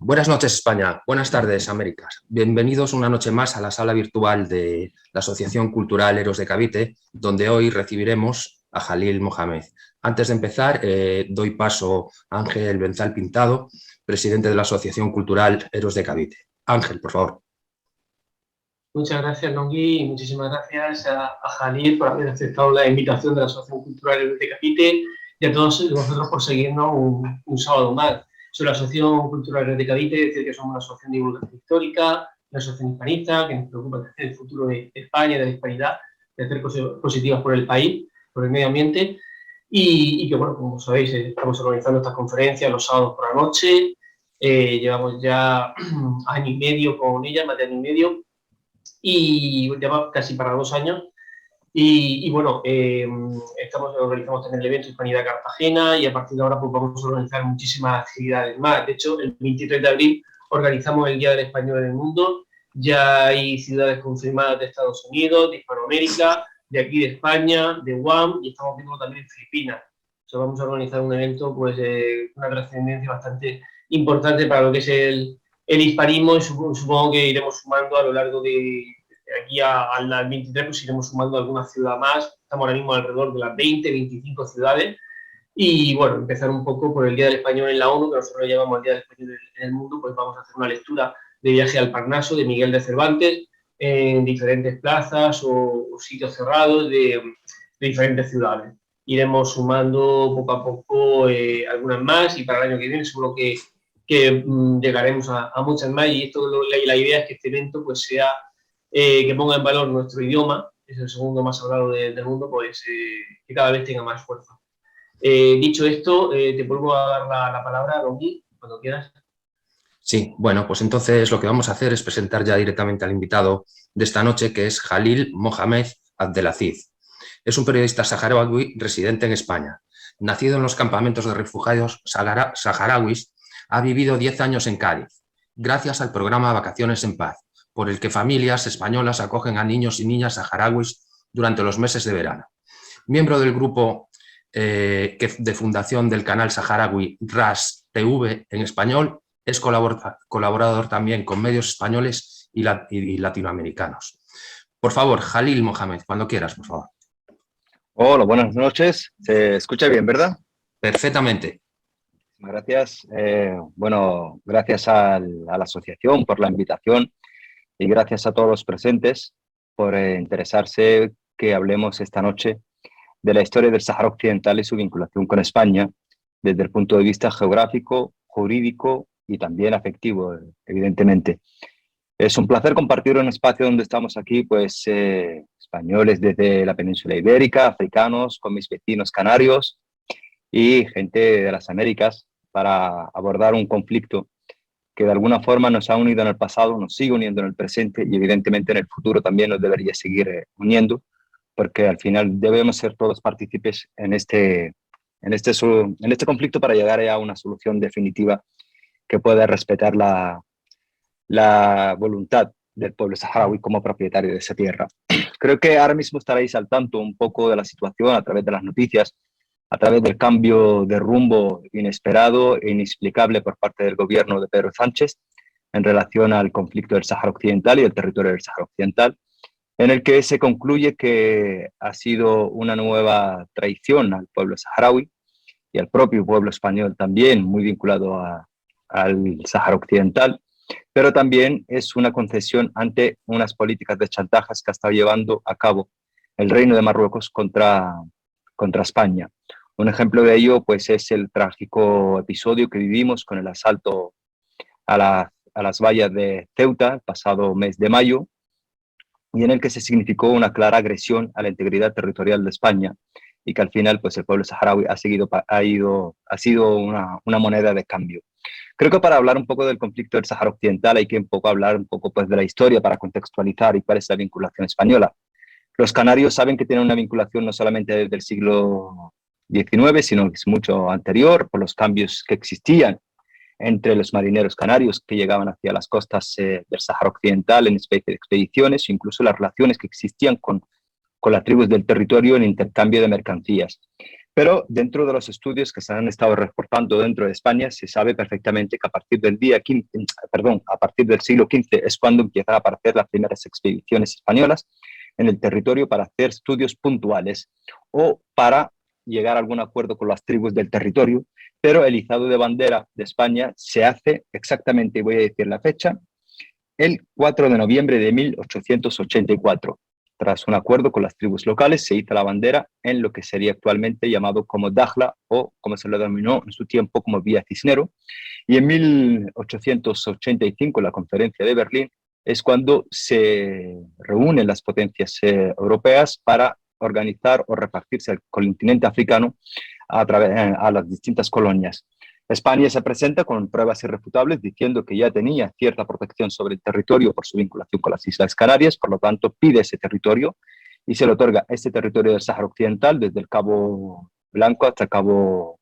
Buenas noches, España. Buenas tardes, Américas. Bienvenidos una noche más a la sala virtual de la Asociación Cultural Eros de Cavite, donde hoy recibiremos a Jalil Mohamed. Antes de empezar, doy paso a Ángel Benzal Pintado, presidente de la Asociación Cultural Eros de Cavite. Ángel, por favor. Muchas gracias, Nongui, y muchísimas gracias a Jalil por haber aceptado la invitación de la Asociación Cultural Eros de Cavite y a todos vosotros por seguirnos un sábado más. Soy la Asociación Cultural Eros de Cavite, es decir, que somos una asociación de divulgación histórica, una asociación hispanista que nos preocupa de hacer el futuro de España, de la hispanidad, de hacer cosas positivas por el país, por el medio ambiente, y que, bueno, como sabéis, estamos organizando estas conferencias los sábados por la noche. Llevamos ya año y medio con ella, más de año y medio, y lleva casi para 2 años. Y bueno, organizamos también el evento Hispanidad Cartagena y a partir de ahora pues vamos a organizar muchísimas actividades más. De hecho, el 23 de abril organizamos el Día del Español en el Mundo. Ya hay ciudades confirmadas de Estados Unidos, de Hispanoamérica, de aquí de España, de Guam, y estamos viendo también en Filipinas. O sea, vamos a organizar un evento pues una trascendencia bastante importante para lo que es el hispanismo, y supongo que iremos sumando a lo largo de aquí al 23, pues iremos sumando alguna ciudad más. Estamos ahora mismo alrededor de las 20, 25 ciudades. Y bueno, empezar un poco por el Día del Español en la ONU, que nosotros lo llamamos el Día del Español en el Mundo, pues vamos a hacer una lectura de Viaje al Parnaso de Miguel de Cervantes en diferentes plazas o sitios cerrados de diferentes ciudades. Iremos sumando poco a poco algunas más, y para el año que viene seguro que llegaremos a muchas más, y la idea es que este evento pues sea que ponga en valor nuestro idioma, que es el segundo más hablado del mundo, pues que cada vez tenga más fuerza. Dicho esto, te vuelvo a dar la palabra a Nongui, cuando quieras. Sí, bueno, pues entonces lo que vamos a hacer es presentar ya directamente al invitado de esta noche, que es Jalil Mohamed Abdelaziz. Es un periodista saharaui residente en España. Nacido en los campamentos de refugiados saharauis, ha vivido 10 años en Cádiz, gracias al programa Vacaciones en Paz, por el que familias españolas acogen a niños y niñas saharauis durante los meses de verano. Miembro del grupo de fundación del canal saharaui RAS TV en español, es colaborador también con medios españoles y latinoamericanos. Por favor, Jalil Mohamed, cuando quieras, por favor. Hola, buenas noches. ¿Se escucha bien, verdad? Perfectamente. Gracias. Bueno, gracias a la asociación por la invitación y gracias a todos los presentes por interesarse que hablemos esta noche de la historia del Sáhara Occidental y su vinculación con España desde el punto de vista geográfico, jurídico y también afectivo, evidentemente. Es un placer compartir un espacio donde estamos aquí, pues, españoles desde la península ibérica, africanos, con mis vecinos canarios y gente de las Américas, para abordar un conflicto que de alguna forma nos ha unido en el pasado, nos sigue uniendo en el presente y evidentemente en el futuro también nos debería seguir uniendo, porque al final debemos ser todos partícipes en este conflicto para llegar a una solución definitiva que pueda respetar la voluntad del pueblo saharaui como propietario de esa tierra. Creo que ahora mismo estaréis al tanto un poco de la situación a través de las noticias, a través del cambio de rumbo inesperado e inexplicable por parte del gobierno de Pedro Sánchez en relación al conflicto del Sáhara Occidental y el territorio del Sáhara Occidental, en el que se concluye que ha sido una nueva traición al pueblo saharaui y al propio pueblo español también, muy vinculado al Sáhara Occidental, pero también es una concesión ante unas políticas de chantajes que ha estado llevando a cabo el Reino de Marruecos contra España. Un ejemplo de ello pues, es el trágico episodio que vivimos con el asalto a las vallas de Ceuta el pasado mes de mayo, y en el que se significó una clara agresión a la integridad territorial de España, y que al final pues, el pueblo saharaui ha sido una moneda de cambio. Creo que para hablar un poco del conflicto del Sáhara Occidental hay que hablar un poco pues, de la historia para contextualizar y cuál es la vinculación española. Los canarios saben que tienen una vinculación no solamente desde el siglo XIX, sino que es mucho anterior, por los cambios que existían entre los marineros canarios que llegaban hacia las costas del Sáhara Occidental en especie de expediciones, incluso las relaciones que existían con las tribus del territorio en intercambio de mercancías. Pero dentro de los estudios que se han estado reportando dentro de España, se sabe perfectamente que a partir del a partir del siglo XV es cuando empiezan a aparecer las primeras expediciones españolas en el territorio para hacer estudios puntuales o para llegar a algún acuerdo con las tribus del territorio, pero el izado de bandera de España se hace exactamente, voy a decir la fecha, el 4 de noviembre de 1884. Tras un acuerdo con las tribus locales, se iza la bandera en lo que sería actualmente llamado como Dakhla o como se lo denominó en su tiempo como Vía Cisnero. Y en 1885, en la conferencia de Berlín, es cuando se reúnen las potencias europeas para organizar o repartirse el continente africano a las distintas colonias. España se presenta con pruebas irrefutables diciendo que ya tenía cierta protección sobre el territorio por su vinculación con las Islas Canarias, por lo tanto pide ese territorio y se le otorga este territorio del Sáhara Occidental desde el Cabo Blanco hasta el Cabo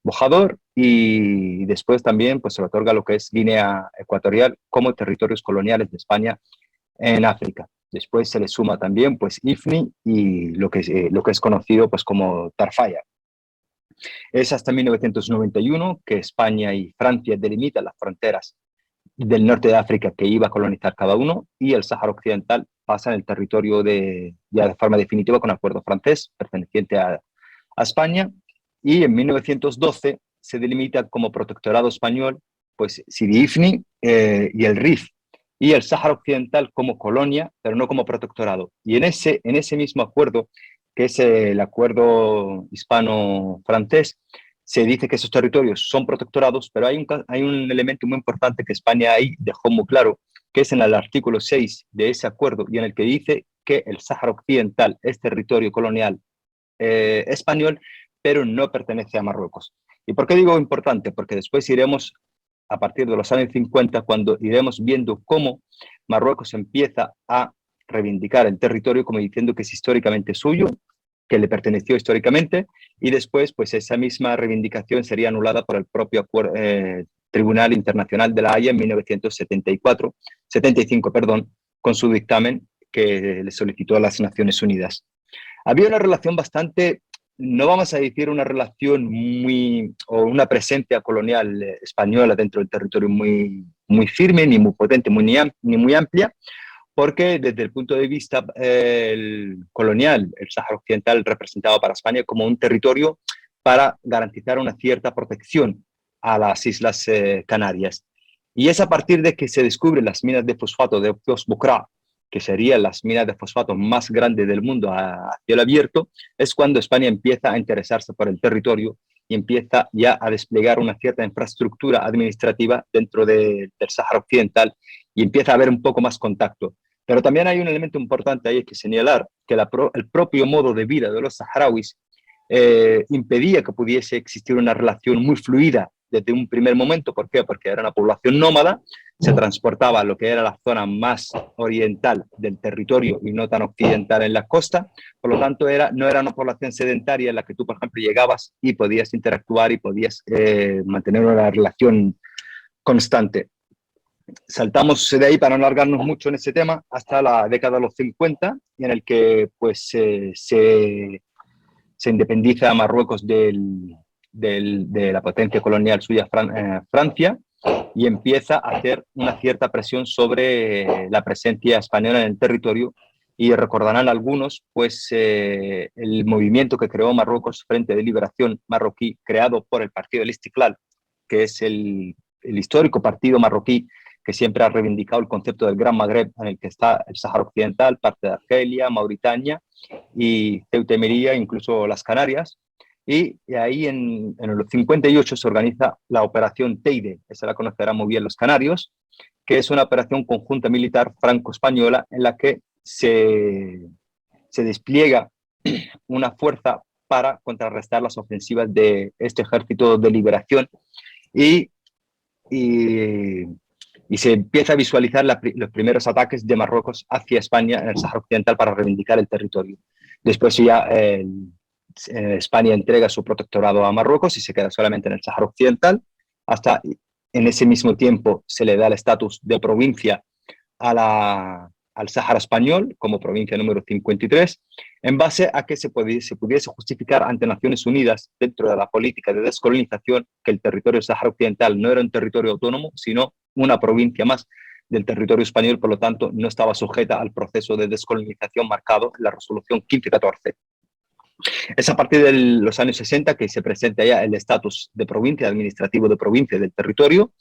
Bojador, y después también pues, se le otorga lo que es Guinea Ecuatorial como territorios coloniales de España en África. Después se le suma también pues, Ifni y lo que es conocido pues, como Tarfaya. Es hasta 1991 que España y Francia delimitan las fronteras del norte de África que iba a colonizar cada uno, y el Sáhara Occidental pasa en el territorio ya de forma definitiva con acuerdo francés perteneciente a España, y en 1912 se delimita como protectorado español pues Sidi Ifni y el Rif, y el Sáhara Occidental como colonia, pero no como protectorado. Y en ese mismo acuerdo, que es el acuerdo hispano-francés, se dice que esos territorios son protectorados, pero hay un elemento muy importante que España ahí dejó muy claro, que es en el artículo 6 de ese acuerdo, y en el que dice que el Sáhara Occidental es territorio colonial español, pero no pertenece a Marruecos. ¿Y por qué digo importante? Porque después iremos, a partir de los años 50, cuando iremos viendo cómo Marruecos empieza a reivindicar el territorio como diciendo que es históricamente suyo, que le perteneció históricamente, y después pues esa misma reivindicación sería anulada por el propio Tribunal Internacional de la Haya en 1975, con su dictamen que le solicitó a las Naciones Unidas. Había una relación bastante, no vamos a decir una relación o una presencia colonial española dentro del territorio muy firme, ni muy potente, ni muy amplia, porque desde el punto de vista colonial, el Sáhara Occidental representaba para España como un territorio para garantizar una cierta protección a las Islas Canarias. Y es a partir de que se descubren las minas de fosfato de Ofios-Bokra, que serían las minas de fosfato más grandes del mundo a cielo abierto, es cuando España empieza a interesarse por el territorio y empieza ya a desplegar una cierta infraestructura administrativa dentro del Sáhara Occidental, y empieza a haber un poco más contacto. Pero también hay un elemento importante ahí que señalar, que el propio modo de vida de los saharauis impedía que pudiese existir una relación muy fluida desde un primer momento. ¿Por qué? Porque era una población nómada, se transportaba a lo que era la zona más oriental del territorio y no tan occidental en la costa. Por lo tanto, no era una población sedentaria en la que tú, por ejemplo, llegabas y podías interactuar y podías mantener una relación constante. Saltamos de ahí, para no alargarnos mucho en ese tema, hasta la década de los 50, en el que pues, se independiza Marruecos de la potencia colonial suya, Francia, y empieza a hacer una cierta presión sobre la presencia española en el territorio. Y recordarán algunos pues, el movimiento que creó Marruecos, Frente de Liberación Marroquí, creado por el partido del Istiklal, que es el histórico partido marroquí que siempre ha reivindicado el concepto del Gran Magreb, en el que está el Sáhara Occidental, parte de Argelia, Mauritania y Ceuta y Melilla, incluso las Canarias. Y ahí en el 58 se organiza la Operación Teide, esa la conocerán muy bien los canarios, que es una operación conjunta militar franco-española en la que se despliega una fuerza para contrarrestar las ofensivas de este ejército de liberación, y se empieza a visualizar los primeros ataques de Marruecos hacia España en el Sáhara Occidental para reivindicar el territorio. Después ya España entrega su protectorado a Marruecos y se queda solamente en el Sáhara Occidental. Hasta en ese mismo tiempo se le da el estatus de provincia a al Sáhara Español como provincia número 53, en base a que se pudiese justificar ante Naciones Unidas, dentro de la política de descolonización, que el territorio del Sáhara Occidental no era un territorio autónomo, sino una provincia más del territorio español, por lo tanto no estaba sujeta al proceso de descolonización marcado en la resolución 1514. Es a partir de los años 60 que se presenta ya el estatus de provincia, administrativo de provincia del territorio,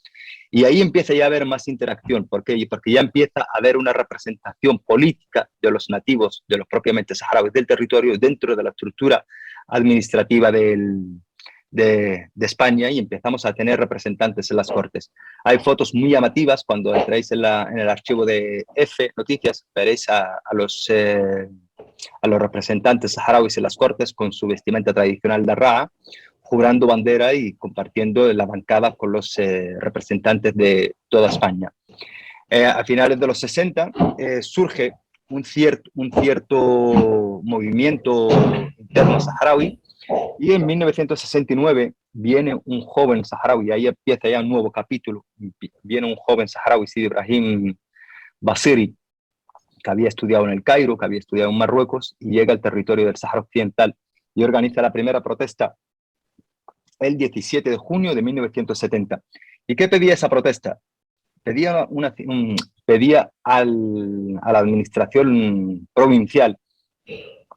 y ahí empieza ya a haber más interacción. ¿Por qué? Porque ya empieza a haber una representación política de los nativos, de los propiamente saharauis del territorio, dentro de la estructura administrativa de España, y empezamos a tener representantes en las Cortes. Hay fotos muy llamativas. Cuando entráis en el archivo de F Noticias, veréis a los representantes saharauis en las Cortes con su vestimenta tradicional de Raa, jurando bandera y compartiendo la bancada con los representantes de toda España. A finales de los 60 surge un cierto movimiento interno saharaui, y en 1969 viene un joven saharaui, ahí empieza ya un nuevo capítulo. Viene un joven saharaui, Sidi Ibrahim Basiri, que había estudiado en el Cairo, que había estudiado en Marruecos, y llega al territorio del Sáhara Occidental y organiza la primera protesta el 17 de junio de 1970. ¿Y qué pedía esa protesta? Pedía a la administración provincial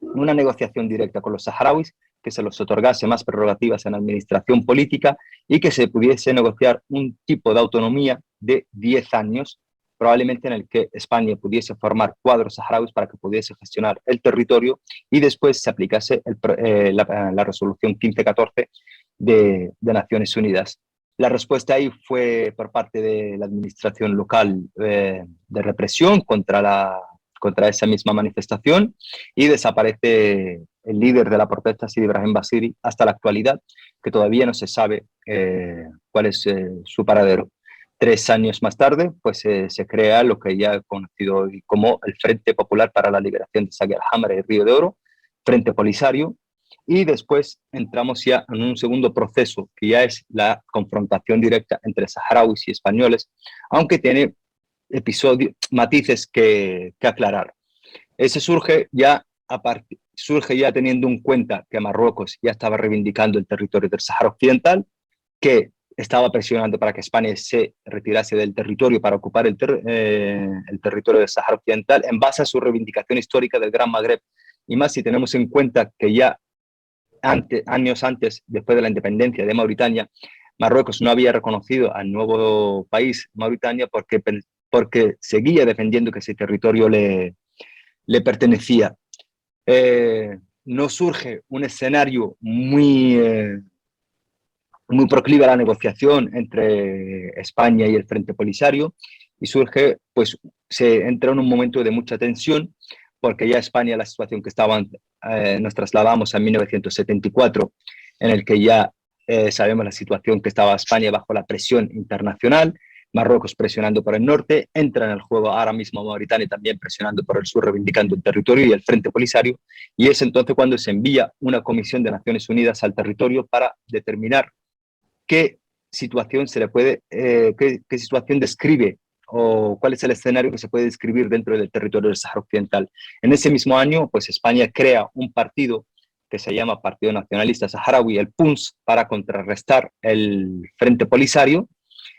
una negociación directa con los saharauis, que se les otorgase más prerrogativas en la administración política y que se pudiese negociar un tipo de autonomía de 10 años, probablemente en el que España pudiese formar cuadros saharauis para que pudiese gestionar el territorio, y después se aplicase la resolución 1514 de Naciones Unidas. La respuesta ahí fue por parte de la administración local de represión contra esa misma manifestación, y desaparece el líder de la protesta, Sidi Ibrahim Basiri, hasta la actualidad, que todavía no se sabe cuál es su paradero. 3 años más tarde, pues se crea lo que ya he conocido hoy como el Frente Popular para la Liberación de Saguier Hamra y Río de Oro, Frente Polisario, y después entramos ya en un segundo proceso, que ya es la confrontación directa entre saharauis y españoles, aunque tiene matices que aclarar. Ese surge ya teniendo en cuenta que Marruecos ya estaba reivindicando el territorio del Sáhara Occidental, que estaba presionando para que España se retirase del territorio para ocupar el territorio del Sáhara Occidental en base a su reivindicación histórica del Gran Magreb, y más si tenemos en cuenta que ya años antes, después de la independencia de Mauritania, Marruecos no había reconocido al nuevo país Mauritania porque seguía defendiendo que ese territorio le pertenecía. No surge un escenario muy proclive a la negociación entre España y el Frente Polisario, y se entra en un momento de mucha tensión, porque ya España, la situación que estaban, nos trasladamos a 1974, en el que ya sabemos la situación que estaba España bajo la presión internacional, Marruecos presionando por el norte, entra en el juego ahora mismo Mauritania también presionando por el sur, reivindicando el territorio, y el Frente Polisario, y es entonces cuando se envía una comisión de Naciones Unidas al territorio para determinar qué situación qué situación describe, o cuál es el escenario que se puede describir dentro del territorio del Sáhara Occidental. En ese mismo año, pues España crea un partido que se llama Partido Nacionalista Saharaui, el PUNS, para contrarrestar el Frente Polisario,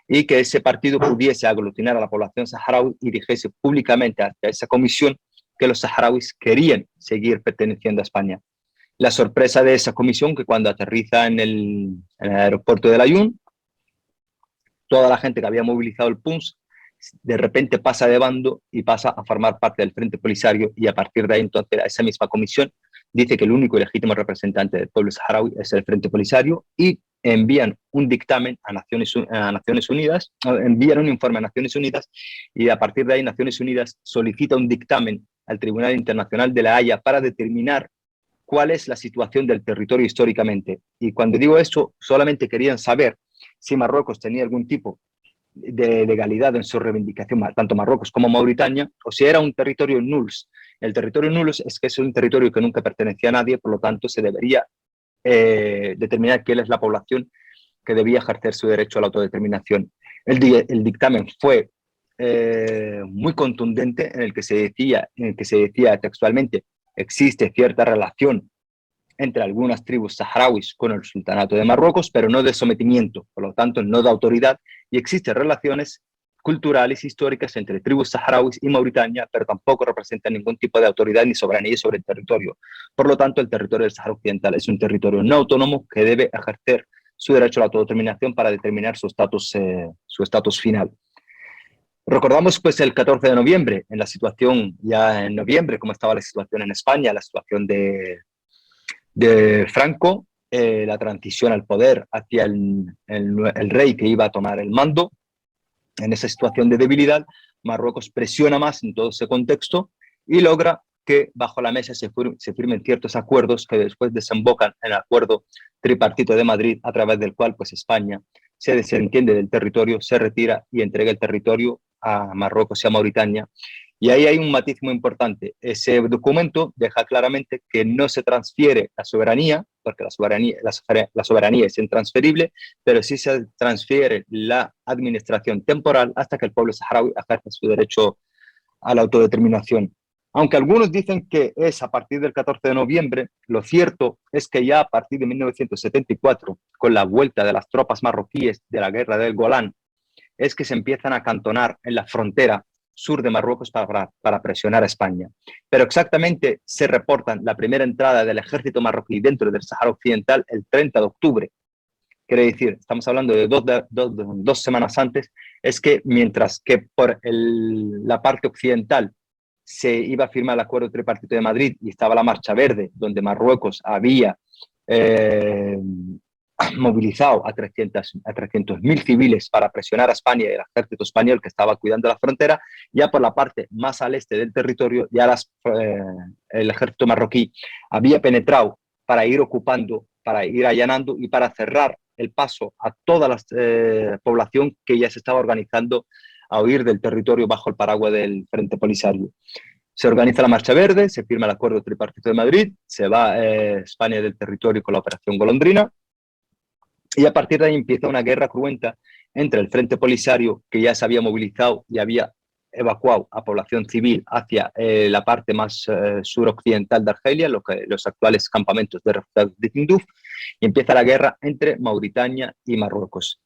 y que ese partido pudiese aglutinar a la población saharaui y dijese públicamente a esa comisión que los saharauis querían seguir perteneciendo a España. La sorpresa de esa comisión, que cuando aterriza en el aeropuerto de Layún, toda la gente que había movilizado el PUNS de repente pasa de bando y pasa a formar parte del Frente Polisario, y a partir de ahí entonces esa misma comisión dice que el único y legítimo representante del pueblo saharaui es el Frente Polisario, y envían un dictamen a Naciones Unidas, envían un informe a Naciones Unidas, y a partir de ahí Naciones Unidas solicita un dictamen al Tribunal Internacional de La Haya para determinar cuál es la situación del territorio históricamente. Y cuando digo esto, solamente querían saber si Marruecos tenía algún tipo de legalidad en su reivindicación, tanto Marruecos como Mauritania, o si era un territorio nuls. El territorio nuls es que es un territorio que nunca pertenecía a nadie, por lo tanto se debería determinar quién es la población que debía ejercer su derecho a la autodeterminación. El dictamen fue muy contundente en el que se decía textualmente: existe cierta relación entre algunas tribus saharauis con el sultanato de Marruecos, pero no de sometimiento, por lo tanto no de autoridad, y existen relaciones culturales, históricas entre tribus saharauis y Mauritania, pero tampoco representan ningún tipo de autoridad ni soberanía sobre el territorio. Por lo tanto, el territorio del Sáhara Occidental es un territorio no autónomo que debe ejercer su derecho a la autodeterminación para determinar su estatus final. Recordamos pues el 14 de noviembre, en la situación ya en noviembre, cómo estaba la situación en España, la situación de Franco, la transición al poder hacia el rey que iba a tomar el mando. En esa situación de debilidad, Marruecos presiona más en todo ese contexto y logra que bajo la mesa se firmen ciertos acuerdos que después desembocan en el acuerdo tripartito de Madrid, a través del cual pues España se desentiende del territorio, se retira y entrega el territorio a Marruecos y a Mauritania. Y ahí hay un matiz muy importante. Ese documento deja claramente que no se transfiere la soberanía, porque la soberanía es intransferible, pero sí se transfiere la administración temporal hasta que el pueblo saharaui ejerza su derecho a la autodeterminación. Aunque algunos dicen que es a partir del 14 de noviembre, lo cierto es que ya a partir de 1974, con la vuelta de las tropas marroquíes de la guerra del Golán, es que se empiezan a acantonar en la frontera sur de Marruecos para presionar a España. Pero exactamente se reportan la primera entrada del ejército marroquí dentro del Sáhara Occidental el 30 de octubre. Quiere decir, estamos hablando de dos semanas antes, es que mientras que por la parte occidental se iba a firmar el acuerdo tripartito de Madrid y estaba la Marcha Verde, donde Marruecos había movilizado a 300.000 civiles para presionar a España y el ejército español que estaba cuidando la frontera, ya por la parte más al este del territorio, ya el ejército marroquí había penetrado para ir ocupando, para ir allanando y para cerrar el paso a toda la población que ya se estaba organizando a huir del territorio bajo el paraguas del Frente Polisario. Se organiza la Marcha Verde, se firma el acuerdo tripartito de Madrid, se va España del territorio con la Operación Golondrina, y a partir de ahí empieza una guerra cruenta entre el Frente Polisario, que ya se había movilizado y había evacuado a población civil hacia la parte más suroccidental de Argelia, los actuales campamentos de refugiados de Tinduf, y empieza la guerra entre Mauritania y Marruecos.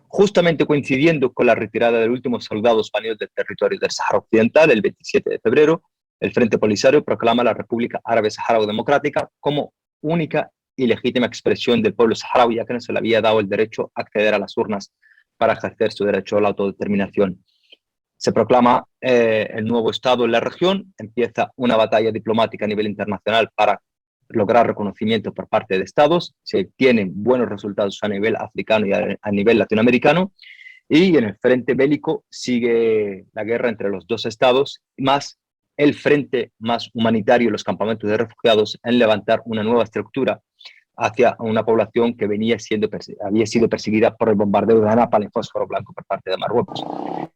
Justamente coincidiendo con la retirada del último soldado español del territorio del Sáhara Occidental, el 27 de febrero, el Frente Polisario proclama la República Árabe Saharaui Democrática como única y legítima expresión del pueblo saharaui, ya que no se le había dado el derecho a acceder a las urnas para ejercer su derecho a la autodeterminación. Se proclama el nuevo Estado en la región, empieza una batalla diplomática a nivel internacional para lograr reconocimiento por parte de Estados, se tienen buenos resultados a nivel africano y a nivel latinoamericano, y en el frente bélico sigue la guerra entre los dos Estados, más el frente más humanitario, los campamentos de refugiados, en levantar una nueva estructura hacia una población que había sido perseguida por el bombardeo de napalm en fósforo blanco por parte de Marruecos.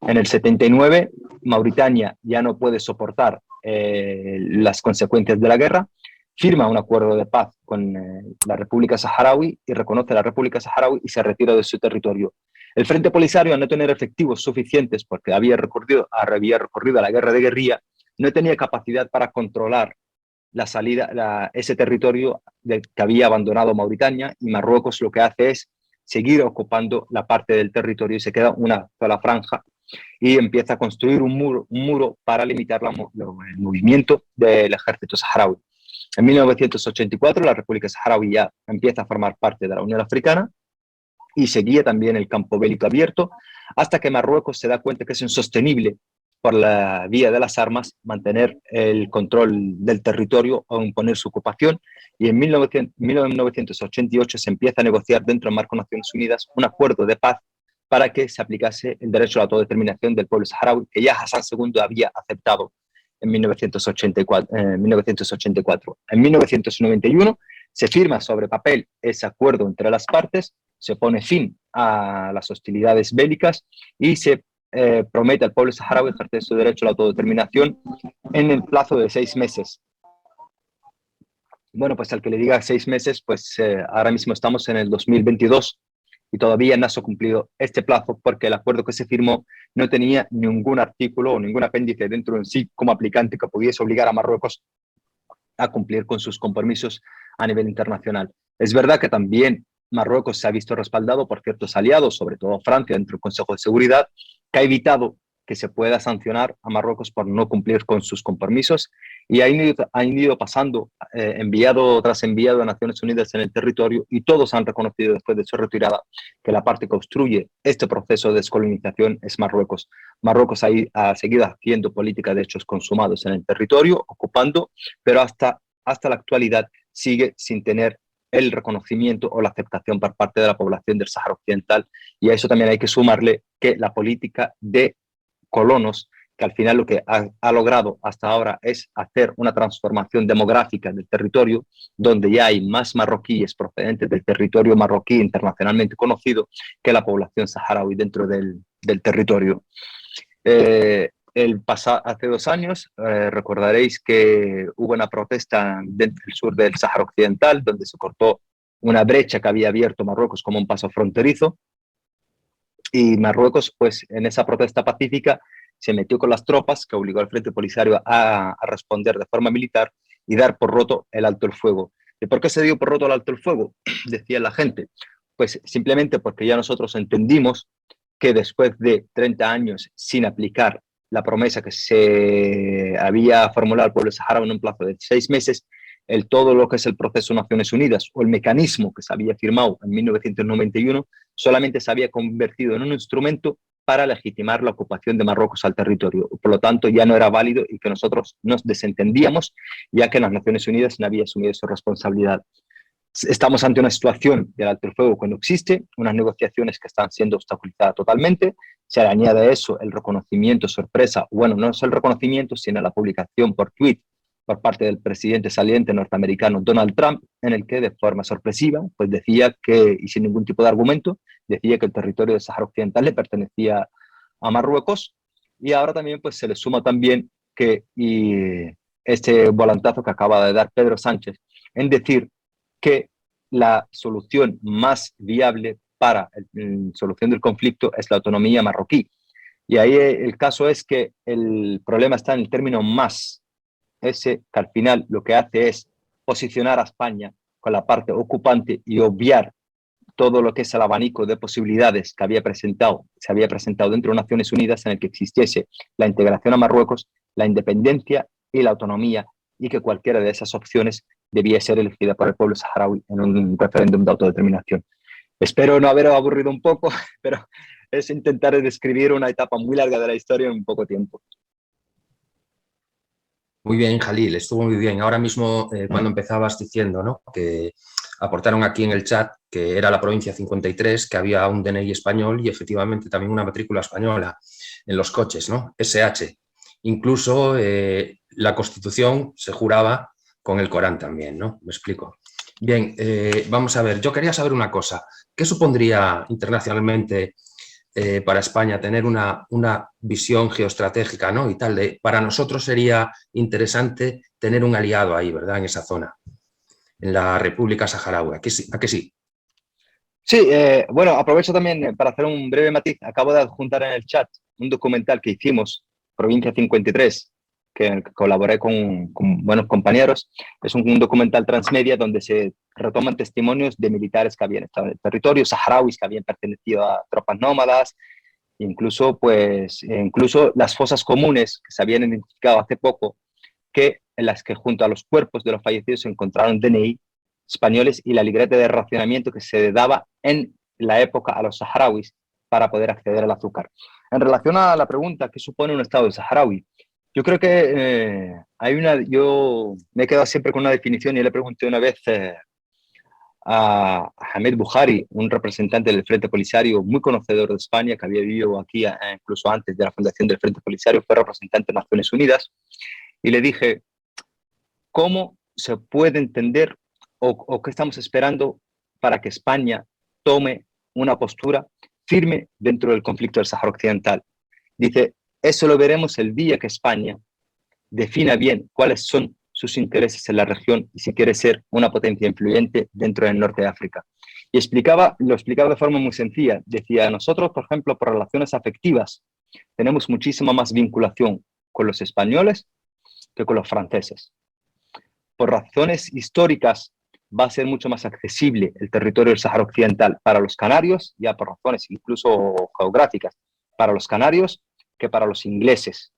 En el 79, Mauritania ya no puede soportar las consecuencias de la guerra, firma un acuerdo de paz con la República Saharaui y reconoce a la República Saharaui y se retira de su territorio. El Frente Polisario, al no tener efectivos suficientes porque había recorrido a la guerra de guerrilla, no tenía capacidad para controlar la salida, ese territorio que había abandonado Mauritania, y Marruecos lo que hace es seguir ocupando la parte del territorio y se queda una sola franja y empieza a construir un muro para limitar el movimiento del ejército saharaui. En 1984 la República Saharaui ya empieza a formar parte de la Unión Africana y seguía también el campo bélico abierto hasta que Marruecos se da cuenta que es insostenible por la vía de las armas mantener el control del territorio o imponer su ocupación, y en 1988 se empieza a negociar dentro del marco de Naciones Unidas un acuerdo de paz para que se aplicase el derecho a la autodeterminación del pueblo saharaui, que ya Hassan II había aceptado en 1984. En 1991 se firma sobre papel ese acuerdo entre las partes, se pone fin a las hostilidades bélicas y se promete al pueblo saharaui ejercer su derecho a la autodeterminación en el plazo de 6 meses. Bueno, pues al que le diga 6 meses, pues ahora mismo estamos en el 2022 y todavía no se ha cumplido este plazo porque el acuerdo que se firmó no tenía ningún artículo o ningún apéndice dentro en sí como aplicante que pudiese obligar a Marruecos a cumplir con sus compromisos a nivel internacional. Es verdad que también Marruecos se ha visto respaldado por ciertos aliados, sobre todo Francia, dentro del Consejo de Seguridad, que ha evitado que se pueda sancionar a Marruecos por no cumplir con sus compromisos y han ido pasando enviado tras enviado a Naciones Unidas en el territorio y todos han reconocido después de su retirada que la parte que obstruye este proceso de descolonización es Marruecos. Marruecos ha seguido haciendo política de hechos consumados en el territorio, ocupando, pero hasta la actualidad sigue sin tener el reconocimiento o la aceptación por parte de la población del Sáhara Occidental, y a eso también hay que sumarle que la política de colonos, que al final lo que ha logrado hasta ahora es hacer una transformación demográfica del territorio, donde ya hay más marroquíes procedentes del territorio marroquí internacionalmente conocido que la población saharaui dentro del territorio. Hace 2 años, recordaréis que hubo una protesta dentro del sur del Sáhara Occidental, donde se cortó una brecha que había abierto Marruecos como un paso fronterizo, y Marruecos, pues en esa protesta pacífica, se metió con las tropas, que obligó al Frente Polisario a responder de forma militar y dar por roto el alto el fuego. ¿Y por qué se dio por roto el alto el fuego? Decía la gente. Pues simplemente porque ya nosotros entendimos que después de 30 años sin aplicar la promesa que se había formulado al pueblo saharaui en un plazo de 6 meses, todo lo que es el proceso de Naciones Unidas o el mecanismo que se había firmado en 1991 solamente se había convertido en un instrumento para legitimar la ocupación de Marruecos al territorio. Por lo tanto, ya no era válido y que nosotros nos desentendíamos, ya que las Naciones Unidas no había asumido su responsabilidad. Estamos ante una situación del alto el fuego que no existe, unas negociaciones que están siendo obstaculizadas totalmente. Se le añade a eso el reconocimiento sorpresa, bueno, no es el reconocimiento, sino la publicación por tweet por parte del presidente saliente norteamericano Donald Trump, en el que de forma sorpresiva pues decía que, y sin ningún tipo de argumento, decía que el territorio del Sáhara Occidental le pertenecía a Marruecos. Y ahora también pues se le suma también que este volantazo que acaba de dar Pedro Sánchez en decir que la solución más viable para la solución del conflicto es la autonomía marroquí. Y ahí el caso es que el problema está en el término más, ese que al final lo que hace es posicionar a España con la parte ocupante y obviar todo lo que es el abanico de posibilidades que se había presentado dentro de Naciones Unidas, en el que existiese la integración a Marruecos, la independencia y la autonomía, y que cualquiera de esas opciones debía ser elegida por el pueblo saharaui en un referéndum de autodeterminación. Espero no haber aburrido un poco, pero es intentar describir una etapa muy larga de la historia en poco tiempo. Muy bien, Jalil, estuvo muy bien. Ahora mismo, cuando empezabas diciendo, ¿no?, que aportaron aquí en el chat que era la provincia 53, que había un DNI español y efectivamente también una matrícula española en los coches, ¿no? SH. Incluso la Constitución se juraba con el Corán también, ¿no? Me explico. Bien, vamos a ver, yo quería saber una cosa. ¿Qué supondría internacionalmente para España tener una visión geoestratégica, ¿no?, y tal? Para nosotros sería interesante tener un aliado ahí, ¿verdad?, en esa zona, en la República Saharaui. ¿A que sí? Sí, bueno, aprovecho también para hacer un breve matiz. Acabo de adjuntar en el chat un documental que hicimos, Provincia 53, que colaboré con buenos compañeros. Es un documental transmedia donde se retoman testimonios de militares que habían estado en el territorio, saharauis que habían pertenecido a tropas nómadas, incluso las fosas comunes que se habían identificado hace poco, en las que junto a los cuerpos de los fallecidos se encontraron DNI españoles y la libreta de racionamiento que se daba en la época a los saharauis para poder acceder al azúcar. En relación a la pregunta, ¿qué supone un Estado saharaui? Yo creo que yo me he quedado siempre con una definición y le pregunté una vez a Ahmed Buhari, un representante del Frente Polisario muy conocedor de España, que había vivido aquí incluso antes de la fundación del Frente Polisario, fue representante de Naciones Unidas, y le dije, ¿cómo se puede entender o qué estamos esperando para que España tome una postura firme dentro del conflicto del Sáhara Occidental? Dice, eso lo veremos el día que España defina bien cuáles son sus intereses en la región y si quiere ser una potencia influyente dentro del norte de África. Y lo explicaba de forma muy sencilla. Decía, nosotros, por ejemplo, por relaciones afectivas, tenemos muchísima más vinculación con los españoles que con los franceses. Por razones históricas, va a ser mucho más accesible el territorio del Sáhara Occidental para los canarios, ya por razones incluso geográficas, para los canarios que para los ingleses.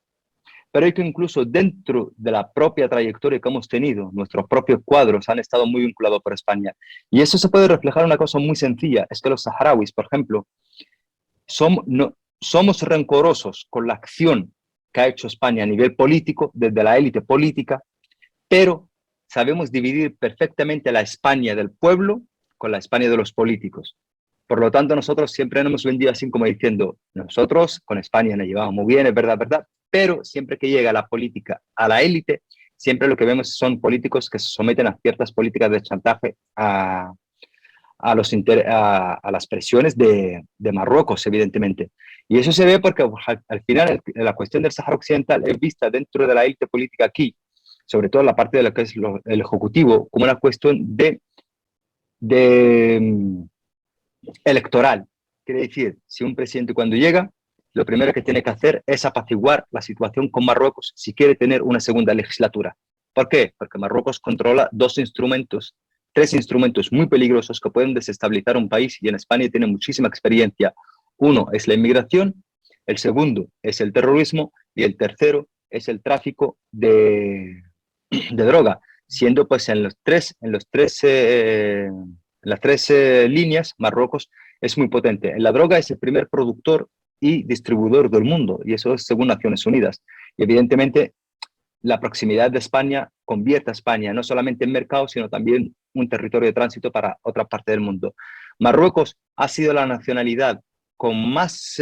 Pero hay que incluso dentro de la propia trayectoria que hemos tenido, nuestros propios cuadros han estado muy vinculados por España. Y eso se puede reflejar en una cosa muy sencilla, es que los saharauis, por ejemplo, somos rencorosos con la acción que ha hecho España a nivel político, desde la élite política, pero sabemos dividir perfectamente la España del pueblo con la España de los políticos. Por lo tanto, nosotros siempre nos hemos vendido así como diciendo, nosotros con España nos llevamos muy bien, es verdad, pero siempre que llega la política a la élite, siempre lo que vemos son políticos que se someten a ciertas políticas de chantaje a las presiones de Marruecos, evidentemente. Y eso se ve porque al final la cuestión del Sáhara Occidental es vista dentro de la élite política aquí, sobre todo la parte de lo que es el Ejecutivo, como una cuestión electoral. Quiere decir, si un presidente cuando llega, lo primero que tiene que hacer es apaciguar la situación con Marruecos si quiere tener una segunda legislatura. ¿Por qué? Porque Marruecos controla tres instrumentos muy peligrosos que pueden desestabilizar un país, y en España tiene muchísima experiencia. Uno es la inmigración, el segundo es el terrorismo y el tercero es el tráfico de droga, siendo pues en las tres líneas Marruecos es muy potente. En la droga es el primer productor y distribuidor del mundo, y eso es según Naciones Unidas. Y evidentemente la proximidad de España convierte a España no solamente en mercado, sino también un territorio de tránsito para otra parte del mundo. Marruecos ha sido la nacionalidad con más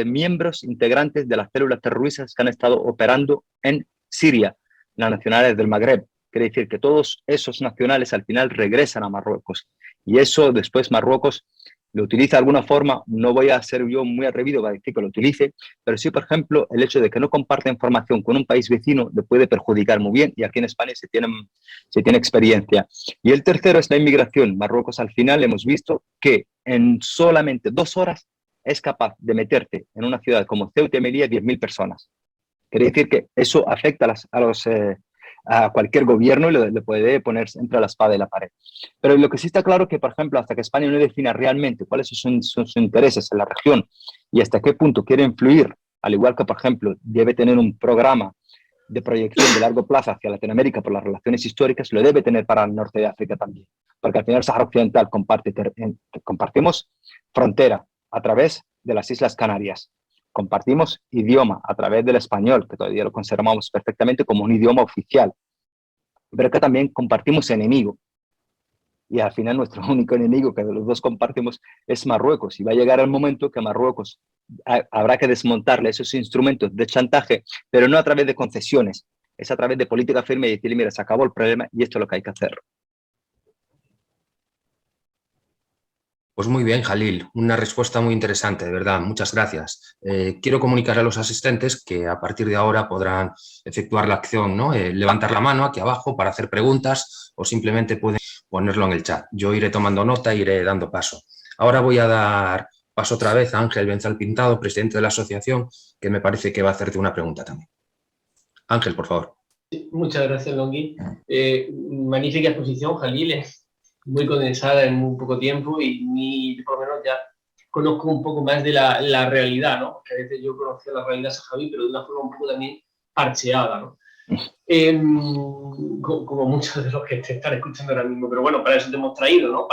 miembros integrantes de las células terroristas que han estado operando en Siria, las nacionales del Magreb. Quiere decir que todos esos nacionales al final regresan a Marruecos. Y eso después Marruecos lo utiliza de alguna forma. No voy a ser yo muy atrevido para decir que lo utilice, pero sí, por ejemplo, el hecho de que no comparte información con un país vecino le puede perjudicar muy bien, y aquí en España se tiene experiencia. Y el tercero es la inmigración. Marruecos al final hemos visto que en solamente 2 horas es capaz de meterte en una ciudad como Ceuta y Melilla 10.000 personas. Quiere decir que eso afecta a cualquier gobierno y le puede poner entre la espada y la pared. Pero lo que sí está claro es que, por ejemplo, hasta que España no defina realmente cuáles son sus intereses en la región y hasta qué punto quiere influir, al igual que, por ejemplo, debe tener un programa de proyección de largo plazo hacia Latinoamérica por las relaciones históricas, lo debe tener para el norte de África también. Porque al final el Sáhara Occidental compartimos frontera a través de las Islas Canarias. Compartimos idioma a través del español, que todavía lo conservamos perfectamente como un idioma oficial, pero que también compartimos enemigo. Y al final nuestro único enemigo que de los dos compartimos es Marruecos. Y va a llegar el momento que Marruecos habrá que desmontarle esos instrumentos de chantaje, pero no a través de concesiones, es a través de política firme y decirle, mira, se acabó el problema y esto es lo que hay que hacer. Pues muy bien, Jalil, una respuesta muy interesante, de verdad, muchas gracias. Quiero comunicar a los asistentes que a partir de ahora podrán efectuar la acción, ¿no? Levantar la mano aquí abajo para hacer preguntas o simplemente pueden ponerlo en el chat. Yo iré tomando nota e iré dando paso. Ahora voy a dar paso otra vez a Ángel Benzal Pintado, presidente de la asociación, que me parece que va a hacerte una pregunta también. Ángel, por favor. Muchas gracias, Longhi. Magnífica exposición, Jalil. Muy condensada en muy poco tiempo y por lo menos ya conozco un poco más de la realidad, ¿no? Que a veces yo conocía la realidad saharaui, pero de una forma un poco también parcheada, ¿no? Como muchos de los que te están escuchando ahora mismo. Pero bueno, para eso te hemos traído, ¿no?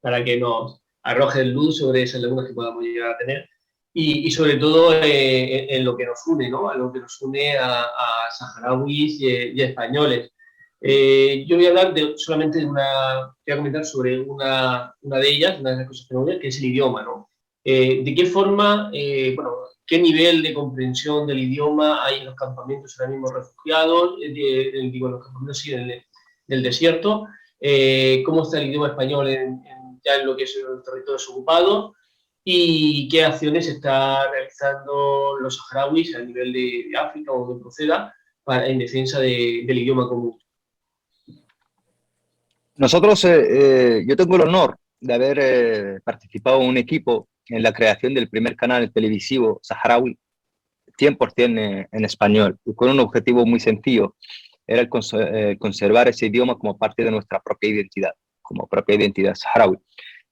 Para que nos arrojes luz sobre esas lagunas que podamos llegar a tener y sobre todo en lo que nos une, ¿no? A lo que nos une a saharauis y a españoles. Yo voy a hablar solamente de voy a comentar sobre una de ellas, una de las cosas que me une, que es el idioma, ¿no? ¿De qué forma, qué nivel de comprensión del idioma hay en los campamentos ahora mismo refugiados, digo, en los campamentos sí, del desierto? ¿Cómo está el idioma español ya en lo que es los territorios ocupados? ¿Y qué acciones está realizando los saharauis a nivel de África o donde proceda en defensa del idioma común? Nosotros, yo tengo el honor de haber participado un equipo en la creación del primer canal televisivo saharaui 100% en español, y con un objetivo muy sencillo, era el conservar ese idioma como parte de nuestra propia identidad, como propia identidad saharaui.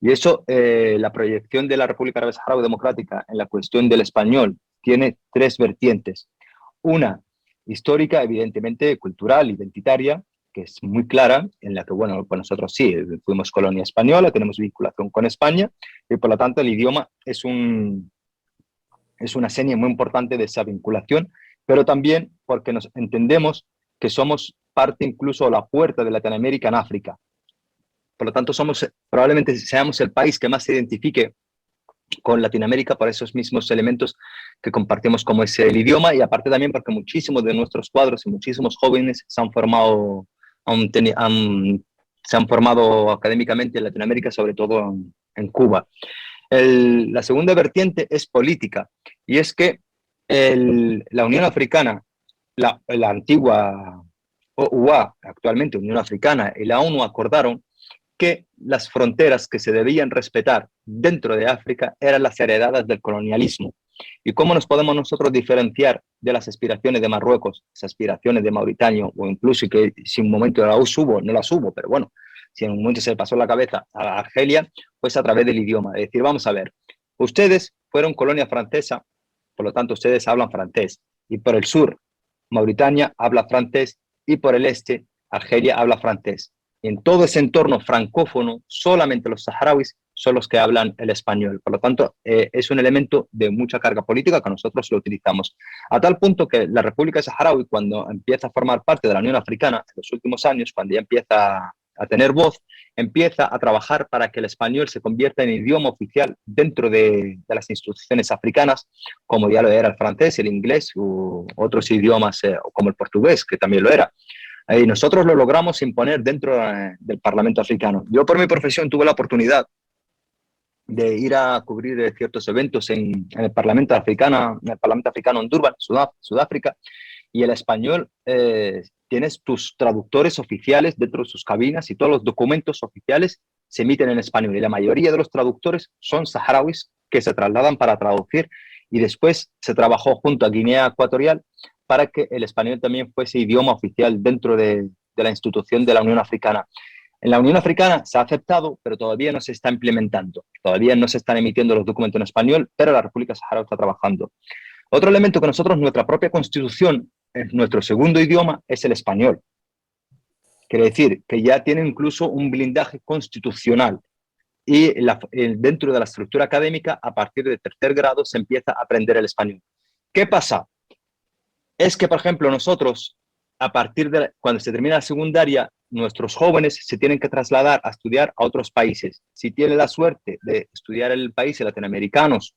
Y eso, la proyección de la República Árabe Saharaui Democrática en la cuestión del español tiene tres vertientes. Una, histórica, evidentemente, cultural, identitaria, que es muy clara, en la que, bueno, pues nosotros sí, fuimos colonia española, tenemos vinculación con España, y por lo tanto el idioma es una seña muy importante de esa vinculación, pero también porque nos entendemos que somos parte, incluso la puerta de Latinoamérica en África. Por lo tanto, probablemente seamos el país que más se identifique con Latinoamérica por esos mismos elementos que compartimos, como es el idioma, y aparte también porque muchísimos de nuestros cuadros y muchísimos jóvenes se han formado, se han formado académicamente en Latinoamérica, sobre todo en Cuba. La segunda vertiente es política, y es que la Unión Africana, la antigua OUA, actualmente Unión Africana, y la ONU acordaron que las fronteras que se debían respetar dentro de África eran las heredadas del colonialismo. ¿Y cómo nos podemos nosotros diferenciar de las aspiraciones de Marruecos, las aspiraciones de Mauritania, o incluso que si un momento las hubo, no las hubo, pero bueno, si en un momento se le pasó la cabeza a Argelia, pues a través del idioma? Es decir, vamos a ver, ustedes fueron colonia francesa, por lo tanto ustedes hablan francés, y por el sur Mauritania habla francés, y por el este Argelia habla francés. En todo ese entorno francófono, solamente los saharauis son los que hablan el español. Por lo tanto, es un elemento de mucha carga política que nosotros lo utilizamos. A tal punto que la República Saharaui, cuando empieza a formar parte de la Unión Africana, en los últimos años, cuando ya empieza a tener voz, empieza a trabajar para que el español se convierta en idioma oficial dentro de las instituciones africanas, como ya lo era el francés, el inglés u otros idiomas, como el portugués, que también lo era. Y nosotros lo logramos imponer dentro del Parlamento africano. Yo, por mi profesión, tuve la oportunidad de ir a cubrir ciertos eventos en el Parlamento africano en Durban, Sudáfrica, y el español, tienes tus traductores oficiales dentro de sus cabinas, y todos los documentos oficiales se emiten en español, y la mayoría de los traductores son saharauis que se trasladan para traducir, y después se trabajó junto a Guinea Ecuatorial para que el español también fuese idioma oficial dentro de la institución de la Unión Africana. En la Unión Africana se ha aceptado, pero todavía no se está implementando. Todavía no se están emitiendo los documentos en español, pero la República Saharaui está trabajando. Otro elemento que nosotros, nuestra propia constitución, nuestro segundo idioma, es el español. Quiere decir que ya tiene incluso un blindaje constitucional. Y dentro de la estructura académica, a partir de tercer grado, se empieza a aprender el español. ¿Qué pasa? Es que, por ejemplo, nosotros, a partir de cuando se termina la secundaria, nuestros jóvenes se tienen que trasladar a estudiar a otros países. Si tiene la suerte de estudiar en países latinoamericanos,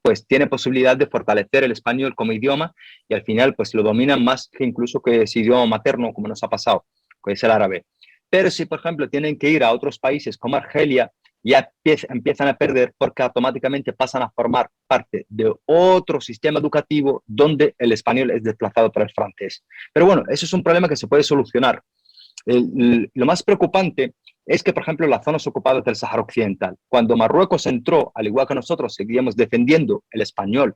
pues tiene posibilidad de fortalecer el español como idioma, y al final pues lo dominan más que incluso que ese idioma materno, como nos ha pasado, que es el árabe. Pero si, por ejemplo, tienen que ir a otros países como Argelia, ya empiezan a perder, porque automáticamente pasan a formar parte de otro sistema educativo donde el español es desplazado por el francés. Pero bueno, eso es un problema que se puede solucionar. Lo más preocupante es que, por ejemplo, las zonas ocupadas del Sáhara Occidental, cuando Marruecos entró, al igual que nosotros seguíamos defendiendo el español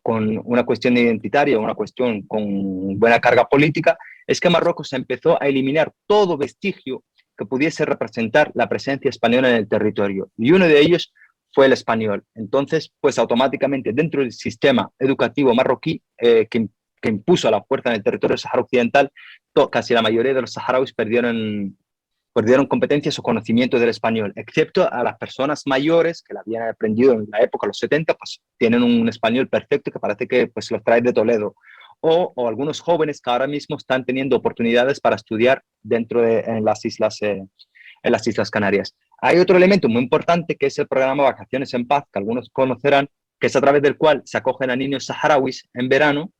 con una cuestión identitaria, una cuestión con buena carga política, es que Marruecos empezó a eliminar todo vestigio que pudiese representar la presencia española en el territorio. Y uno de ellos fue el español. Entonces, pues automáticamente dentro del sistema educativo marroquí que impuso a la fuerza en el territorio Sáhara Occidental, casi la mayoría de los saharauis perdieron competencias o conocimiento del español, excepto a las personas mayores que la habían aprendido en la época, los 70, pues tienen un español perfecto que parece que pues los trae de Toledo. O algunos jóvenes que ahora mismo están teniendo oportunidades para estudiar en las Islas Canarias. Hay otro elemento muy importante que es el programa Vacaciones en Paz, que algunos conocerán, que es a través del cual se acogen a niños saharauis en verano,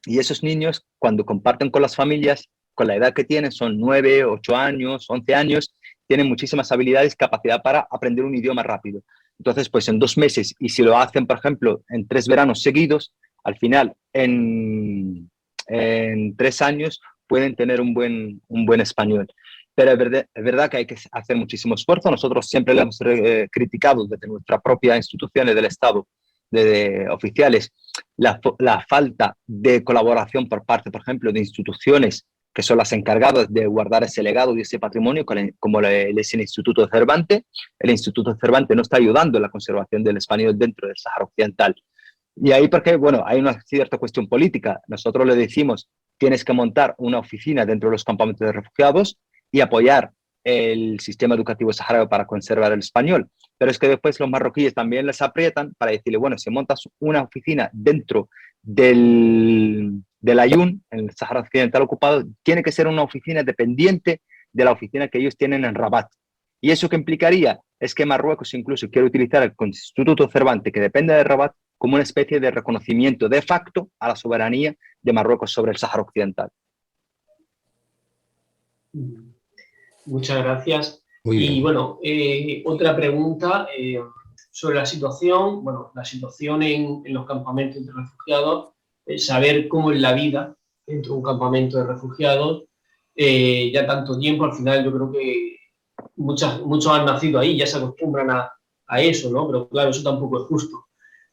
y esos niños, cuando comparten con las familias, con la edad que tienen, son 9, 8 años, 11 años, tienen muchísimas habilidades y capacidad para aprender un idioma rápido. Entonces, pues en 2 meses, y si lo hacen, por ejemplo, en 3 veranos seguidos, al final, en 3 años, pueden tener un buen español. pero es verdad que hay que hacer muchísimo esfuerzo. Nosotros siempre le hemos criticado desde nuestra propia instituciones del Estado, de oficiales, la falta de colaboración por parte, por ejemplo, de instituciones que son las encargadas de guardar ese legado y ese patrimonio, como es el Instituto Cervantes. El Instituto Cervantes no está ayudando en la conservación del español dentro del Sáhara Occidental. Y ahí porque, bueno, hay una cierta cuestión política. Nosotros le decimos, tienes que montar una oficina dentro de los campamentos de refugiados y apoyar el sistema educativo saharaui para conservar el español. Pero es que después los marroquíes también les aprietan para decirle, bueno, si montas una oficina dentro del Ayun, en el Sáhara Occidental ocupado, tiene que ser una oficina dependiente de la oficina que ellos tienen en Rabat. ¿Y eso qué implicaría? Es que Marruecos incluso quiere utilizar el Instituto Cervantes, que depende de Rabat, como una especie de reconocimiento de facto a la soberanía de Marruecos sobre el Sáhara Occidental. Muchas gracias. Muy bien. Y bueno, otra pregunta sobre la situación, bueno, la situación en los campamentos de refugiados, saber cómo es la vida dentro de un campamento de refugiados, ya tanto tiempo, al final yo creo que muchos han nacido ahí, ya se acostumbran a eso, ¿no? Pero claro, eso tampoco es justo.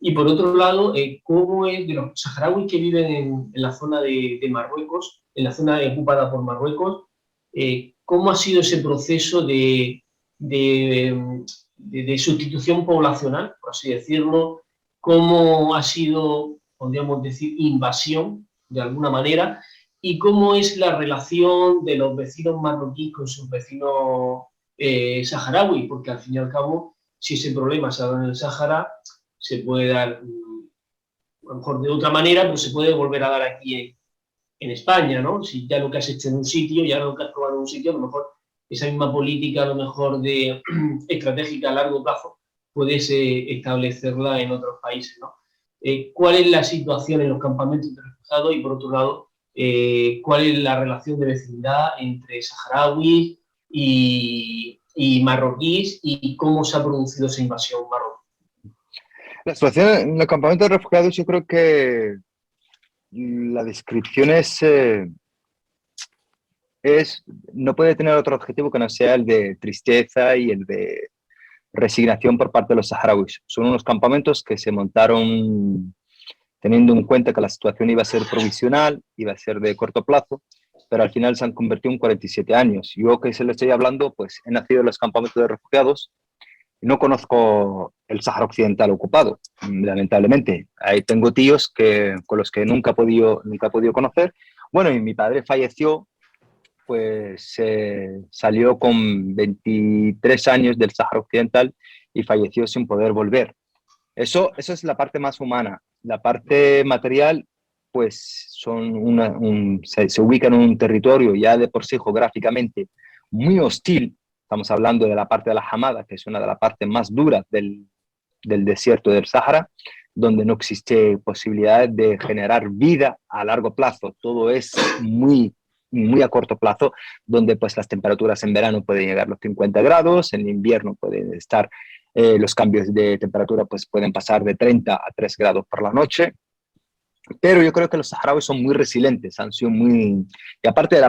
Y por otro lado, ¿cómo es de los saharauis que viven en la zona de Marruecos, en la zona ocupada por Marruecos, cómo ha sido ese proceso de sustitución poblacional, por así decirlo? ¿Cómo ha sido, podríamos decir, invasión, de alguna manera? ¿Y cómo es la relación de los vecinos marroquíes con sus vecinos saharauis? Porque al fin y al cabo, si ese problema se da en el Sáhara, se puede dar, a lo mejor de otra manera, pero se puede volver a dar aquí en España, ¿no? Si ya lo que has hecho en un sitio, ya lo que has probado en un sitio, a lo mejor esa misma política, a lo mejor de estratégica a largo plazo, puedes establecerla en otros países, ¿no? ¿Cuál es la situación en los campamentos de refugiados? Y por otro lado, ¿cuál es la relación de vecindad entre saharauis y marroquíes y cómo se ha producido esa invasión marroquí? La situación en los campamentos de refugiados, yo creo que la descripción no puede tener otro objetivo que no sea el de tristeza y el de resignación por parte de los saharauis. Son unos campamentos que se montaron teniendo en cuenta que la situación iba a ser provisional, iba a ser de corto plazo, pero al final se han convertido en 47 años. Yo que se lo estoy hablando, pues he nacido en los campamentos de refugiados y no conozco el Sáhara Occidental ocupado, lamentablemente. Ahí tengo tíos con los que nunca he podido conocer. Bueno, y mi padre falleció, pues salió con 23 años del Sáhara Occidental y falleció sin poder volver. Eso es la parte más humana. La parte material, pues se ubica en un territorio ya de por sí geográficamente muy hostil. Estamos hablando de la parte de la Hamada, que es una de las partes más duras del desierto del Sáhara, donde no existe posibilidad de generar vida a largo plazo. Todo es muy a corto plazo, donde pues las temperaturas en verano pueden llegar a los 50 grados, en invierno pueden estar los cambios de temperatura pues pueden pasar de 30 a 3 grados por la noche. Pero yo creo que los saharauis son muy resilientes, han sido muy... Y aparte de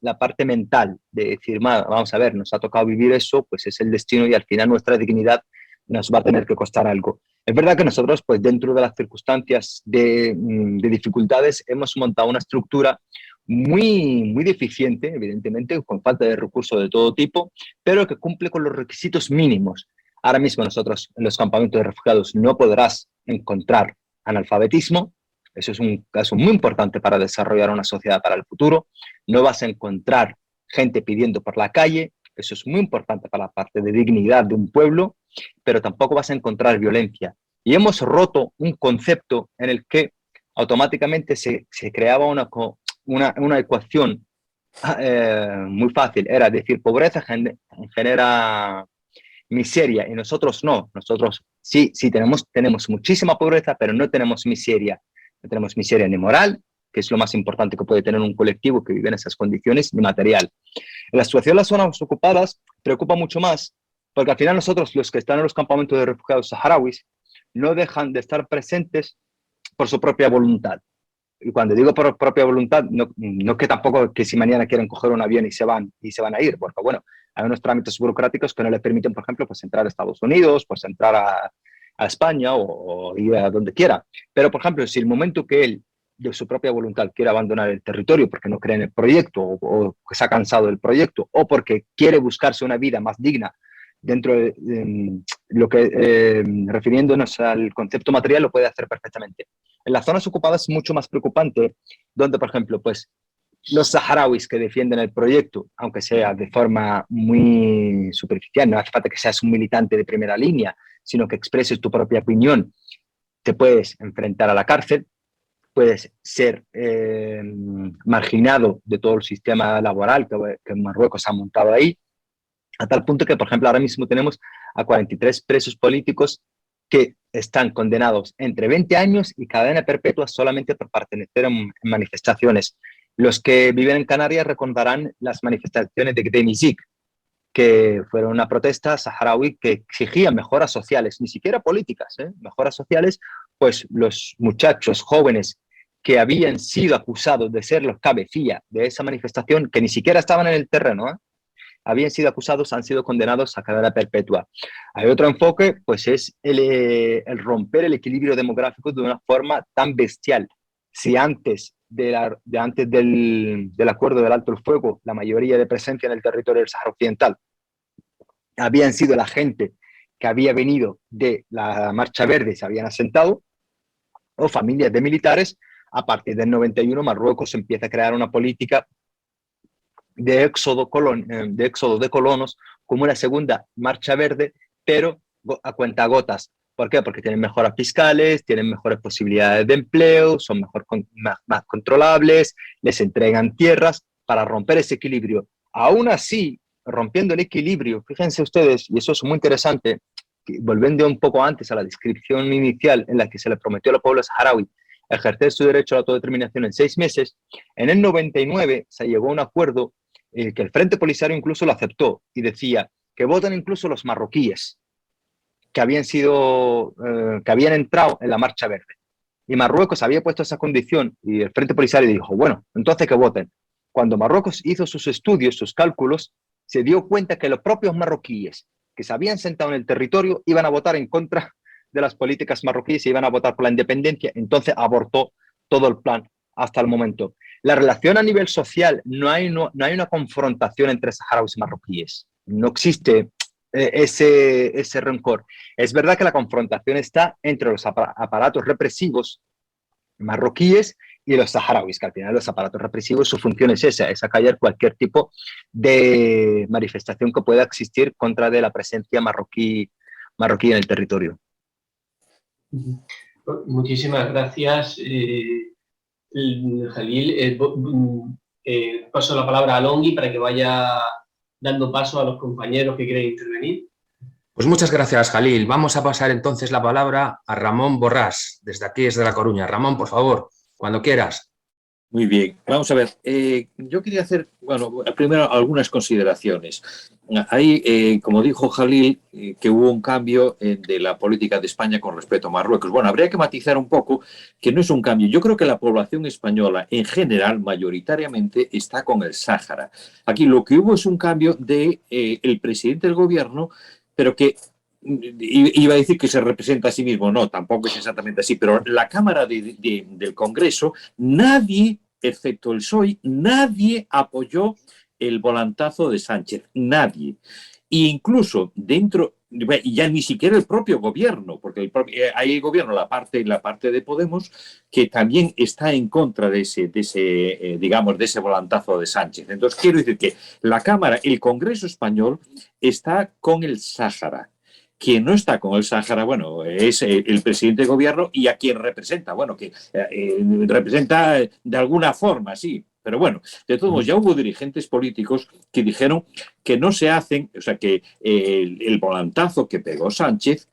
la parte mental, de decir, vamos a ver, nos ha tocado vivir eso, pues es el destino y al final nuestra dignidad nos va a tener que costar algo. Es verdad que nosotros, pues dentro de las circunstancias de dificultades, hemos montado una estructura muy deficiente, evidentemente, con falta de recursos de todo tipo, pero que cumple con los requisitos mínimos. Ahora mismo nosotros en los campamentos de refugiados no podrás encontrar analfabetismo. Eso es un caso muy importante para desarrollar una sociedad para el futuro. No vas a encontrar gente pidiendo por la calle. Eso es muy importante para la parte de dignidad de un pueblo, pero tampoco vas a encontrar violencia. Y hemos roto un concepto en el que automáticamente se creaba una ecuación muy fácil. Era decir, pobreza genera miseria y nosotros no. Nosotros sí tenemos muchísima pobreza, pero no tenemos miseria. No tenemos miseria ni moral, que es lo más importante que puede tener un colectivo que vive en esas condiciones, ni material. La situación de las zonas ocupadas preocupa mucho más, porque al final nosotros, los que están en los campamentos de refugiados saharauis, no dejan de estar presentes por su propia voluntad. y cuando digo por propia voluntad, no que tampoco que si mañana quieren coger un avión y se van a ir, porque bueno, hay unos trámites burocráticos que no les permiten, por ejemplo, pues entrar a Estados Unidos, pues entrar a España o ir a donde quiera. Pero, por ejemplo, si el momento que él, de su propia voluntad, quiere abandonar el territorio porque no cree en el proyecto o que se ha cansado del proyecto o porque quiere buscarse una vida más digna dentro de lo que, refiriéndonos al concepto material, lo puede hacer perfectamente. En las zonas ocupadas es mucho más preocupante, donde, por ejemplo, pues los saharauis que defienden el proyecto, aunque sea de forma muy superficial, no hace falta que seas un militante de primera línea, sino que expreses tu propia opinión, te puedes enfrentar a la cárcel, puedes ser marginado de todo el sistema laboral que Marruecos ha montado ahí, a tal punto que, por ejemplo, ahora mismo tenemos a 43 presos políticos que están condenados entre 20 años y cadena perpetua solamente por pertenecer en manifestaciones. Los que viven en Canarias recordarán las manifestaciones de Gdenizik, que fueron una protesta saharaui que exigía mejoras sociales, ni siquiera políticas, mejoras sociales, pues los muchachos jóvenes que habían sido acusados de ser los cabecilla de esa manifestación, que ni siquiera estaban en el terreno, habían sido acusados, han sido condenados a cadena perpetua. Hay otro enfoque, pues es el romper el equilibrio demográfico de una forma tan bestial. Si antes del acuerdo del alto el fuego, la mayoría de presencia en el territorio del Sáhara Occidental habían sido la gente que había venido de la Marcha Verde, se habían asentado, o familias de militares, a partir del 91 Marruecos empieza a crear una política de éxodo de colonos como una segunda Marcha Verde, pero a cuentagotas. ¿Por qué? Porque tienen mejoras fiscales, tienen mejores posibilidades de empleo, son más controlables, les entregan tierras para romper ese equilibrio. Aún así, rompiendo el equilibrio, fíjense ustedes, y eso es muy interesante, volviendo un poco antes a la descripción inicial en la que se le prometió al pueblo saharaui ejercer su derecho a la autodeterminación en 6 meses, en el 99 se llegó a un acuerdo que el Frente Polisario incluso lo aceptó y decía que votan incluso los marroquíes que habían entrado en la Marcha Verde. Y Marruecos había puesto esa condición y el Frente Polisario dijo, bueno, entonces que voten. Cuando Marruecos hizo sus estudios, sus cálculos, se dio cuenta que los propios marroquíes que se habían sentado en el territorio iban a votar en contra de las políticas marroquíes y iban a votar por la independencia, entonces abortó todo el plan hasta el momento. La relación a nivel social, no hay una confrontación entre saharauis y marroquíes, no existe ese rencor. Es verdad que la confrontación está entre los aparatos represivos marroquíes y los saharauis, que al final los aparatos represivos, su función es esa, es acallar cualquier tipo de manifestación que pueda existir contra de la presencia marroquí en el territorio. Muchísimas gracias, Jalil. Paso la palabra a Longhi para que vaya dando paso a los compañeros que quieren intervenir. Pues muchas gracias, Jalil. Vamos a pasar entonces la palabra a Ramón Borrás, desde aquí, desde La Coruña. Ramón, por favor, cuando quieras. Muy bien, vamos a ver. Yo quería hacer, primero algunas consideraciones. Ahí, como dijo Jalil, que hubo un cambio de la política de España con respecto a Marruecos. Bueno, habría que matizar un poco que no es un cambio. Yo creo que la población española, en general, mayoritariamente, está con el Sáhara. Aquí lo que hubo es un cambio de el presidente del gobierno, pero que iba a decir que se representa a sí mismo, no, tampoco es exactamente así, pero la Cámara del Congreso, nadie, excepto el PSOE, nadie apoyó el volantazo de Sánchez, nadie. E incluso dentro, ya ni siquiera el propio gobierno, porque hay el gobierno, la parte de Podemos, que también está en contra de ese volantazo de Sánchez. Entonces, quiero decir que la Cámara, el Congreso español, está con el Sáhara. Quien no está con el Sáhara, bueno, es el presidente de gobierno y a quien representa, bueno, que representa de alguna forma, sí, pero bueno, de todos modos, ya hubo dirigentes políticos que dijeron que no se hacen, o sea, que el volantazo que pegó Sánchez,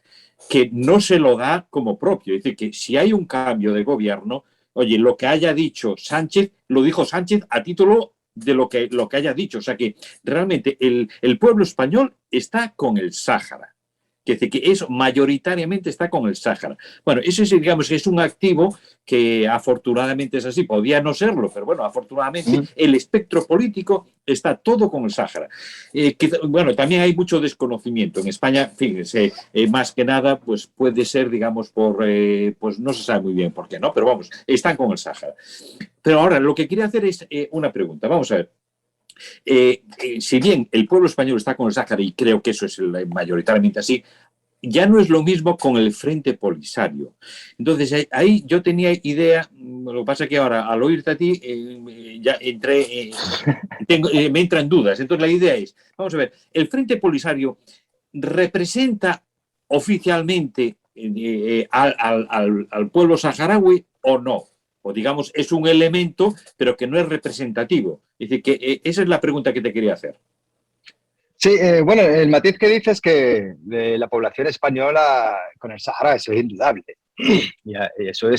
que no se lo da como propio, es decir, que si hay un cambio de gobierno, oye, lo que haya dicho Sánchez, lo dijo Sánchez a título de lo que haya dicho, o sea, que realmente el pueblo español está con el Sáhara. que eso mayoritariamente está con el Sáhara. Bueno, eso es, digamos, que es un activo que afortunadamente es así, podía no serlo, pero bueno, afortunadamente el espectro político está todo con el Sáhara. Bueno, también hay mucho desconocimiento. En España, fíjense, más que nada, pues puede ser, digamos, pues no se sabe muy bien por qué, ¿no? Pero vamos, están con el Sáhara. Pero ahora, lo que quería hacer es una pregunta. Vamos a ver. Si bien el pueblo español está con el Sáhara, y creo que eso es mayoritariamente así, ya no es lo mismo con el Frente Polisario. Entonces, ahí yo tenía idea, lo que pasa es que ahora, al oírte a ti, ya entré, me entran dudas. Entonces, la idea es, vamos a ver, ¿el Frente Polisario representa oficialmente al pueblo saharaui o no? O digamos, es un elemento, pero que no es representativo. Es decir, que esa es la pregunta que te quería hacer. Sí, bueno, el matiz que dices es que la población española con el Sahara, eso es indudable. Y eso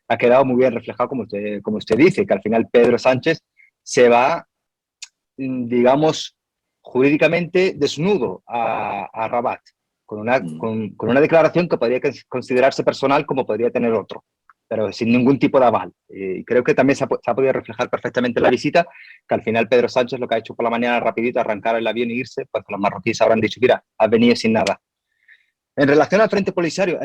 ha quedado muy bien reflejado, como usted dice, que al final Pedro Sánchez se va, digamos, jurídicamente desnudo a Rabat, con una declaración que podría considerarse personal como podría tener otro, pero sin ningún tipo de aval. Y creo que también se ha podido reflejar perfectamente en la visita, que al final Pedro Sánchez lo que ha hecho por la mañana rapidito, arrancar el avión e irse, pues los marroquíes habrán dicho, mira, has venido sin nada. En relación al Frente Polisario,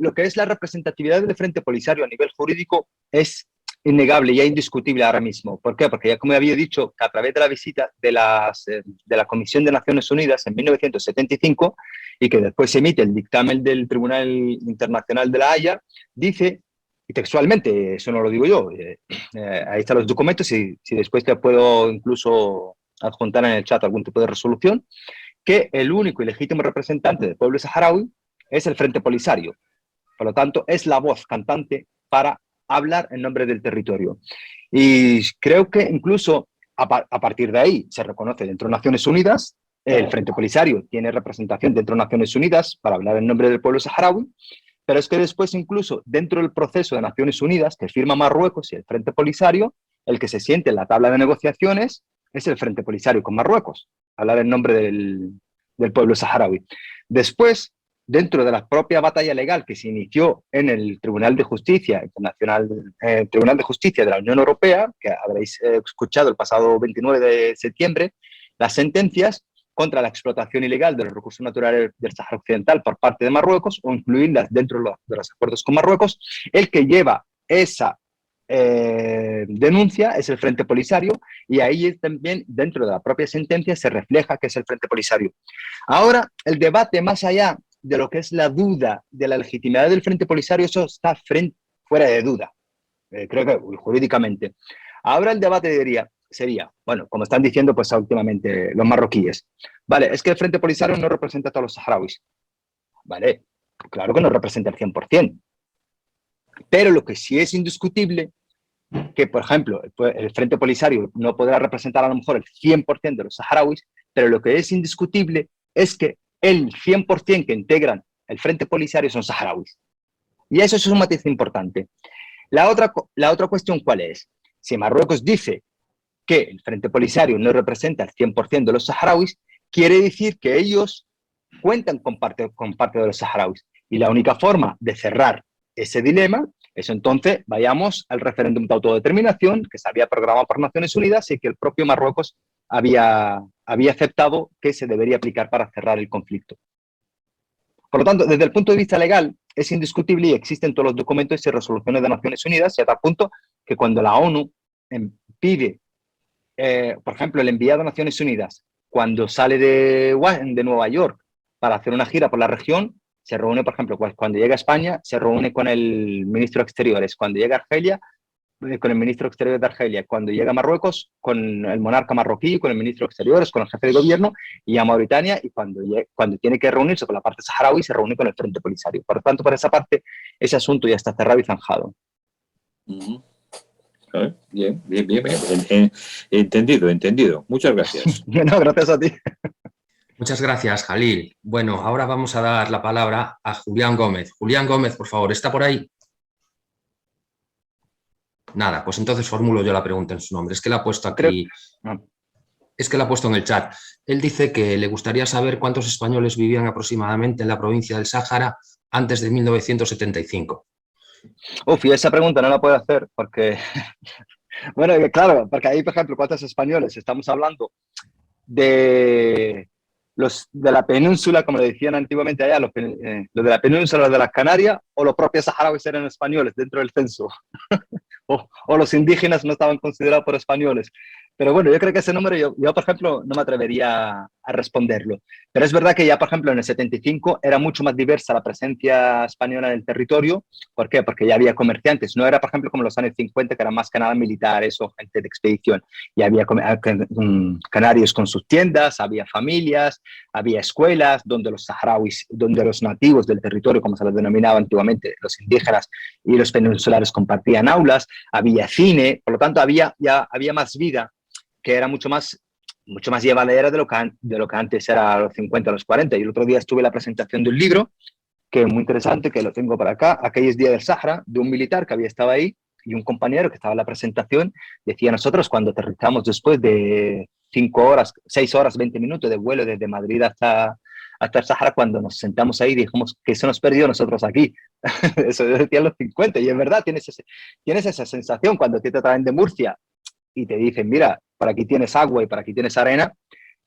lo que es la representatividad del Frente Polisario a nivel jurídico es innegable y es indiscutible ahora mismo. ¿Por qué? Porque ya como había dicho, a través de la visita de la Comisión de Naciones Unidas en 1975 y que después se emite el dictamen del Tribunal Internacional de la Haya, dice, y textualmente, eso no lo digo yo, ahí están los documentos y si después te puedo incluso adjuntar en el chat algún tipo de resolución, que el único y legítimo representante del pueblo saharaui es el Frente Polisario. Por lo tanto, es la voz cantante para hablar en nombre del territorio. Y creo que incluso a partir de ahí se reconoce dentro de Naciones Unidas, el Frente Polisario tiene representación dentro de Naciones Unidas para hablar en nombre del pueblo saharaui, pero es que después incluso dentro del proceso de Naciones Unidas que firma Marruecos y el Frente Polisario, el que se siente en la tabla de negociaciones es el Frente Polisario con Marruecos, hablar en nombre del pueblo saharaui. Después, dentro de la propia batalla legal que se inició en el Tribunal de Justicia Internacional, Tribunal de Justicia de la Unión Europea, que habréis escuchado el pasado 29 de septiembre, las sentencias contra la explotación ilegal de los recursos naturales del Sáhara Occidental por parte de Marruecos o incluirlas dentro de los acuerdos con Marruecos, el que lleva esa denuncia es el Frente Polisario y ahí también dentro de la propia sentencia se refleja que es el Frente Polisario. Ahora, el debate más allá de lo que es la duda de la legitimidad del Frente Polisario, eso está fuera de duda, creo que jurídicamente. Ahora el debate sería, bueno, como están diciendo pues últimamente los marroquíes, vale, es que el Frente Polisario no representa a todos los saharauis, vale, claro que no representa el 100%, pero lo que sí es indiscutible, que por ejemplo el Frente Polisario no podrá representar a lo mejor el 100% de los saharauis, pero lo que es indiscutible es que el 100% que integran el Frente Polisario son saharauis. Y eso es un matiz importante. La otra cuestión, ¿cuál es? Si Marruecos dice que el Frente Polisario no representa el 100% de los saharauis, quiere decir que ellos cuentan con parte de los saharauis. Y la única forma de cerrar ese dilema es entonces vayamos al referéndum de autodeterminación que se había programado por Naciones Unidas y que el propio Marruecos había aceptado que se debería aplicar para cerrar el conflicto. Por lo tanto, desde el punto de vista legal, es indiscutible y existen todos los documentos y resoluciones de Naciones Unidas y a tal punto que cuando la ONU pide, por ejemplo, el enviado a Naciones Unidas, cuando sale de Nueva York para hacer una gira por la región, se reúne, por ejemplo, cuando llega a España, se reúne con el ministro de Exteriores, cuando llega a Argelia, con el ministro de Exteriores de Argelia, cuando llega a Marruecos, con el monarca marroquí, con el ministro de Exteriores, con el jefe de gobierno, y a Mauritania, y cuando tiene que reunirse con la parte saharaui, se reúne con el Frente Polisario. Por lo tanto, por esa parte, ese asunto ya está cerrado y zanjado. Bien. Entendido. Muchas gracias. No, gracias a ti. Muchas gracias, Jalil. Bueno, ahora vamos a dar la palabra a Julián Gómez. Julián Gómez, por favor, ¿está por ahí? Nada, pues entonces formulo yo la pregunta en su nombre. Es que la he puesto aquí. Es que lo ha puesto en el chat. Él dice que le gustaría saber cuántos españoles vivían aproximadamente en la provincia del Sáhara antes de 1975. Uf, y esa pregunta no la puedo hacer porque, bueno, claro, porque ahí, por ejemplo, ¿cuántos españoles? Estamos hablando de los de la península, como le decían antiguamente allá, los de la península, los de las Canarias, o los propios saharauis eran españoles dentro del censo, o los indígenas no estaban considerados por españoles. Pero bueno, yo creo que ese número yo, por ejemplo, no me atrevería a responderlo. Pero es verdad que ya, por ejemplo, en el 75 era mucho más diversa la presencia española en el territorio. ¿Por qué? Porque ya había comerciantes. No era, por ejemplo, como los años 50, que eran más que nada militares o gente de expedición. Ya había canarios con sus tiendas, había familias, había escuelas donde los saharauis, donde los nativos del territorio, como se les denominaba antiguamente, los indígenas y los peninsulares compartían aulas, había cine, por lo tanto había más vida, que era mucho más llevadera de lo que antes era a los 50, a los 40. Y el otro día estuve en la presentación de un libro, que es muy interesante, que lo tengo para acá, Aquellos días del Sáhara, de un militar que había estado ahí, y un compañero que estaba en la presentación, decía: nosotros cuando aterrizamos después de 5 horas, 6 horas, 20 minutos de vuelo desde Madrid hasta el Sáhara, cuando nos sentamos ahí dijimos que se nos perdió nosotros aquí. Eso decía en los 50, y es verdad, tienes esa sensación cuando te traen de Murcia y te dicen: mira, por aquí tienes agua y por aquí tienes arena,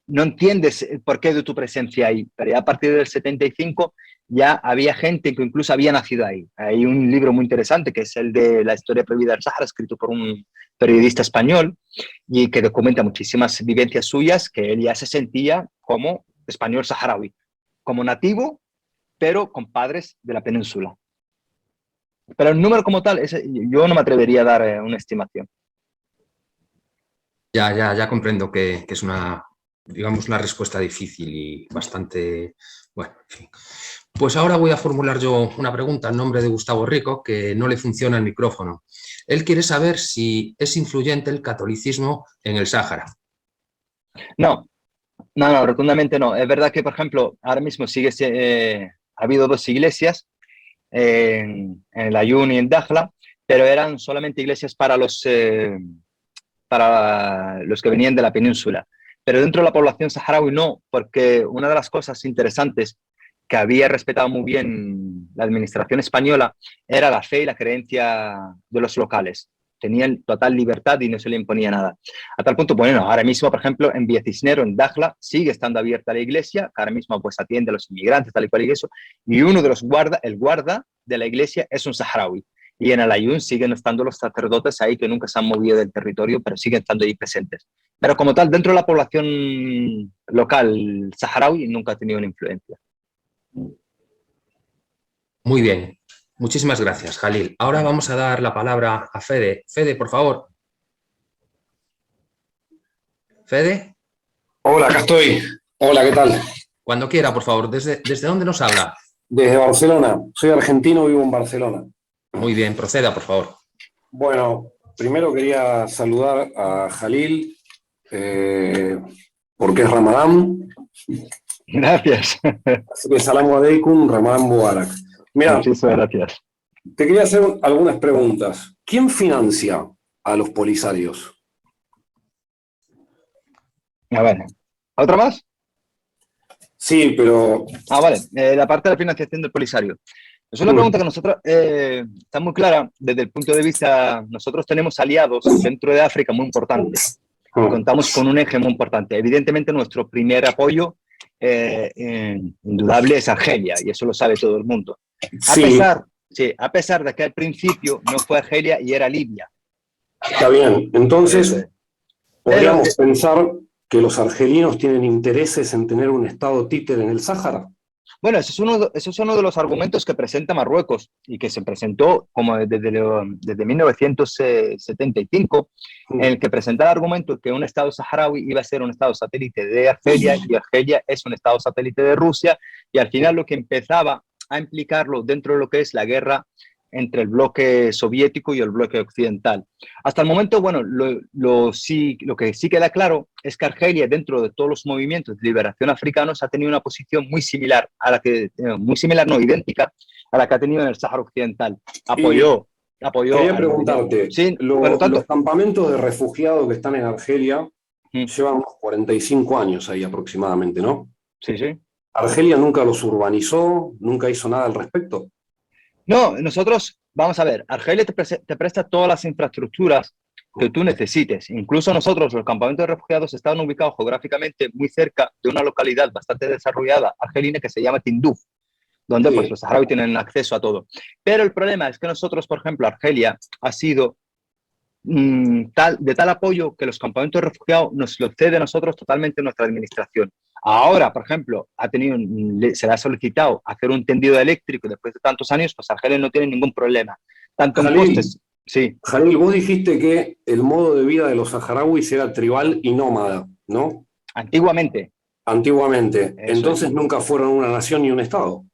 no entiendes el porqué de tu presencia ahí. Pero ya a partir del 75 ya había gente que incluso había nacido ahí. Hay un libro muy interesante que es el de La historia prohibida del Sáhara, escrito por un periodista español y que documenta muchísimas vivencias suyas, que él ya se sentía como español saharaui, como nativo, pero con padres de la península. Pero el número como tal, yo no me atrevería a dar una estimación. Ya comprendo que es una, digamos, una respuesta difícil y bastante, bueno, en fin. Pues ahora voy a formular yo una pregunta en nombre de Gustavo Rico, que no le funciona el micrófono. Él quiere saber si es influyente el catolicismo en el Sáhara. No, rotundamente no. Es verdad que, por ejemplo, ahora mismo ha habido 2 iglesias en el Aaiún y en Dakhla, pero eran solamente iglesias para los que venían de la península. Pero dentro de la población saharaui no, porque una de las cosas interesantes que había respetado muy bien la administración española era la fe y la creencia de los locales. Tenían total libertad y no se le imponía nada. A tal punto, bueno, ahora mismo, por ejemplo, en Viecisnero, en Dakhla, sigue estando abierta la iglesia, que ahora mismo pues atiende a los inmigrantes, tal y cual y eso, y uno de los el guarda de la iglesia es un saharaui. Y en el Aaiún siguen estando los sacerdotes ahí que nunca se han movido del territorio, pero siguen estando ahí presentes. Pero como tal, dentro de la población local saharaui nunca ha tenido una influencia. Muy bien. Muchísimas gracias, Jalil. Ahora vamos a dar la palabra a Fede. Fede, por favor. ¿Fede? Hola, acá estoy. Hola, ¿qué tal? Cuando quiera, por favor. ¿Desde dónde nos habla? Desde Barcelona. Soy argentino, vivo en Barcelona. Muy bien, proceda, por favor. Bueno, primero quería saludar a Jalil, porque es Ramadán. Gracias. Así que Salam Aleikum, Ramadán Mubarak. Mira, muchísimas gracias. Te quería hacer algunas preguntas. ¿Quién financia a los polisarios? A ver, ¿otra más? Sí, pero... Vale, la parte de la financiación del Polisario. Es una pregunta que nosotros está muy clara desde el punto de vista, nosotros tenemos aliados dentro de África muy importantes. Contamos con un eje muy importante. Evidentemente nuestro primer apoyo indudable es Argelia, y eso lo sabe todo el mundo. A pesar de que al principio no fue Argelia y era Libia. Está bien, entonces podríamos pensar que los argelinos tienen intereses en tener un estado títere en el Sáhara. Bueno, eso es uno de los argumentos que presenta Marruecos y que se presentó como desde 1975, en el que presenta el argumento que un estado saharaui iba a ser un estado satélite de Argelia y Argelia es un estado satélite de Rusia, y al final lo que empezaba a implicarlo dentro de lo que es la guerra entre el bloque soviético y el bloque occidental. Hasta el momento, bueno, lo que sí queda claro es que Argelia, dentro de todos los movimientos de liberación africanos, ha tenido una posición muy similar, idéntica a la que ha tenido en el Sáhara Occidental. Apoyó. Quería preguntarte, los campamentos de refugiados que están en Argelia llevan unos 45 años ahí aproximadamente, ¿no? Sí, sí. ¿Argelia nunca los urbanizó? ¿Nunca hizo nada al respecto? No, nosotros, vamos a ver, Argelia te presta todas las infraestructuras que tú necesites. Incluso nosotros, los campamentos de refugiados, estaban ubicados geográficamente muy cerca de una localidad bastante desarrollada argelina que se llama Tinduf, donde pues, los saharauis tienen acceso a todo. Pero el problema es que nosotros, por ejemplo, Argelia ha sido de tal apoyo que los campamentos de refugiados nos lo cede a nosotros totalmente nuestra administración. Ahora, por ejemplo, se le ha solicitado hacer un tendido eléctrico después de tantos años, pues Argelia no tiene ningún problema. Tanto en costes. Sí. Jalil, vos dijiste que el modo de vida de los saharauis era tribal y nómada, ¿no? Antiguamente. Antiguamente. Eso Entonces es. nunca fueron una nación ni un estado.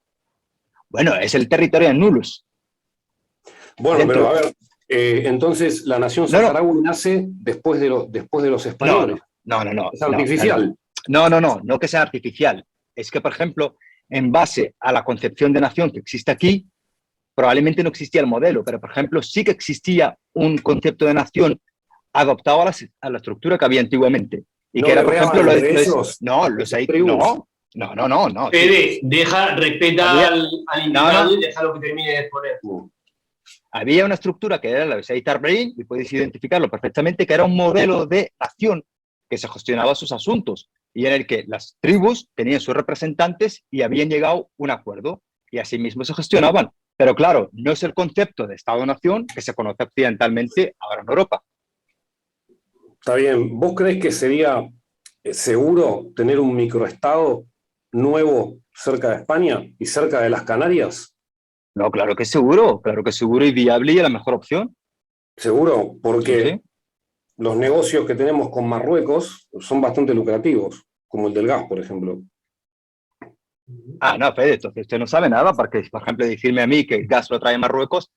Bueno, es el territorio de Nulus. Bueno, Dentro. pero a ver, entonces la nación saharaui nace después de los españoles. No. Es artificial. No que sea artificial. Es que, por ejemplo, en base a la concepción de nación que existe aquí, probablemente no existía el modelo, pero, por ejemplo, sí que existía un concepto de nación adoptado a la estructura que había antiguamente. Y no que era, por ejemplo, no. Fede, respeta al invitado y déjalo que termine de exponer. Había una estructura que era la Besaid Arbrein, y podéis identificarlo perfectamente, que era un modelo de nación que se gestionaba sus asuntos y en el que las tribus tenían sus representantes y habían llegado a un acuerdo y así mismo se gestionaban. Pero claro, no es el concepto de Estado-nación que se conoce occidentalmente ahora en Europa. Está bien. ¿Vos crees que sería seguro tener un microestado nuevo cerca de España y cerca de las Canarias? No, claro que es seguro y viable y la mejor opción. Seguro, porque Sí. los negocios que tenemos con Marruecos son bastante lucrativos, como el del gas, por ejemplo. Ah, no, Fede, entonces usted no sabe nada, porque, por ejemplo, decirme a mí que el gas lo trae Marruecos.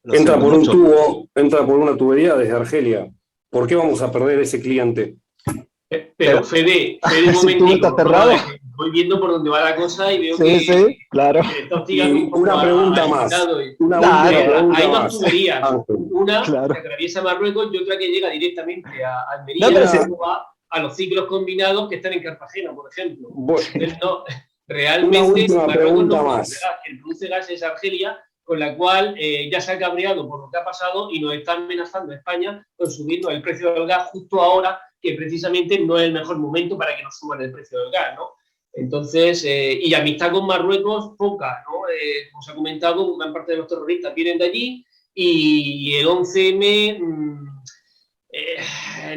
Entra por un tubo, entra por una tubería desde Argelia. ¿Por qué vamos a perder ese cliente? Pero Fede, un momentito. Voy viendo por dónde va la cosa y veo que... Sí, claro. Y una pregunta más. Hay dos tuberías. Una que claro. atraviesa Marruecos y otra que llega directamente a Almería a los ciclos combinados que están en Cartagena, por ejemplo. Bueno, realmente Marruecos no produce gas. Quien produce gas es Argelia, con la cual ya se ha cabreado por lo que ha pasado y nos está amenazando a España con subirnos el precio del gas justo ahora, que precisamente no es el mejor momento para que nos suban el precio del gas, ¿no? Entonces, y amistad con Marruecos, poca, ¿no? Como se ha comentado, gran parte de los terroristas vienen de allí y el 11M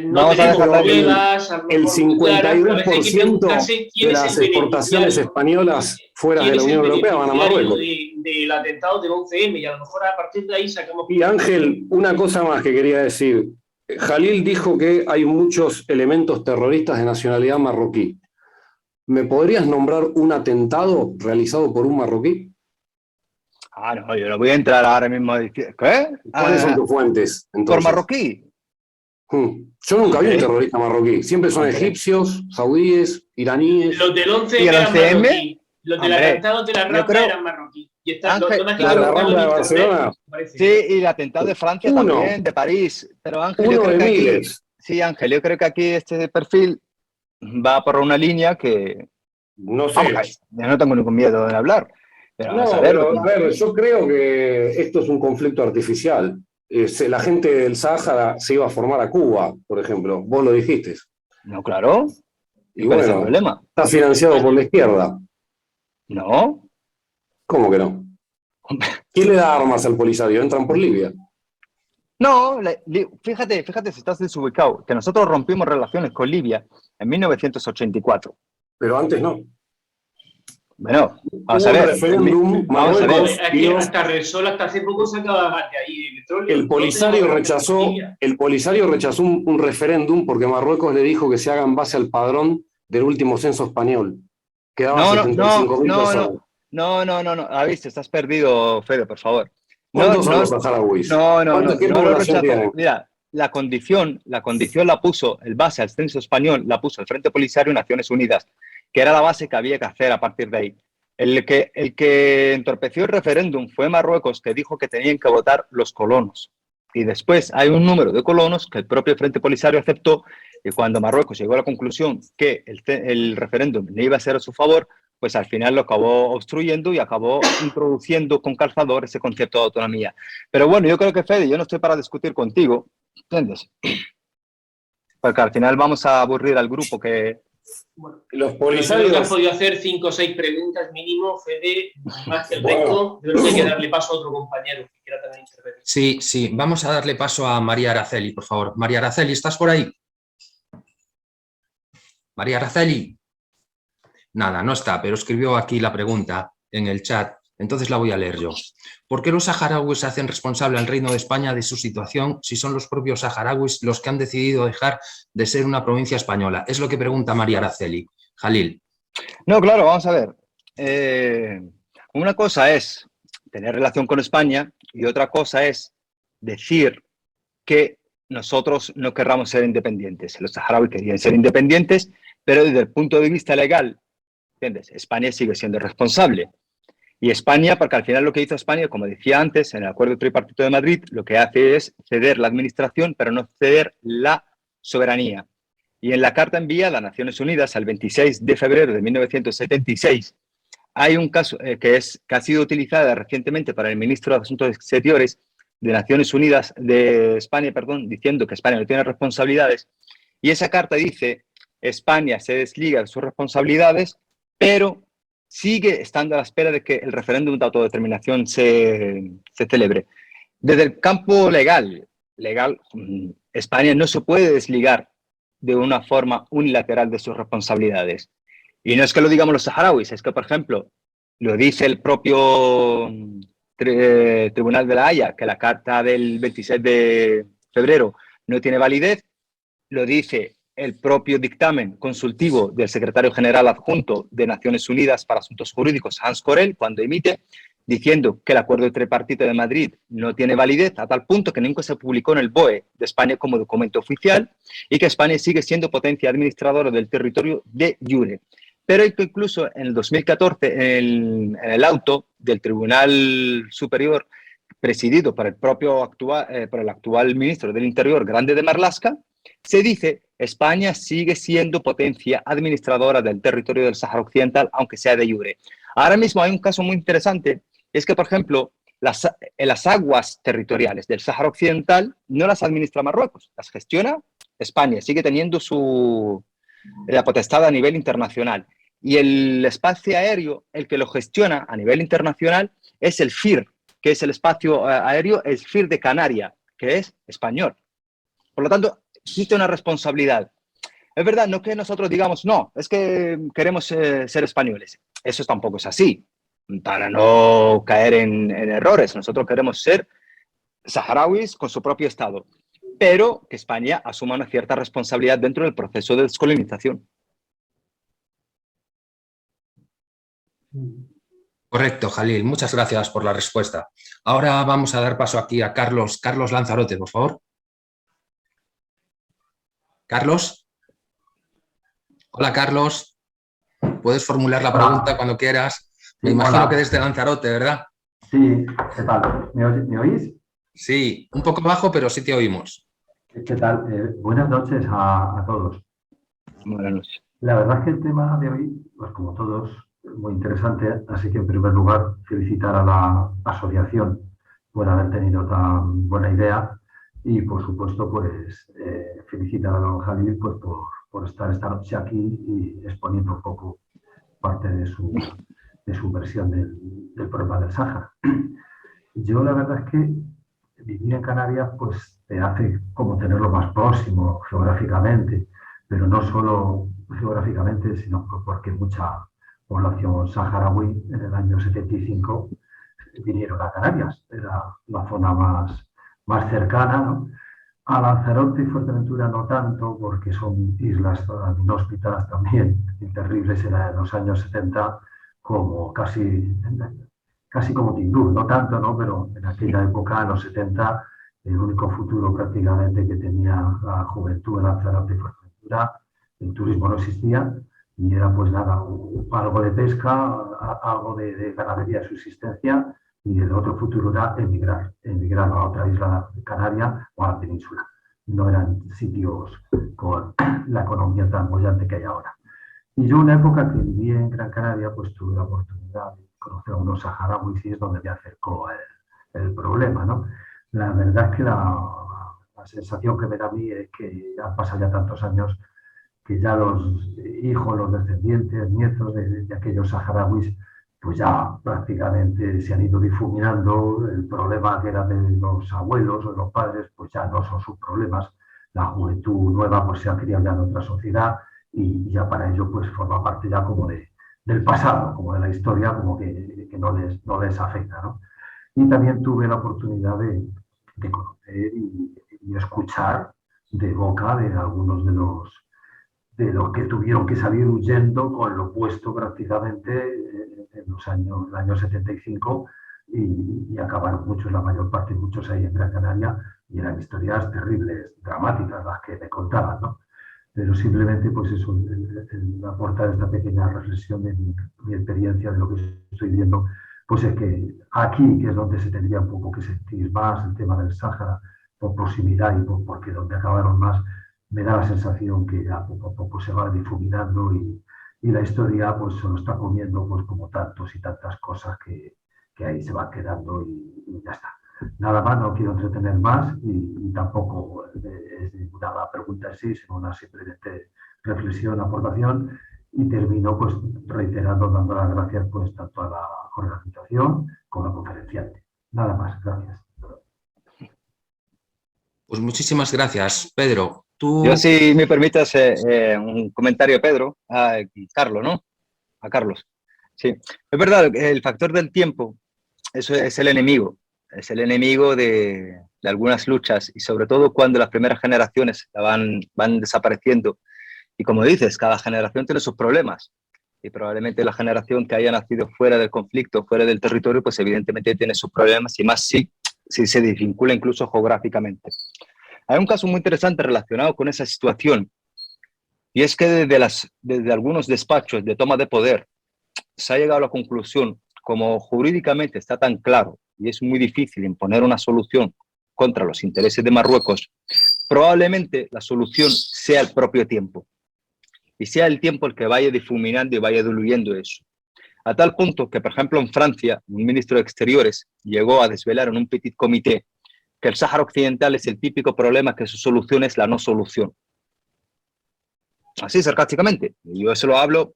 no tenemos pruebas. El 52% de las exportaciones españolas fuera de la Unión Europea van a Marruecos. Del atentado del 11M y a lo mejor a partir de ahí sacamos... Y Ángel, una cosa más que quería decir. Jalil dijo que hay muchos elementos terroristas de nacionalidad marroquí. ¿Me podrías nombrar un atentado realizado por un marroquí? Ah, no, yo no voy a entrar ahora mismo a decir... ¿Qué? ¿Cuáles son tus fuentes, entonces? ¿Por marroquí? Yo nunca vi un terrorista marroquí. Siempre son egipcios, saudíes, iraníes. Los del 11 ¿Y el eran 11M? marroquí. Los del atentado de la Rambla eran marroquí. Y está, Ángel, la Rambla de Barcelona. Sí, y el atentado de Francia también, de París. Pero Ángel, yo creo que aquí, sí, Ángel, yo creo que aquí este perfil va por una línea que... No sé. Yo no tengo ningún miedo de hablar. Pero no, a ver, yo creo que esto es un conflicto artificial. La gente del Sáhara se iba a formar a Cuba, por ejemplo. Vos lo dijiste. No, claro. Y bueno, el problema? Está financiado por la izquierda. No. ¿Cómo que no? ¿Quién le da armas al Polisario? Entran por Libia. No, fíjate si estás desubicado, que nosotros rompimos relaciones con Libia en 1984. Pero antes no. Bueno, vamos a ver. Referéndum, hasta Repsol hasta hace poco sacaba de ahí el petróleo. El Polisario rechazó un referéndum porque Marruecos le dijo que se haga en base al padrón del último censo español. Quedaba 75.000 personas. No. ¿Viste? Estás perdido, Fede, por favor. ¿Cuántos son los saharauis? No. Mira, la condición la puso, el base al censo español, la puso el Frente Polisario y Naciones Unidas, que era la base que había que hacer a partir de ahí. El que entorpeció el referéndum fue Marruecos, que dijo que tenían que votar los colonos. Y después hay un número de colonos que el propio Frente Polisario aceptó, y cuando Marruecos llegó a la conclusión que el referéndum no iba a ser a su favor, pues al final lo acabó obstruyendo y acabó introduciendo con calzador ese concepto de autonomía. Pero bueno, yo creo que, Fede, yo no estoy para discutir contigo, ¿entiendes? Porque al final vamos a aburrir al grupo que... Bueno, Los creo que has polisarios... podido hacer 5 o 6 preguntas mínimo, Fede, más que el resto. Creo que hay que darle paso a otro compañero que quiera también intervenir. Sí, sí, vamos a darle paso a María Araceli, por favor. María Araceli, ¿estás por ahí? María Araceli. Nada, no está, pero escribió aquí la pregunta en el chat, entonces la voy a leer yo. ¿Por qué los saharauis se hacen responsable al Reino de España de su situación si son los propios saharauis los que han decidido dejar de ser una provincia española? Es lo que pregunta María Araceli. Jalil. No, claro, vamos a ver. Una cosa es tener relación con España y otra cosa es decir que nosotros no querramos ser independientes. Los saharauis querían ser independientes, pero desde el punto de vista legal, ¿entiendes? España sigue siendo responsable. Y España, porque al final lo que hizo España, como decía antes, en el Acuerdo Tripartito de Madrid, lo que hace es ceder la administración, pero no ceder la soberanía. Y en la carta enviada a Naciones Unidas al 26 de febrero de 1976, hay un caso que ha sido utilizada recientemente para el ministro de Asuntos Exteriores de Naciones Unidas de España, diciendo que España no tiene responsabilidades. Y esa carta dice, España se desliga de sus responsabilidades, pero sigue estando a la espera de que el referéndum de autodeterminación se celebre. Desde el campo legal, España no se puede desligar de una forma unilateral de sus responsabilidades. Y no es que lo digamos los saharauis, es que, por ejemplo, lo dice el propio Tribunal de la Haya, que la carta del 26 de febrero no tiene validez, lo dice el propio dictamen consultivo del secretario general adjunto de Naciones Unidas para Asuntos Jurídicos, Hans Corell, cuando emite, diciendo que el Acuerdo Tripartito de Madrid no tiene validez a tal punto que nunca se publicó en el BOE de España como documento oficial y que España sigue siendo potencia administradora del territorio de jure. Pero incluso en el 2014, en el auto del Tribunal Superior, presidido por el actual ministro del Interior, Grande de Marlaska, se dice España sigue siendo potencia administradora del territorio del Sáhara Occidental, aunque sea de jure. Ahora mismo hay un caso muy interesante, es que, por ejemplo, las aguas territoriales del Sáhara Occidental no las administra Marruecos, las gestiona España, sigue teniendo la potestad a nivel internacional. Y el espacio aéreo, el que lo gestiona a nivel internacional, es el FIR, que es el espacio aéreo, el FIR de Canarias, que es español. Por lo tanto, existe una responsabilidad. Es verdad, no que nosotros digamos, no, es que queremos ser españoles. Eso tampoco es así, para no caer en errores. Nosotros queremos ser saharauis con su propio Estado, pero que España asuma una cierta responsabilidad dentro del proceso de descolonización. Correcto, Jalil. Muchas gracias por la respuesta. Ahora vamos a dar paso aquí a Carlos Lanzarote, por favor. Carlos. Hola, Carlos. Puedes formular la pregunta cuando quieras. Me imagino que desde Lanzarote, ¿verdad? Sí, ¿qué tal? ¿Me oís? Sí, un poco bajo, pero sí te oímos. ¿Qué tal? Buenas noches a todos. Buenas noches. La verdad es que el tema de hoy, pues como todos, muy interesante, así que en primer lugar felicitar a la asociación por haber tenido tan buena idea y por supuesto pues felicitar a don Jalil pues, por estar esta noche aquí y exponiendo un poco parte de su versión del problema del Sáhara. Yo la verdad es que vivir en Canarias pues te hace como tenerlo más próximo geográficamente, pero no solo geográficamente, sino porque mucha población saharaui en el año 75 vinieron a Canarias, era la zona más cercana, ¿no? A Lanzarote y Fuerteventura no tanto, porque son islas inhóspitas también, y terribles en los años 70, como casi como Tinduf, no tanto, ¿no? Pero en aquella época, en los 70, el único futuro prácticamente que tenía la juventud en Lanzarote y Fuerteventura, el turismo no existía, y era pues nada, algo de pesca, algo de ganadería de subsistencia, y el otro futuro era emigrar a otra isla canaria o a la península. No eran sitios con la economía tan bollante que hay ahora. Y yo, una época que viví en Gran Canaria, pues tuve la oportunidad de conocer a unos saharauis y es donde me acercó el problema, ¿no? La verdad es que la sensación que me da a mí es que han pasado ya tantos años que ya los hijos, los descendientes, nietos de aquellos saharauis, pues ya prácticamente se han ido difuminando. El problema que era de los abuelos o de los padres, pues ya no son sus problemas. La juventud nueva pues se ha criado ya en otra sociedad y ya para ello pues forma parte ya como del pasado, como de la historia, como que no les afecta, ¿no? Y también tuve la oportunidad de conocer y escuchar de boca de algunos de los que tuvieron que salir huyendo con lo puesto prácticamente en el año 75 y acabaron muchos, la mayor parte, muchos ahí en Gran Canaria, y eran historias terribles, dramáticas las que me contaban, ¿no? Pero simplemente pues eso, el aportar esta pequeña reflexión de mi experiencia, de lo que estoy viendo, pues es que aquí, que es donde se tendría un poco que sentir más el tema del Sáhara, por proximidad y porque donde acabaron más, me da la sensación que ya poco a poco se va difuminando y la historia pues se lo está comiendo pues como tantos y tantas cosas que ahí se van quedando y ya está. Nada más, no quiero entretener más y tampoco es ninguna pregunta en sí, sino una simplemente reflexión, aportación, y termino pues reiterando, dando las gracias pues tanto a la organización como a la conferenciante. Nada más, gracias. Pues muchísimas gracias, Pedro. Yo, si me permites, un comentario, Pedro, a Carlos, ¿no? A Carlos. Sí, es verdad, el factor del tiempo eso es el enemigo. Es el enemigo de algunas luchas y sobre todo cuando las primeras generaciones van desapareciendo. Y como dices, cada generación tiene sus problemas. Y probablemente la generación que haya nacido fuera del conflicto, fuera del territorio, pues evidentemente tiene sus problemas y más si se desvincula incluso geográficamente. Hay un caso muy interesante relacionado con esa situación y es que desde algunos despachos de toma de poder se ha llegado a la conclusión, como jurídicamente está tan claro y es muy difícil imponer una solución contra los intereses de Marruecos, probablemente la solución sea el propio tiempo y sea el tiempo el que vaya difuminando y vaya diluyendo eso. A tal punto que, por ejemplo, en Francia, un ministro de Exteriores llegó a desvelar en un petit comité que el Sáhara Occidental es el típico problema que su solución es la no solución. Así, sarcásticamente. Yo eso lo hablo,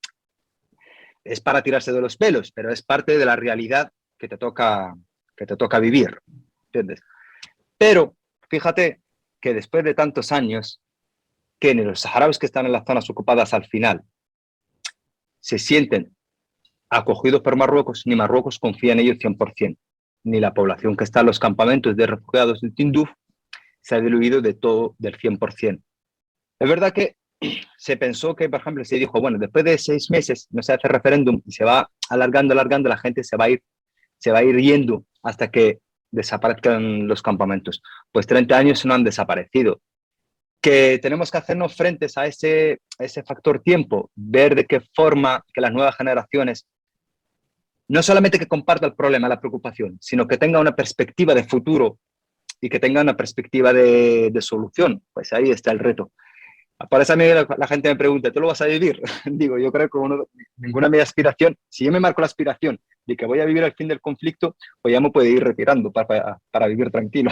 es para tirarse de los pelos, pero es parte de la realidad que te toca vivir, ¿entiendes? Pero fíjate que después de tantos años, que ni los saharauis que están en las zonas ocupadas al final se sienten acogidos por Marruecos, ni Marruecos confía en ellos 100%, ni la población que está en los campamentos de refugiados de Tinduf se ha diluido de todo del 100%. Es verdad que se pensó que, por ejemplo, se dijo, bueno, después de 6 meses no se hace referéndum y se va alargando, la gente se va a ir yendo hasta que desaparezcan los campamentos. Pues 30 años no han desaparecido. Que tenemos que hacernos frente a ese factor tiempo, ver de qué forma que las nuevas generaciones no solamente que comparta el problema, la preocupación, sino que tenga una perspectiva de futuro y que tenga una perspectiva de solución. Pues ahí está el reto. Por eso a mí la gente me pregunta, ¿tú lo vas a vivir? Digo, yo creo que ninguna mi aspiración, si yo me marco la aspiración de que voy a vivir al fin del conflicto, pues ya me puedo ir retirando para vivir tranquilo.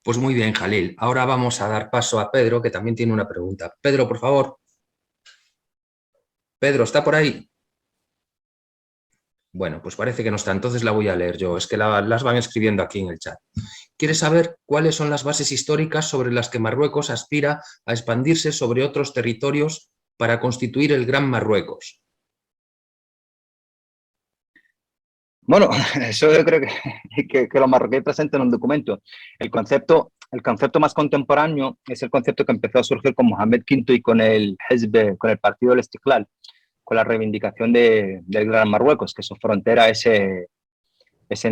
Pues muy bien, Jalil. Ahora vamos a dar paso a Pedro, que también tiene una pregunta. Pedro, por favor. Pedro, ¿está por ahí? Bueno, pues parece que no está, entonces la voy a leer yo. Es que las van escribiendo aquí en el chat. Quiere saber cuáles son las bases históricas sobre las que Marruecos aspira a expandirse sobre otros territorios para constituir el Gran Marruecos. Bueno, eso yo creo que los marroquíes presentan un documento. El concepto más contemporáneo es el concepto que empezó a surgir con Mohamed V y con el Hezb, con el Partido del Istiqlal, con la reivindicación del Gran Marruecos, que su frontera es en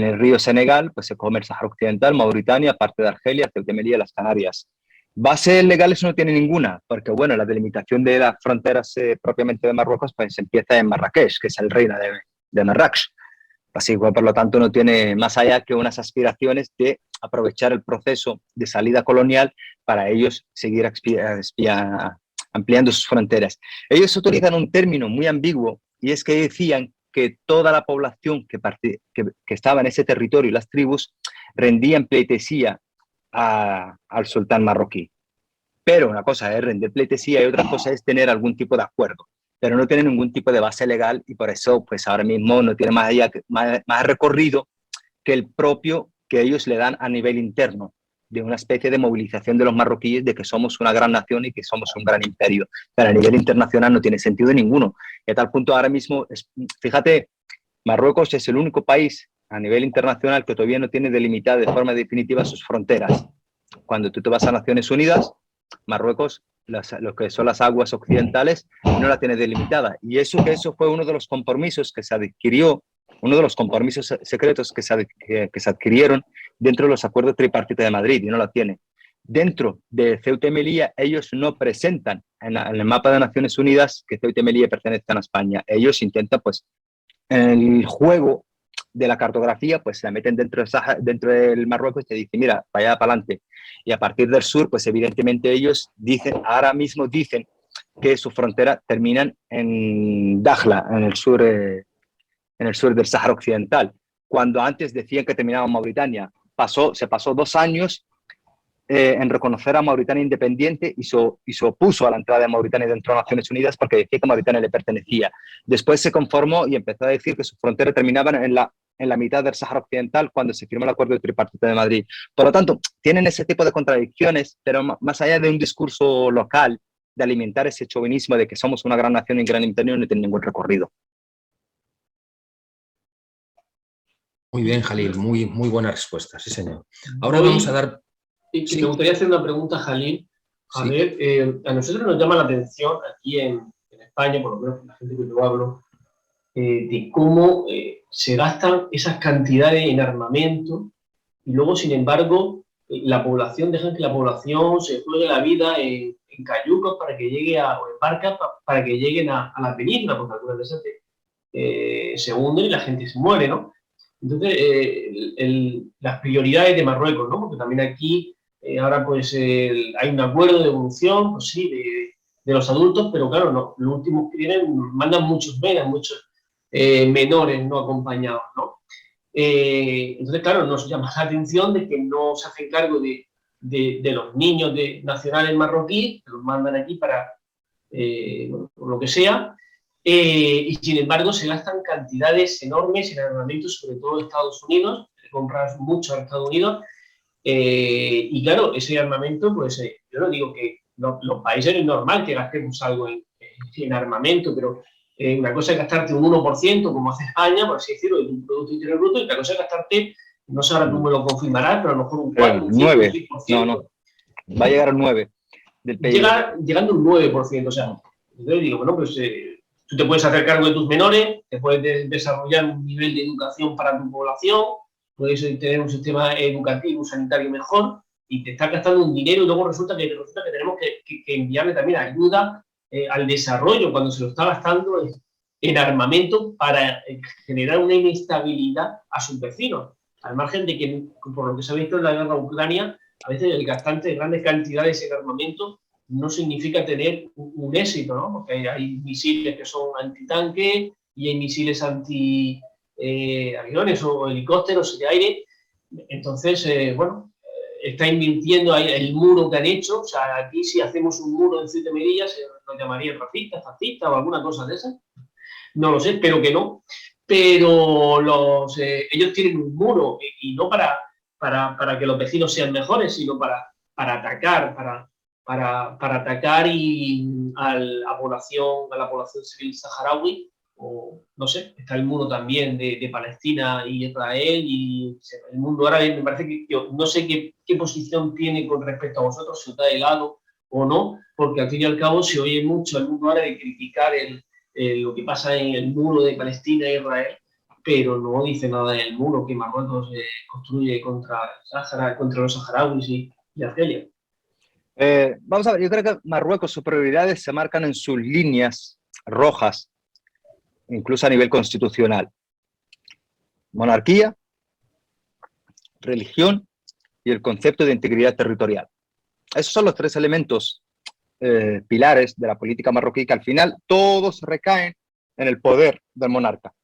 el río Senegal, pues se come el Sáhara Occidental, Mauritania, parte de Argelia, Ceuta y Melilla, las Canarias. Bases legales no tiene ninguna, porque bueno, la delimitación de las fronteras propiamente de Marruecos pues empieza en Marrakech, que es el reino de Marrakech. Así que por lo tanto no tiene más allá que unas aspiraciones de aprovechar el proceso de salida colonial para ellos seguir ampliando sus fronteras. Ellos utilizan un término muy ambiguo y es que decían que toda la población que estaba en ese territorio y las tribus rendían pleitesía al sultán marroquí. Pero una cosa es rendir pleitesía y otra cosa es tener algún tipo de acuerdo, pero no tiene ningún tipo de base legal y por eso pues ahora mismo no tiene más recorrido que el propio que ellos le dan a nivel interno, de una especie de movilización de los marroquíes de que somos una gran nación y que somos un gran imperio, pero a nivel internacional no tiene sentido ninguno. Y a tal punto ahora mismo, fíjate, Marruecos es el único país a nivel internacional que todavía no tiene delimitada de forma definitiva sus fronteras. Cuando tú te vas a Naciones Unidas, Marruecos, lo que son las aguas occidentales, no la tiene delimitada. Y eso fue uno de los compromisos que se adquirió, uno de los compromisos secretos que se adquirieron dentro de los acuerdos tripartitos de Madrid, y no la tiene. Dentro de Ceuta y Melilla, ellos no presentan en el mapa de Naciones Unidas que Ceuta y Melilla pertenecen a España. Ellos intentan, pues, en el juego de la cartografía, pues la meten dentro del Marruecos y te dicen, mira, para allá, para adelante. Y a partir del sur, pues evidentemente ellos ahora mismo dicen que su frontera terminan en Dakhla, en el sur del Sáhara Occidental, cuando antes decían que terminaba en Mauritania. Se pasó 2 años en reconocer a Mauritania independiente y se opuso a la entrada de Mauritania dentro de Naciones Unidas porque decía que Mauritania le pertenecía. Después se conformó y empezó a decir que su frontera terminaba en la mitad del Sáhara Occidental cuando se firmó el acuerdo de tripartito de Madrid. Por lo tanto, tienen ese tipo de contradicciones, pero más allá de un discurso local, de alimentar ese chauvinismo de que somos una gran nación y un gran imperio, no tiene ningún recorrido. Muy bien, Jalil, muy buena respuesta, sí señor. Ahora vamos a dar... Me gustaría hacer una pregunta, Jalil. A ver, a nosotros nos llama la atención aquí en España, por lo menos la gente que yo hablo, de cómo se gastan esas cantidades en armamento y luego, sin embargo, dejan que la población se juegue la vida en cayucos para que llegue o en barcas para que lleguen a la península, porque algunas veces se hunden y la gente se muere, ¿no? Entonces, las prioridades de Marruecos, ¿no? Porque también aquí ahora pues hay un acuerdo de evolución, pues sí, de los adultos, pero claro, no, los últimos que vienen mandan muchos menores no acompañados, ¿no? Entonces, claro, nos llama la atención de que no se hacen cargo de los niños nacionales marroquíes, que los mandan aquí para, por lo que sea, y sin embargo se gastan cantidades enormes en armamento, sobre todo en Estados Unidos, compran mucho a Estados Unidos, y claro, ese armamento, pues yo no digo que los países es normal que gastemos algo en armamento, pero una cosa es gastarte un 1%, como hace España, por así decirlo, de tu Producto Interior Bruto, y otra cosa es gastarte, no sé, ahora tú me lo confirmarás, pero a lo mejor un 4, un 5, 9. 6%. No, va a llegar al 9% del PIB. Llegando un 9%, o sea, entonces digo, bueno, pues tú te puedes hacer cargo de tus menores, te puedes desarrollar un nivel de educación para tu población, puedes tener un sistema educativo, sanitario mejor, y te estás gastando un dinero y luego resulta que tenemos que enviarle también ayuda al desarrollo cuando se lo está gastando en armamento para generar una inestabilidad a sus vecinos. Al margen de que, por lo que se ha visto en la guerra Ucrania, a veces el gastante de grandes cantidades en armamento no significa tener un éxito, ¿no? Porque hay misiles que son antitanque y hay misiles anti-aviones o helicópteros de aire. Entonces, está invirtiendo ahí el muro que han hecho. O sea, aquí si hacemos un muro en Ceuta y Melilla se nos llamaría racista, fascista o alguna cosa de esas. No lo sé, espero que no. Pero ellos tienen un muro y no para que los vecinos sean mejores, sino para atacar, para atacar a la población civil saharaui, o no sé, está el muro también de Palestina y Israel y el mundo árabe. Me parece que yo no sé qué posición tiene con respecto a vosotros, si os da de lado o no, porque al fin y al cabo se oye mucho el mundo árabe criticar lo que pasa en el muro de Palestina e Israel, pero no dice nada del muro que Marruecos construye contra los saharauis y Argelia. Vamos a ver, yo creo que Marruecos, sus prioridades se marcan en sus líneas rojas, incluso a nivel constitucional. Monarquía, religión y el concepto de integridad territorial. Esos son los tres elementos pilares de la política marroquí, que al final todos recaen en el poder del monarca.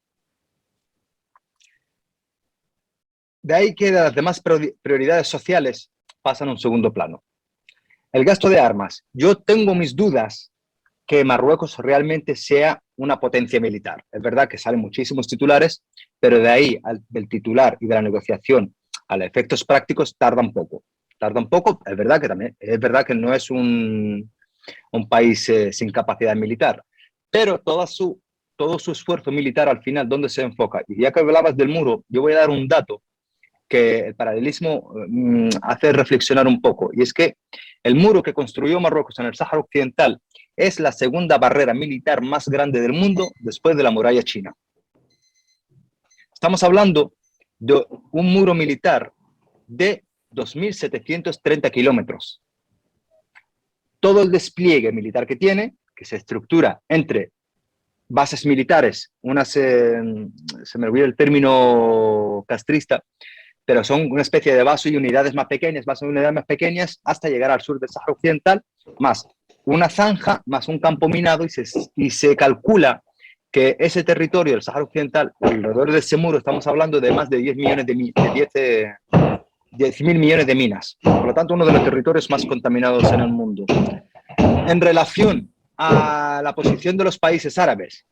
De ahí que las demás prioridades sociales pasan a un segundo plano. El gasto de armas. Yo tengo mis dudas que Marruecos realmente sea una potencia militar. Es verdad que salen muchísimos titulares, pero de ahí del titular y de la negociación a los efectos prácticos tarda un poco. Tarda un poco, es verdad que también, es verdad que no es un país sin capacidad militar, pero todo su esfuerzo militar al final, ¿dónde se enfoca? Y ya que hablabas del muro, yo voy a dar un dato que el paralelismo hace reflexionar un poco, y es que el muro que construyó Marruecos en el Sáhara Occidental es la segunda barrera militar más grande del mundo después de la muralla china. Estamos hablando de un muro militar de 2.730 kilómetros. Todo el despliegue militar que tiene, que se estructura entre bases militares, se me olvidó el término castrista, pero son una especie de base y unidades más pequeñas, hasta llegar al sur del Sáhara Occidental, más una zanja, más un campo minado, y se calcula que ese territorio del Sáhara Occidental, alrededor de ese muro, estamos hablando de más de 10.000 millones de minas. Por lo tanto, uno de los territorios más contaminados en el mundo. En relación a la posición de los países árabes,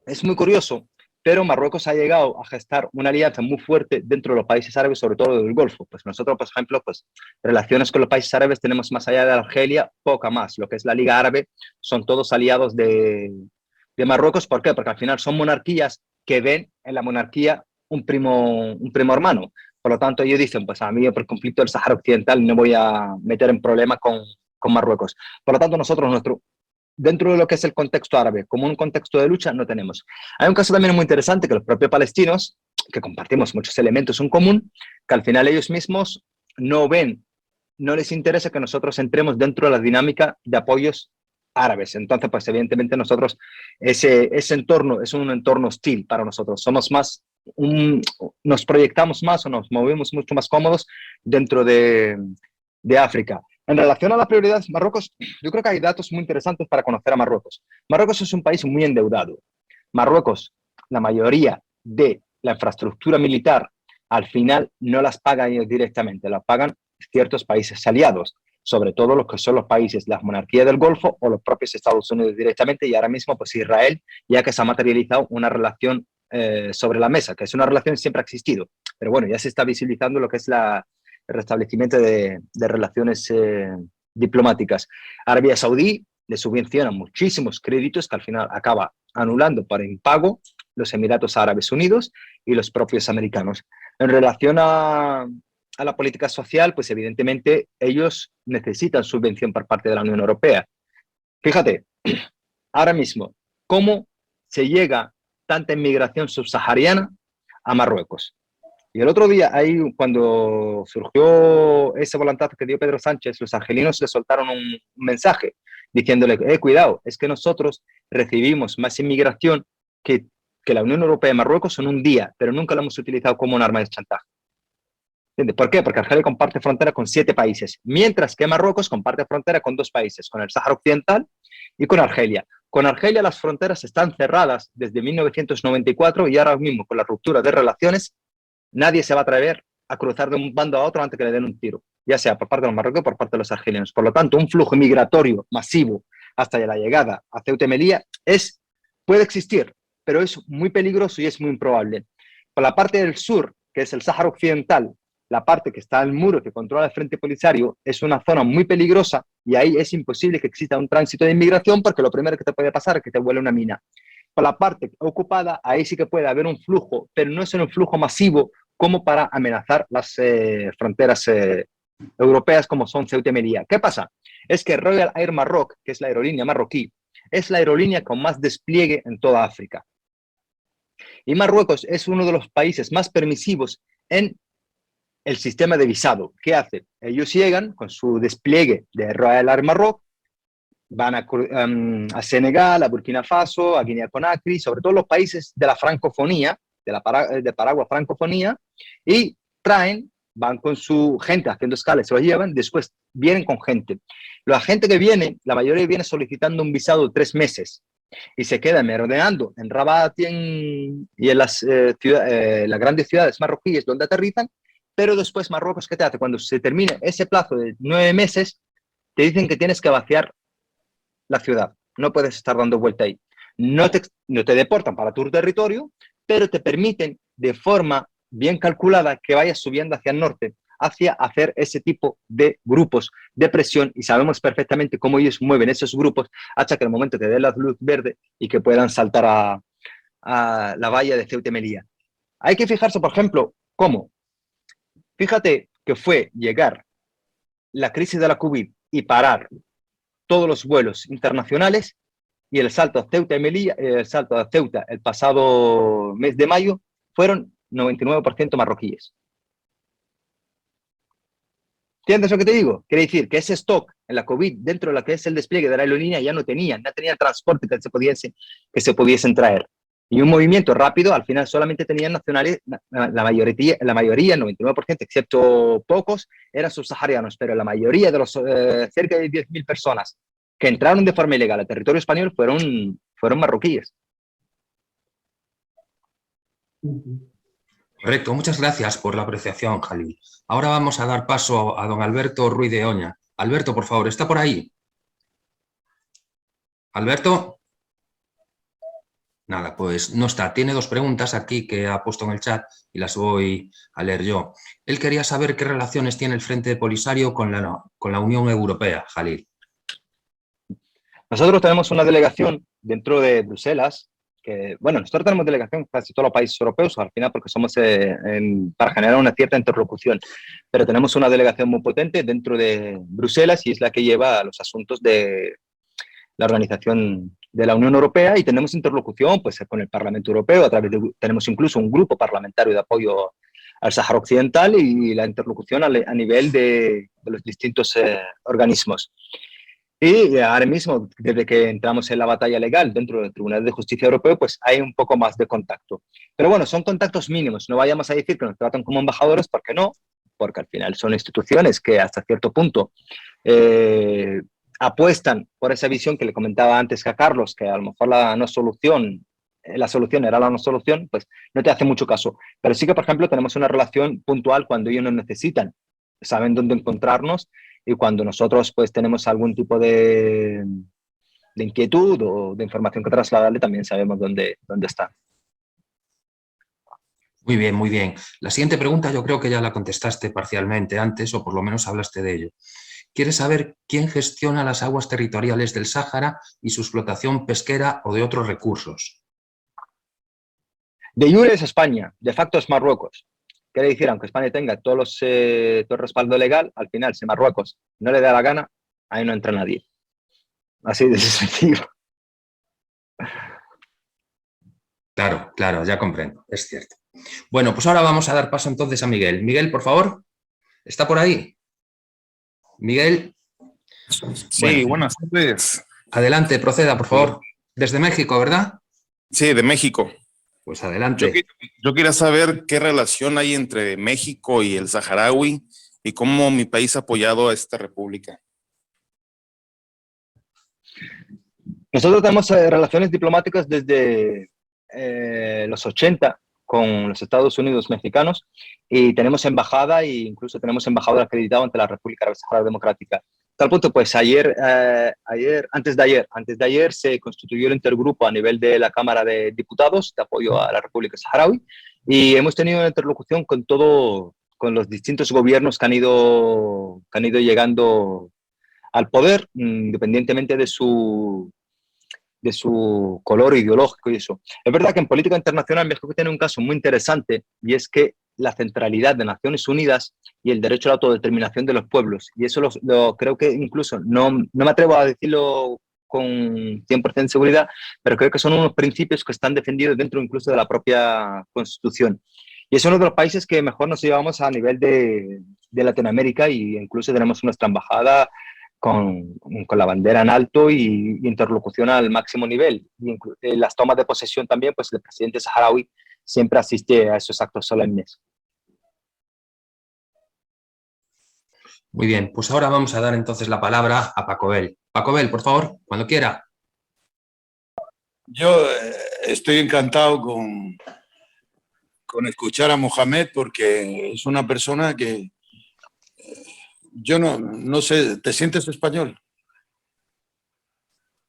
es muy curioso, pero Marruecos ha llegado a gestar una alianza muy fuerte dentro de los países árabes, sobre todo del Golfo. Pues nosotros, por ejemplo, pues relaciones con los países árabes tenemos más allá de Argelia, poca más. Lo que es la Liga Árabe son todos aliados de Marruecos. ¿Por qué? Porque al final son monarquías que ven en la monarquía un primo hermano. Por lo tanto, ellos dicen, pues a mí por el conflicto del Sáhara Occidental no voy a meter en problemas con Marruecos. Por lo tanto, nosotros, dentro de lo que es el contexto árabe, como un contexto de lucha, no tenemos. Hay un caso también muy interesante, que los propios palestinos, que compartimos muchos elementos en común, que al final ellos mismos no les interesa que nosotros entremos dentro de la dinámica de apoyos árabes. Entonces, pues evidentemente nosotros, ese entorno es un entorno hostil para nosotros. Somos más, nos proyectamos más o nos movemos mucho más cómodos dentro de África. En relación a las prioridades, Marruecos, yo creo que hay datos muy interesantes para conocer a Marruecos. Marruecos es un país muy endeudado. Marruecos, la mayoría de la infraestructura militar, al final no las pagan ellos directamente, las pagan ciertos países aliados, sobre todo los que son los países, las monarquías del Golfo o los propios Estados Unidos directamente, y ahora mismo pues Israel, ya que se ha materializado una relación sobre la mesa, que es una relación que siempre ha existido, pero bueno, ya se está visibilizando lo que es el restablecimiento de relaciones diplomáticas. Arabia Saudí le subvenciona muchísimos créditos que al final acaba anulando por impago los Emiratos Árabes Unidos y los propios americanos. En relación a la política social, pues evidentemente ellos necesitan subvención por parte de la Unión Europea. Fíjate, ahora mismo, ¿cómo se llega tanta inmigración subsahariana a Marruecos? Y el otro día, ahí cuando surgió ese volantazo que dio Pedro Sánchez, los argelinos le soltaron un mensaje diciéndole, cuidado, es que nosotros recibimos más inmigración que la Unión Europea y Marruecos en un día, pero nunca lo hemos utilizado como un arma de chantaje. ¿Entiendes? ¿Por qué? Porque Argelia comparte frontera con 7 países, mientras que Marruecos comparte frontera con 2 países, con el Sáhara Occidental y con Argelia. Con Argelia las fronteras están cerradas desde 1994 y ahora mismo con la ruptura de relaciones nadie se va a atrever a cruzar de un bando a otro antes que le den un tiro, ya sea por parte de los marroquíes o por parte de los argelinos. Por lo tanto, un flujo migratorio masivo hasta la llegada a Ceuta y Melilla puede existir, pero es muy peligroso y es muy improbable. Por la parte del sur, que es el Sáhara Occidental, la parte que está al muro que controla el Frente Polisario, es una zona muy peligrosa y ahí es imposible que exista un tránsito de inmigración porque lo primero que te puede pasar es que te vuele una mina. Por la parte ocupada, ahí sí que puede haber un flujo, pero no es un flujo masivo como para amenazar las fronteras europeas como son Ceuta y Melilla. ¿Qué pasa? Es que Royal Air Maroc, que es la aerolínea marroquí, es la aerolínea con más despliegue en toda África. Y Marruecos es uno de los países más permisivos en el sistema de visado. ¿Qué hace? Ellos llegan con su despliegue de Royal Air Maroc, van a Senegal, a Burkina Faso, a Guinea-Conakry, sobre todo los países de la francofonía, de Paraguay francofonía, y van con su gente haciendo escala, se lo llevan, después vienen con gente. La gente que viene, la mayoría viene solicitando un visado de 3 meses y se quedan merodeando en Rabat y en las grandes ciudades marroquíes donde aterrizan, pero después Marruecos, ¿qué te hace? Cuando se termine ese plazo de 9 meses, te dicen que tienes que vaciar la ciudad, no puedes estar dando vuelta ahí. No te deportan para tu territorio, pero te permiten de forma bien calculada que vayas subiendo hacia el norte, hacia hacer ese tipo de grupos de presión, y sabemos perfectamente cómo ellos mueven esos grupos hasta que el momento te dé la luz verde y que puedan saltar a la valla de Ceuta y Melilla. Hay que fijarse, por ejemplo, cómo. Fíjate que fue llegar la crisis de la COVID y parar todos los vuelos internacionales, y el salto a Ceuta y Melilla, el salto a Ceuta el pasado mes de mayo fueron 99% marroquíes. ¿Entiendes lo que te digo? Quiere decir que ese stock en la COVID, dentro de lo que es el despliegue de la aerolínea, ya no tenían transporte que se pudiesen traer. Y un movimiento rápido, al final solamente tenían nacionales, la mayoría, el 99%, excepto pocos, eran subsaharianos, pero la mayoría de los cerca de 10.000 personas que entraron de forma ilegal al territorio español fueron marroquíes. Correcto, muchas gracias por la apreciación, Jalil. Ahora vamos a dar paso a don Alberto Ruiz de Oña. Alberto, por favor, ¿está por ahí? ¿Alberto? Nada, pues no está. Tiene 2 preguntas aquí que ha puesto en el chat y las voy a leer yo. Él quería saber qué relaciones tiene el Frente de Polisario con la Unión Europea, Jalil. Nosotros tenemos una delegación dentro de Bruselas, que, bueno, nosotros tenemos delegación en casi todos los países europeos, al final porque somos para generar una cierta interlocución, pero tenemos una delegación muy potente dentro de Bruselas y es la que lleva los asuntos de la organización de la Unión Europea, y tenemos interlocución pues, con el Parlamento Europeo, tenemos incluso un grupo parlamentario de apoyo al Sáhara Occidental, y la interlocución a nivel de los distintos organismos. Y ahora mismo, desde que entramos en la batalla legal dentro del Tribunal de Justicia Europeo, pues hay un poco más de contacto. Pero bueno, son contactos mínimos. No vayamos a decir que nos tratan como embajadores, porque no, porque al final son instituciones que hasta cierto punto apuestan por esa visión que le comentaba antes a Carlos, que a lo mejor la solución era la no solución, pues no te hace mucho caso. Pero sí que, por ejemplo, tenemos una relación puntual cuando ellos nos necesitan, saben dónde encontrarnos, y cuando nosotros pues tenemos algún tipo de inquietud o de información que trasladarle, también sabemos dónde está. Muy bien, muy bien. La siguiente pregunta yo creo que ya la contestaste parcialmente antes, o por lo menos hablaste de ello. Quiere saber quién gestiona las aguas territoriales del Sáhara y su explotación pesquera o de otros recursos. De jure es España, de facto es Marruecos. Quiere decir, aunque España tenga todo el respaldo legal, al final, si Marruecos no le da la gana, ahí no entra nadie. Así de sencillo. Claro, claro, ya comprendo, es cierto. Bueno, pues ahora vamos a dar paso entonces a Miguel. Miguel, por favor, ¿está por ahí? Miguel. Sí, buenas tardes. Adelante, proceda, por favor. Desde México, ¿verdad? Sí, de México. Pues adelante. Yo quería saber qué relación hay entre México y el saharaui y cómo mi país ha apoyado a esta república. Nosotros tenemos relaciones diplomáticas desde los 80 con los Estados Unidos mexicanos, y tenemos embajada, e incluso tenemos embajador acreditado ante la República Árabe Sahara Democrática. Tal punto, pues antes de ayer se constituyó el intergrupo a nivel de la Cámara de Diputados de apoyo a la República Saharaui, y hemos tenido una interlocución con los distintos gobiernos que han ido llegando al poder, independientemente de su color ideológico y eso. Es verdad que en política internacional México tiene un caso muy interesante, y es que la centralidad de Naciones Unidas y el derecho a la autodeterminación de los pueblos, y eso lo creo que incluso, no me atrevo a decirlo con 100% de seguridad, pero creo que son unos principios que están defendidos dentro incluso de la propia Constitución. Y es uno de los países que mejor nos llevamos a nivel de Latinoamérica, y incluso tenemos nuestra embajada con la bandera en alto y interlocución al máximo nivel. Y las tomas de posesión también, pues el presidente saharaui siempre asiste a esos actos solemnes. Muy bien, pues ahora vamos a dar entonces la palabra a Pacobel. Pacobel, por favor, cuando quiera. Yo estoy encantado con escuchar a Mohamed, porque es una persona que yo no sé, ¿te sientes español?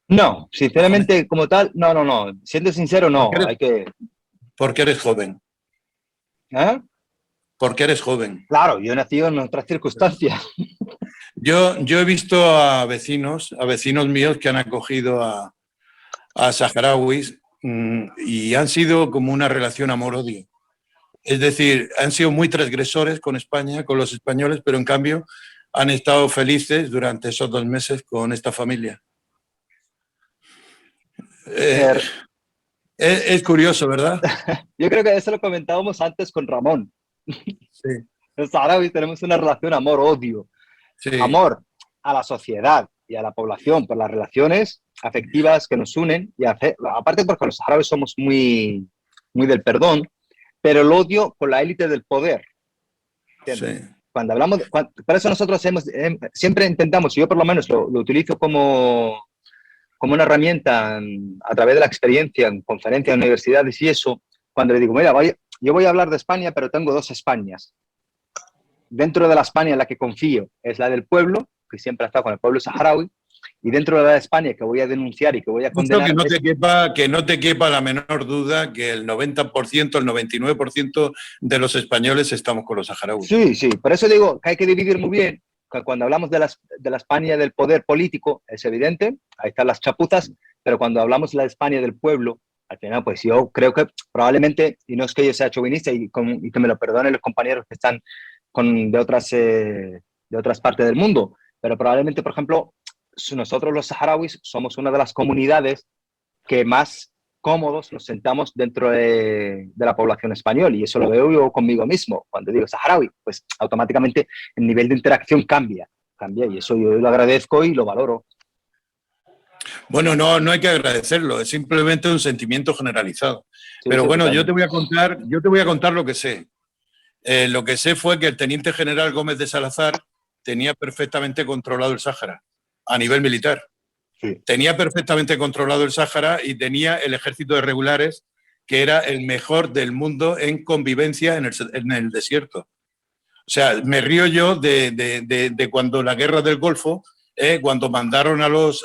No, sinceramente, como tal, no. Siendo sincero, no. Porque eres joven. ¿Eh? Porque eres joven. Claro, yo he nacido en otras circunstancias. Yo he visto a vecinos míos que han acogido a saharauis y han sido como una relación amor-odio. Es decir, han sido muy transgresores con España, con los españoles, pero en cambio han estado felices durante esos 2 meses con esta familia. Es curioso, ¿verdad? Yo creo que eso lo comentábamos antes con Ramón. Sí. Los saharauis tenemos una relación amor-odio. Sí. Amor a la sociedad y a la población por las relaciones afectivas que nos unen, y aparte porque los saharauis somos muy del perdón, pero el odio con la élite del poder. Sí. Cuando hablamos, por eso nosotros siempre intentamos, y yo por lo menos lo utilizo como una herramienta a través de la experiencia en conferencias, en universidades y eso, cuando le digo, mira, yo voy a hablar de España, pero tengo 2 Españas. Dentro de la España en la que confío es la del pueblo, que siempre ha estado con el pueblo saharaui, y dentro de la España que voy a denunciar y que voy a condenar... Que no te quepa la menor duda que el 90%, el 99% de los españoles estamos con los saharauis. Sí, por eso digo que hay que dividir muy bien. Cuando hablamos de la España del poder político, es evidente, ahí están las chapuzas, pero cuando hablamos de la España del pueblo, al final, pues yo creo que probablemente, y no es que yo sea chauvinista y que me lo perdonen los compañeros que están de otras partes del mundo, pero probablemente, por ejemplo, nosotros los saharauis somos una de las comunidades que más cómodos nos sentamos dentro de la población española, y eso lo veo yo conmigo mismo. Cuando digo saharaui, pues automáticamente el nivel de interacción cambia, y eso yo lo agradezco y lo valoro. Bueno, no hay que agradecerlo, es simplemente un sentimiento generalizado. Sí, pero sí, bueno, totalmente. yo te voy a contar lo que sé. Lo que sé fue que el teniente general Gómez de Salazar tenía perfectamente controlado el Sáhara a nivel militar. Sí. Tenía perfectamente controlado el Sáhara y tenía el ejército de regulares, que era el mejor del mundo en convivencia en el desierto. O sea, me río yo de cuando la guerra del Golfo, cuando mandaron a los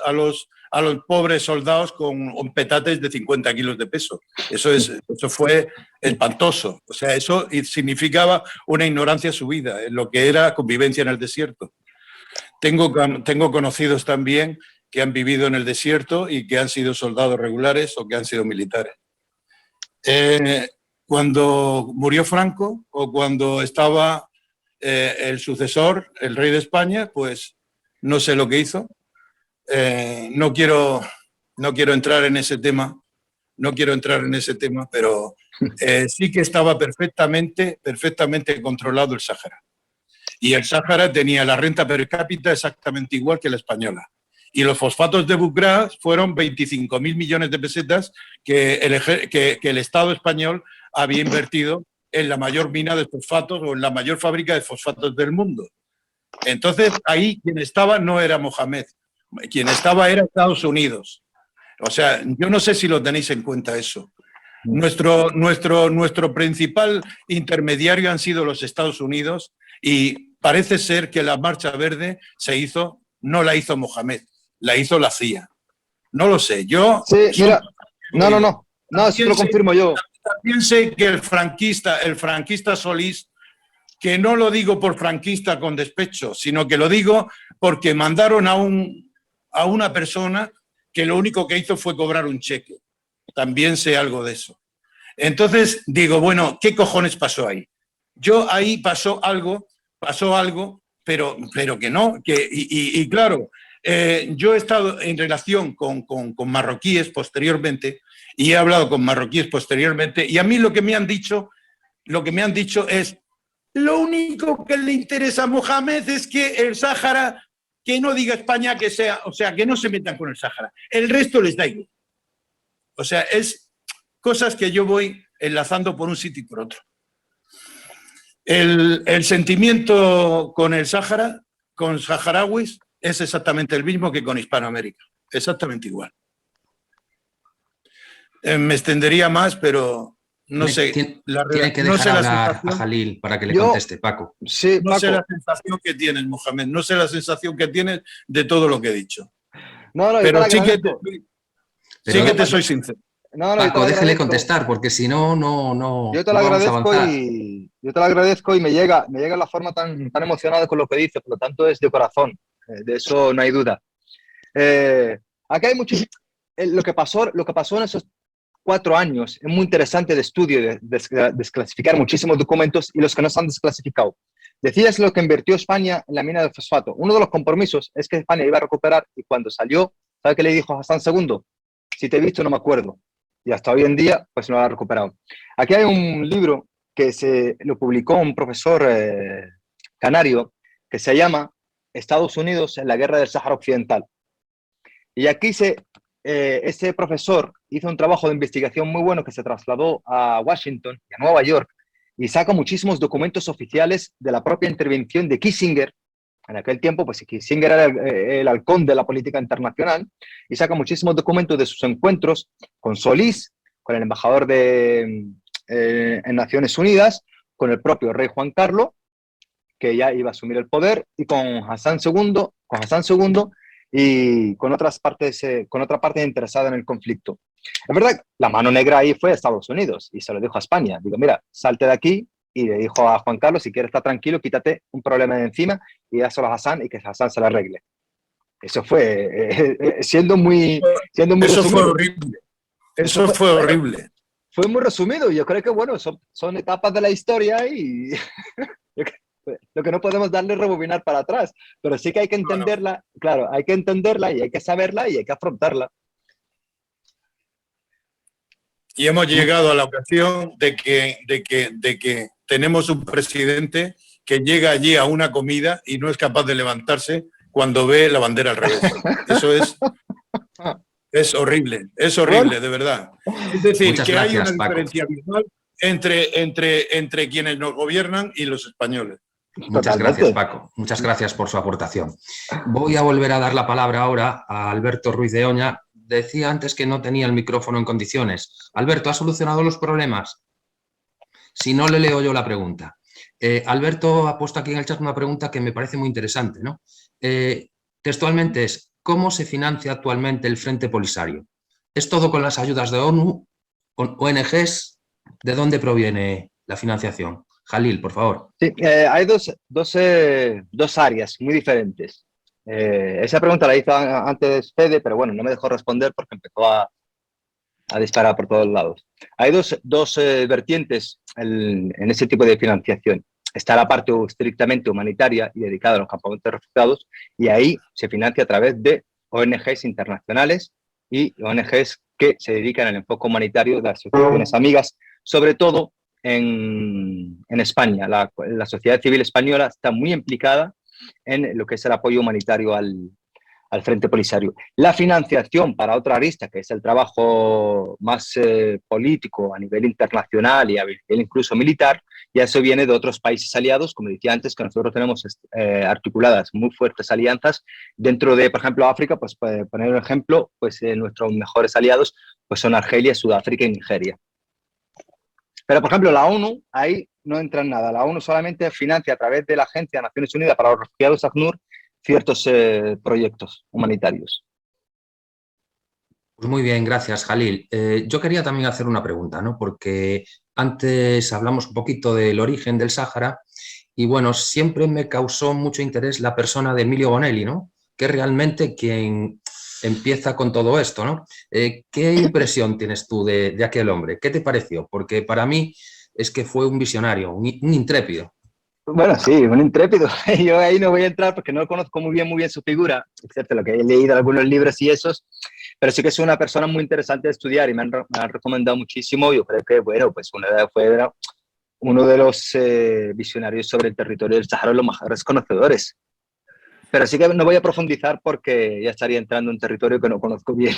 pobres soldados con petates de 50 kilos de peso. Eso fue espantoso. O sea, eso significaba una ignorancia subida en lo que era convivencia en el desierto. Tengo conocidos también que han vivido en el desierto y que han sido soldados regulares o que han sido militares. Cuando murió Franco o cuando estaba el sucesor, el rey de España, pues no sé lo que hizo. No quiero entrar en ese tema, pero sí que estaba perfectamente controlado el Sáhara. Y el Sáhara tenía la renta per cápita exactamente igual que la española. Y los fosfatos de Bucra fueron 25.000 millones de pesetas que el Estado español había invertido en la mayor mina de fosfatos o en la mayor fábrica de fosfatos del mundo. Entonces, ahí quien estaba no era Mohamed, quien estaba era Estados Unidos. O sea, yo no sé si lo tenéis en cuenta eso. Nuestro principal intermediario han sido los Estados Unidos, y parece ser que la Marcha Verde no la hizo Mohamed, la hizo la CIA. No lo sé, yo... Sí, mira, no, sí lo confirmo yo. También sé que el franquista Solís, que no lo digo por franquista con despecho, sino que lo digo porque mandaron a una persona que lo único que hizo fue cobrar un cheque. También sé algo de eso. Entonces digo, bueno, ¿qué cojones pasó ahí? Ahí pasó algo, pero que no. Y claro, yo he estado en relación con marroquíes posteriormente, y he hablado con marroquíes posteriormente, y a mí lo que me han dicho lo que me han dicho es, lo único que le interesa a Mohamed es que el Sáhara, que no diga España que sea, o sea, que no se metan con el Sáhara. El resto les da igual. O sea, es cosas que yo voy enlazando por un sitio y por otro. El sentimiento con el Sáhara, con saharauis, es exactamente el mismo que con Hispanoamérica. Exactamente igual. Me extendería más, pero no sé. Tiene que dejar hablar a Jalil para que le conteste, Paco. Sí, no Paco. sé la sensación que tienes, Mohamed. No sé la sensación que tienes de todo lo que he dicho. No, pero sí que te soy sincero. No, Paco, déjele contestar, porque si no, no yo te lo vamos a agradezco avanzar. yo te lo agradezco y me llega la forma tan emocionada con lo que dice, por lo tanto es de corazón, de eso no hay duda. Aquí hay mucho, lo que pasó en esos 4 años es muy interesante de estudio, de desclasificar muchísimos documentos y los que no se han desclasificado. Decías lo que invirtió España en la mina de fosfato. Uno de los compromisos es que España iba a recuperar y cuando salió, ¿sabe qué le dijo a Hassan II? Si te he visto no me acuerdo. Y hasta hoy en día, pues no lo ha recuperado. Aquí hay un libro que lo publicó un profesor canario que se llama Estados Unidos en la Guerra del Sáhara Occidental. Y aquí ese profesor hizo un trabajo de investigación muy bueno que se trasladó a Washington y a Nueva York y saca muchísimos documentos oficiales de la propia intervención de Kissinger. En aquel tiempo, pues Kissinger era el halcón de la política internacional y saca muchísimos documentos de sus encuentros con Solís, con el embajador en Naciones Unidas, con el propio rey Juan Carlos, que ya iba a asumir el poder, y con Hassan II y con otra parte interesada en el conflicto. Es verdad, la mano negra ahí fue a Estados Unidos y se lo dijo a España. Digo, mira, salte de aquí. Y le dijo a Juan Carlos, si quieres estar tranquilo, quítate un problema de encima y dáselo a Hassan y que Hassan se lo arregle. Eso fue, siendo muy eso resumido. Fue horrible. Eso fue horrible. Fue muy resumido. Yo creo que, bueno, son etapas de la historia y lo que no podemos darle es rebobinar para atrás. Pero sí que hay que entenderla, claro, hay que entenderla y hay que saberla y hay que afrontarla. Y hemos llegado a la ocasión de que tenemos un presidente que llega allí a una comida y no es capaz de levantarse cuando ve la bandera al revés. Eso es horrible, de verdad. Es decir, Muchas que gracias, hay una Paco. diferencia visual entre quienes nos gobiernan y los españoles. Muchas gracias, Paco. Muchas gracias por su aportación. Voy a volver a dar la palabra ahora a Alberto Ruiz de Oña. Decía antes que no tenía el micrófono en condiciones. Alberto, ¿has solucionado los problemas? Si no, le leo yo la pregunta. Alberto ha puesto aquí en el chat una pregunta que me parece muy interesante, ¿no? Textualmente es, ¿cómo se financia actualmente el Frente Polisario? ¿Es todo con las ayudas de ONU, con ONGs? ¿De dónde proviene la financiación? Jalil, por favor. Sí, hay dos áreas muy diferentes. Esa pregunta la hizo antes Fede, pero bueno, no me dejó responder porque empezó a disparar por todos lados. Hay dos vertientes en ese tipo de financiación. Está la parte estrictamente humanitaria y dedicada a los campamentos de refugiados, y ahí se financia a través de ONGs internacionales y ONGs que se dedican al enfoque humanitario de las asociaciones amigas, sobre todo en España. La sociedad civil española está muy implicada en lo que es el apoyo humanitario al Frente Polisario. La financiación para otra arista, que es el trabajo más político a nivel internacional y a nivel incluso militar, ya eso viene de otros países aliados, como decía antes, que nosotros tenemos articuladas muy fuertes alianzas. Dentro de, por ejemplo, África, pues para poner un ejemplo, pues nuestros mejores aliados pues son Argelia, Sudáfrica y Nigeria. Pero, por ejemplo, la ONU, ahí no entra en nada. La ONU solamente financia a través de la Agencia de Naciones Unidas para los Refugiados, ACNUR, ciertos proyectos humanitarios. Pues muy bien, gracias, Jalil. Yo quería también hacer una pregunta, ¿no? Porque antes hablamos un poquito del origen del Sáhara y, bueno, siempre me causó mucho interés la persona de Emilio Bonelli, ¿no? Que es realmente quien empieza con todo esto, ¿no? ¿Qué impresión tienes tú de aquel hombre? ¿Qué te pareció? Porque para mí es que fue un visionario, un intrépido. Bueno, sí, un intrépido. Yo ahí no voy a entrar porque no conozco muy bien su figura, excepto lo que he leído algunos libros y esos, pero sí que es una persona muy interesante de estudiar y me han recomendado muchísimo. Yo creo que, bueno, pues una idea fue uno de los visionarios sobre el territorio del Sahara, los mejores conocedores. Pero sí que no voy a profundizar porque ya estaría entrando en un territorio que no conozco bien.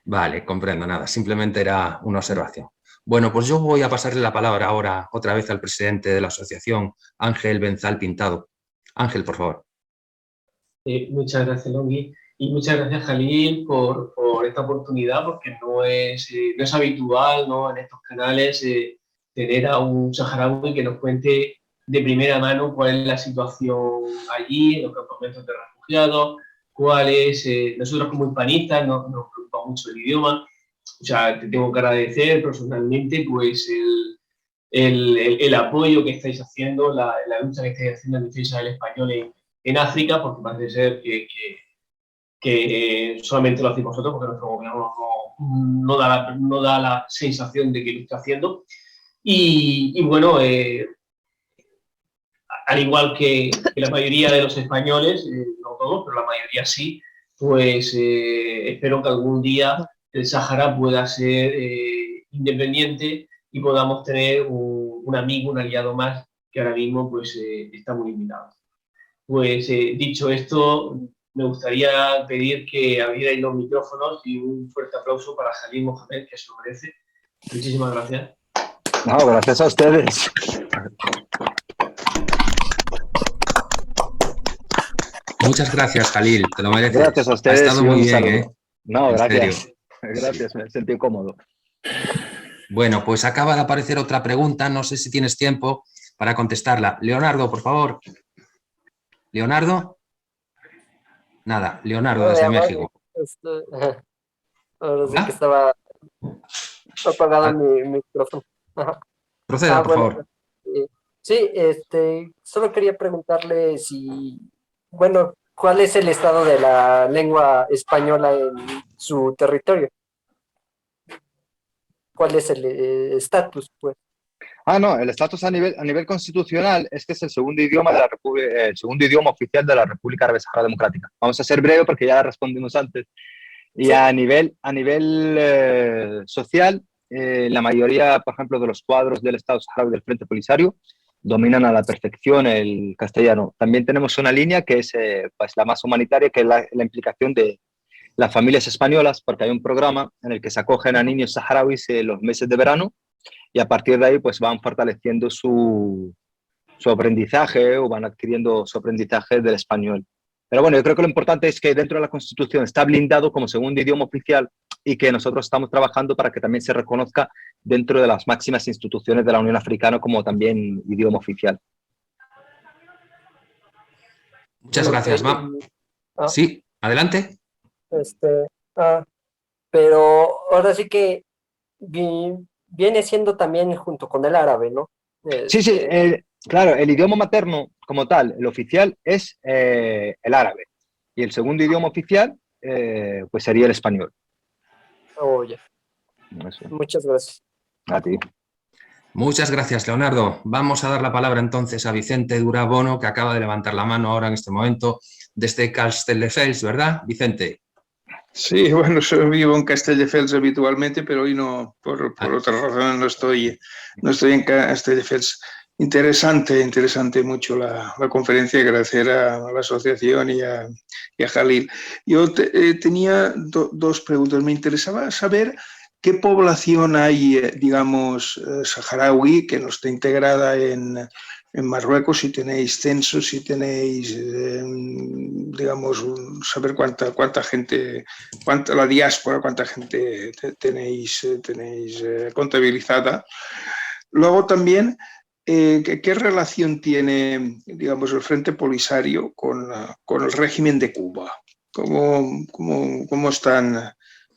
Vale, comprendo, nada, simplemente era una observación. Bueno, pues yo voy a pasarle la palabra ahora otra vez al presidente de la asociación, Ángel Benzal Pintado. Ángel, por favor. Muchas gracias, Longhi, y muchas gracias, Jalil, por esta oportunidad, porque no es habitual, ¿no?, en estos canales tener a un saharaui que nos cuente de primera mano cuál es la situación allí, en los campamentos de refugiados, cuál es, nosotros como hispanistas nos preocupa mucho el idioma. O sea, te tengo que agradecer personalmente pues el apoyo que estáis haciendo, la lucha que estáis haciendo en defensa del español en África, porque parece ser que solamente lo hacéis vosotros, porque nuestro gobierno no da la sensación de que lo está haciendo. Y bueno, al igual que la mayoría de los españoles, no todos, pero la mayoría sí, pues espero que algún día el Sáhara pueda ser independiente y podamos tener un amigo, un aliado más, que ahora mismo pues está muy limitado. Pues dicho esto, me gustaría pedir que abrierais los micrófonos y un fuerte aplauso para Jalil Mohamed, que se lo merece. Muchísimas gracias. No, gracias a ustedes. Muchas gracias, Jalil, te lo mereces. Gracias a ustedes. Ha estado muy bien, ¿eh? No, En gracias. serio. Gracias, me he sentido cómodo. Bueno, pues acaba de aparecer otra pregunta, no sé si tienes tiempo para contestarla. Leonardo, por favor. ¿Leonardo? Nada, Leonardo desde México. Ahora sí que estaba apagado mi micrófono. Proceda, por bueno, favor. Sí, solo quería preguntarle si, bueno, ¿cuál es el estado de la lengua española en su territorio? ¿Cuál es el estatus, pues? No, el estatus a nivel constitucional es que es el segundo idioma de la el segundo idioma oficial de la República Árabe Sahara Democrática. Vamos a ser breve porque ya respondimos antes. Y sí, a nivel social, la mayoría, por ejemplo, de los cuadros del Estado saharaui del Frente Polisario dominan a la perfección el castellano. También tenemos una línea que es pues la más humanitaria, que es la implicación de las familias españolas, porque hay un programa en el que se acogen a niños saharauis en los meses de verano y a partir de ahí pues van fortaleciendo su aprendizaje o van adquiriendo su aprendizaje del español. Pero bueno, yo creo que lo importante es que dentro de la Constitución está blindado como segundo idioma oficial y que nosotros estamos trabajando para que también se reconozca dentro de las máximas instituciones de la Unión Africana como también idioma oficial. Muchas gracias, Sí, adelante. Pero ahora sí que viene siendo también junto con el árabe, ¿no? Sí, claro, el idioma materno como tal, el oficial es el árabe y el segundo idioma oficial pues sería el español. Oye, muchas gracias. A ti. Muchas gracias, Leonardo. Vamos a dar la palabra entonces a Vicente Durabono, que acaba de levantar la mano ahora en este momento desde Castelldefels, ¿verdad, Vicente? Sí, bueno, yo vivo en Castelldefels habitualmente, pero hoy no, por otras razones no estoy en Castelldefels. Interesante mucho la conferencia, agradecer a la asociación y a Jalil. Yo tenía dos preguntas. Me interesaba saber qué población hay, digamos, saharaui, que no está integrada en Marruecos, si tenéis censos, si tenéis, digamos, saber cuánta gente, la diáspora, cuánta gente tenéis contabilizada. Luego también, ¿qué relación tiene, digamos, el Frente Polisario con el régimen de Cuba? ¿Cómo están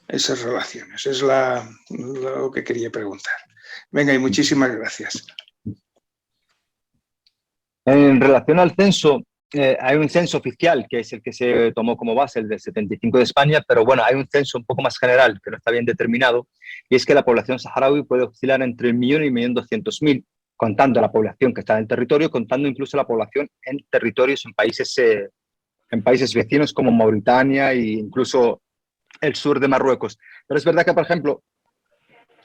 esas relaciones? Es lo que quería preguntar. Venga, y muchísimas gracias. En relación al censo, hay un censo oficial, que es el que se tomó como base, el del 75 de España, pero bueno, hay un censo un poco más general, que no está bien determinado, y es que la población saharaui puede oscilar entre 1 millón y 1.200.000, contando la población que está en el territorio, contando incluso la población en territorios en países vecinos como Mauritania e incluso el sur de Marruecos. Pero es verdad que, por ejemplo,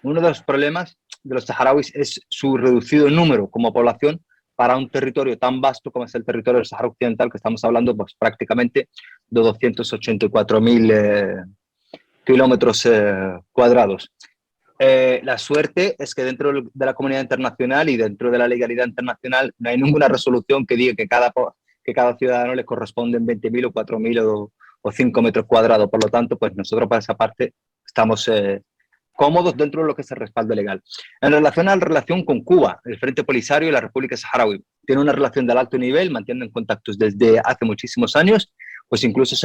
uno de los problemas de los saharauis es su reducido número como población para un territorio tan vasto como es el territorio del Sahara Occidental, que estamos hablando pues, prácticamente de 284.000 kilómetros cuadrados. La suerte es que dentro de la comunidad internacional y dentro de la legalidad internacional no hay ninguna resolución que diga que cada ciudadano le corresponden 20.000 o 4.000 o 5 metros cuadrados. Por lo tanto, pues nosotros para esa parte estamos cómodos dentro de lo que es el respaldo legal. En relación a la relación con Cuba, el Frente Polisario y la República Saharaui tiene una relación de alto nivel, mantienen contactos desde hace muchísimos años, pues incluso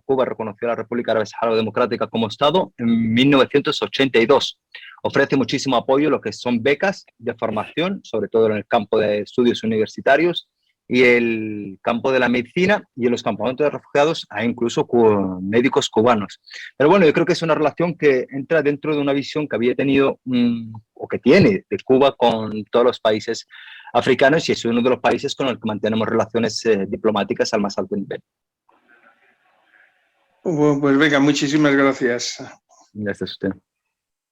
Cuba reconoció a la República Árabe Saharaui Democrática como Estado en 1982. Ofrece muchísimo apoyo a lo que son becas de formación, sobre todo en el campo de estudios universitarios y el campo de la medicina, y en los campamentos de refugiados hay incluso médicos cubanos. Pero bueno, yo creo que es una relación que entra dentro de una visión que había tenido o que tiene de Cuba con todos los países africanos, y es uno de los países con el que mantenemos relaciones diplomáticas al más alto nivel. Pues venga, muchísimas gracias. Gracias a usted.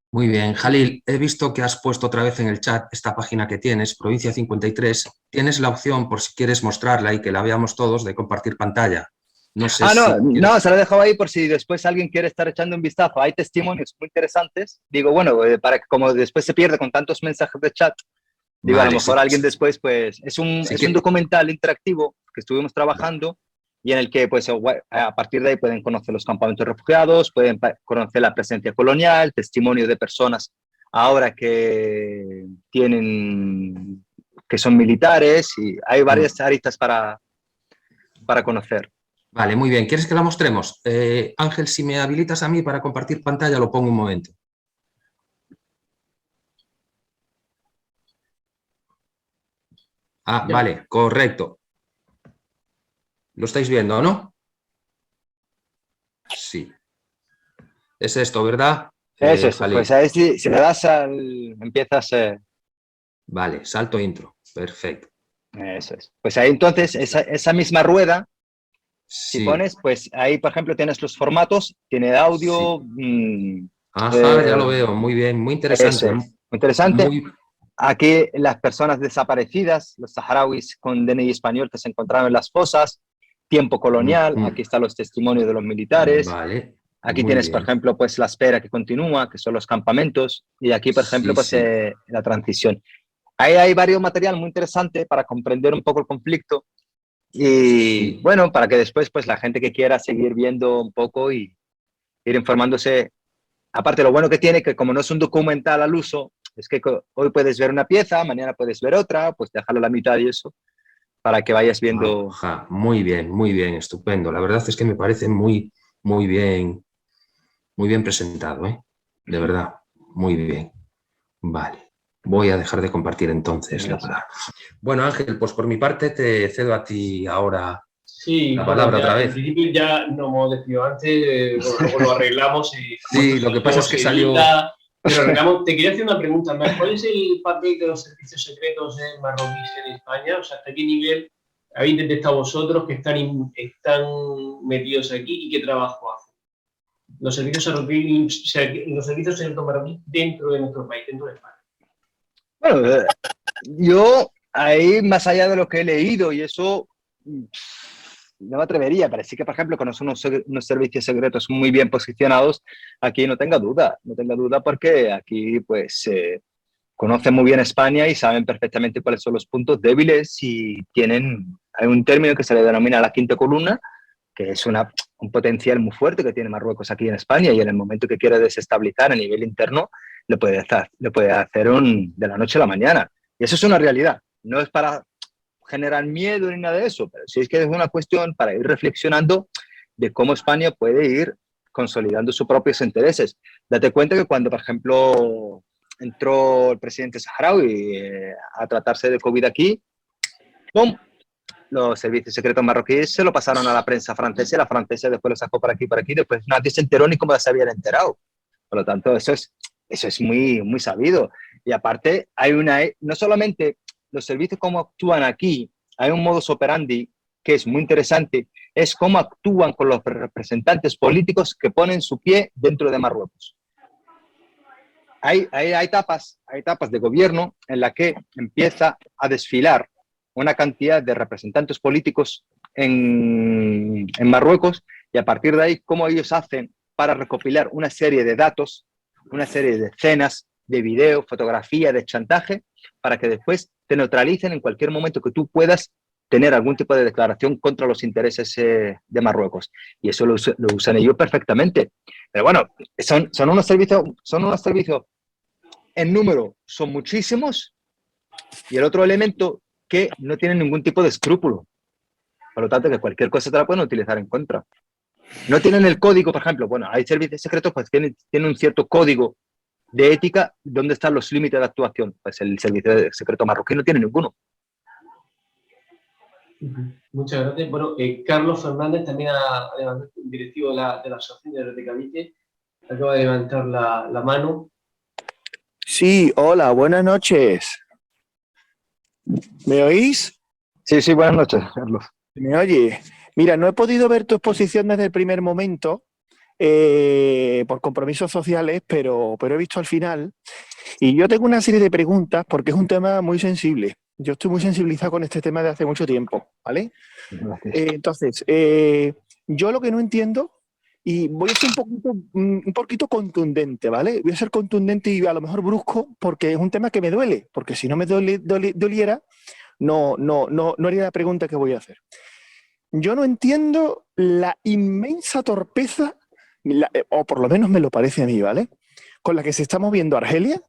Muy bien, Jalil, he visto que has puesto otra vez en el chat esta página que tienes, Provincia 53. Tienes la opción, por si quieres mostrarla y que la veamos todos, de compartir pantalla. No sé no, se la he dejado ahí por si después alguien quiere estar echando un vistazo. Hay testimonios muy interesantes. Digo, bueno, para que como después se pierde con tantos mensajes de chat, digo, vale, a lo mejor alguien después, pues, es un documental interactivo que estuvimos trabajando y en el que, pues, a partir de ahí pueden conocer los campamentos de refugiados, pueden conocer la presencia colonial, testimonio de personas ahora que son militares, y hay varias aristas para conocer. Vale, muy bien. ¿Quieres que la mostremos? Ángel, si me habilitas a mí para compartir pantalla, lo pongo un momento. Ah, vale, correcto. ¿Lo estáis viendo, no? Sí. Es esto, ¿verdad? Eso, pues ahí si le das empiezas... Vale, salto intro. Perfecto. Eso es. Pues ahí entonces, esa misma rueda, sí. Si pones, pues ahí, por ejemplo, tienes los formatos, tiene audio... Sí. Ajá, ya lo veo. Muy bien, muy interesante. Muy interesante. Aquí las personas desaparecidas, los saharauis con DNI español que se encontraron en las fosas, tiempo colonial, aquí están los testimonios de los militares. Vale. Aquí tienes, por ejemplo, pues la espera que continúa, que son los campamentos, y aquí, por ejemplo, pues la transición. Ahí hay varios material muy interesante para comprender un poco el conflicto y, bueno, para que después, pues la gente que quiera seguir viendo un poco y ir informándose. Aparte, lo bueno que tiene, que como no es un documental al uso, es que hoy puedes ver una pieza, mañana puedes ver otra, pues dejarlo a la mitad y eso, para que vayas viendo. Ajá, muy bien, estupendo. La verdad es que me parece muy bien presentado, ¿eh? De verdad, muy bien. Vale, voy a dejar de compartir entonces la palabra. Bueno, Ángel, pues por mi parte te cedo a ti ahora la palabra otra vez. En principio ya no hemos decidido antes, luego lo arreglamos. Sí, lo que pasa es que salió... Pero arreglamos. Te quería hacer una pregunta más. ¿Cuál es el papel de los servicios secretos marroquíes en España? O sea, ¿hasta qué nivel habéis detectado vosotros que están metidos aquí y qué trabajo hacen? Los servicios secretos marroquíes dentro de nuestro país, dentro de España. Bueno, yo ahí, más allá de lo que he leído y eso, no me atrevería, pero sí que, por ejemplo, con unos servicios secretos muy bien posicionados, aquí no tenga duda porque aquí pues conocen muy bien España y saben perfectamente cuáles son los puntos débiles y hay un término que se le denomina la quinta columna, que es un potencial muy fuerte que tiene Marruecos aquí en España, y en el momento que quiera desestabilizar a nivel interno, lo puede hacer de la noche a la mañana. Y eso es una realidad. No es para generar miedo ni nada de eso, pero sí es que es una cuestión para ir reflexionando de cómo España puede ir consolidando sus propios intereses. Date cuenta que cuando, por ejemplo, entró el presidente saharaui a tratarse de COVID aquí, ¡pum!, los servicios secretos marroquíes se lo pasaron a la prensa francesa y la francesa después lo sacó por aquí, después nadie se enteró ni cómo se habían enterado. Por lo tanto, eso es muy sabido. Y aparte, no solamente los servicios como actúan aquí, hay un modus operandi que es muy interesante, es cómo actúan con los representantes políticos que ponen su pie dentro de Marruecos. hay etapas de gobierno en la que empieza a desfilar una cantidad de representantes políticos en Marruecos, y a partir de ahí, cómo ellos hacen para recopilar una serie de datos, una serie de escenas, de video, fotografía, de chantaje, para que después te neutralicen en cualquier momento que tú puedas tener algún tipo de declaración contra los intereses de Marruecos. Y eso lo usan ellos perfectamente. Pero bueno, son unos servicios en número, son muchísimos, y el otro elemento, que no tienen ningún tipo de escrúpulo. Por lo tanto, que cualquier cosa te la pueden utilizar en contra. No tienen el código, por ejemplo, bueno, hay servicios secretos pues tienen un cierto código de ética. ¿Dónde están los límites de actuación? Pues el servicio secreto marroquí no tiene ninguno. Muchas gracias. Bueno, Carlos Fernández, también directivo de la Asociación de Retecavite, acaba de levantar la mano. Sí, hola, buenas noches. ¿Me oís? Sí, buenas noches, Carlos. ¿Me oye? Mira, no he podido ver tu exposición desde el primer momento por compromisos sociales, pero he visto al final. Y yo tengo una serie de preguntas porque es un tema muy sensible. Yo estoy muy sensibilizado con este tema de hace mucho tiempo, ¿vale? Entonces, yo lo que no entiendo, y voy a ser un poquito contundente, ¿vale? Voy a ser contundente y a lo mejor brusco porque es un tema que me duele, porque si no me doliera, no haría la pregunta que voy a hacer. Yo no entiendo la inmensa torpeza, o por lo menos me lo parece a mí, ¿vale?, con la que se está moviendo Argelia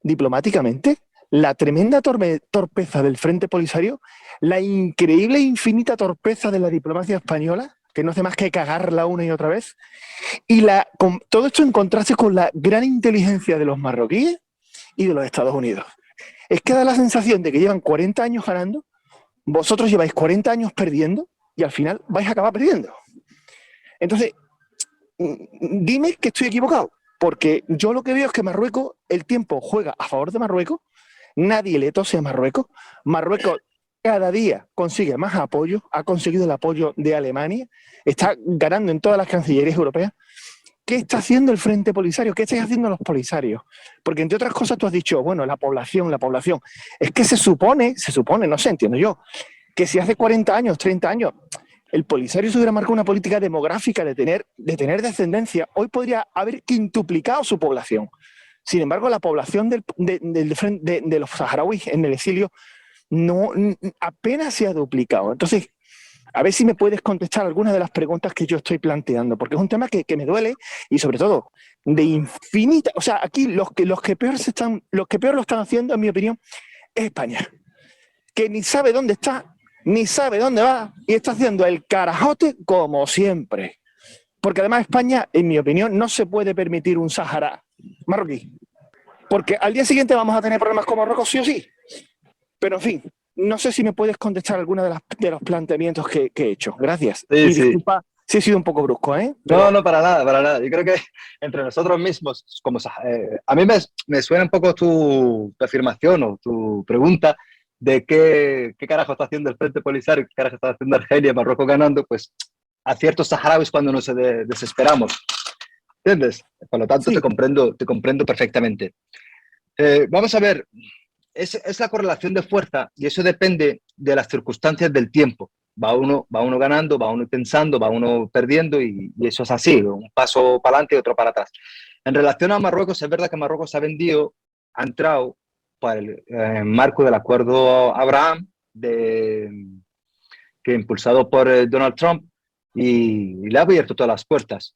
diplomáticamente, la tremenda torpeza del Frente Polisario, la increíble e infinita torpeza de la diplomacia española, que no hace más que cagarla una y otra vez, y todo esto en contraste con la gran inteligencia de los marroquíes y de los Estados Unidos. Es que da la sensación de que llevan 40 años ganando, vosotros lleváis 40 años perdiendo, y al final vais a acabar perdiendo. Entonces, dime que estoy equivocado, porque yo lo que veo es que Marruecos, el tiempo juega a favor de Marruecos, nadie le tose a Marruecos, Marruecos cada día consigue más apoyo, ha conseguido el apoyo de Alemania, está ganando en todas las cancillerías europeas. ¿Qué está haciendo el Frente Polisario? ¿Qué estáis haciendo los polisarios? Porque entre otras cosas tú has dicho, bueno, la población. Es que se supone, no sé, entiendo yo, que si hace 40 años, 30 años, el Polisario se hubiera marcado una política demográfica de tener descendencia, hoy podría haber quintuplicado su población. Sin embargo, la población de los saharauis en el exilio apenas se ha duplicado. Entonces, a ver si me puedes contestar algunas de las preguntas que yo estoy planteando, porque es un tema que me duele y sobre todo de infinita... O sea, aquí los que peor lo están haciendo, en mi opinión, es España, que ni sabe dónde está, ni sabe dónde va y está haciendo el carajote como siempre. Porque además España, en mi opinión, no se puede permitir un Sáhara marroquí. Porque al día siguiente vamos a tener problemas con Marruecos sí o sí. Pero en fin, no sé si me puedes contestar alguna de los planteamientos que he hecho. Gracias. Sí, y disculpa si he sido un poco brusco, ¿eh? Pero... No, para nada. Yo creo que entre nosotros mismos, a mí me suena un poco tu afirmación o tu pregunta de qué carajo está haciendo el Frente Polisario, qué carajo está haciendo Argelia, Marruecos ganando, pues a ciertos saharauis cuando nos desesperamos. ¿Entiendes? Por lo tanto, sí. te comprendo perfectamente. Vamos a ver, es la correlación de fuerza y eso depende de las circunstancias del tiempo. Va uno ganando, va uno tensando, va uno perdiendo y eso es así, un paso para adelante y otro para atrás. En relación a Marruecos, es verdad que Marruecos ha entrado para el marco del acuerdo Abraham, que impulsado por Donald Trump, y le ha abierto todas las puertas.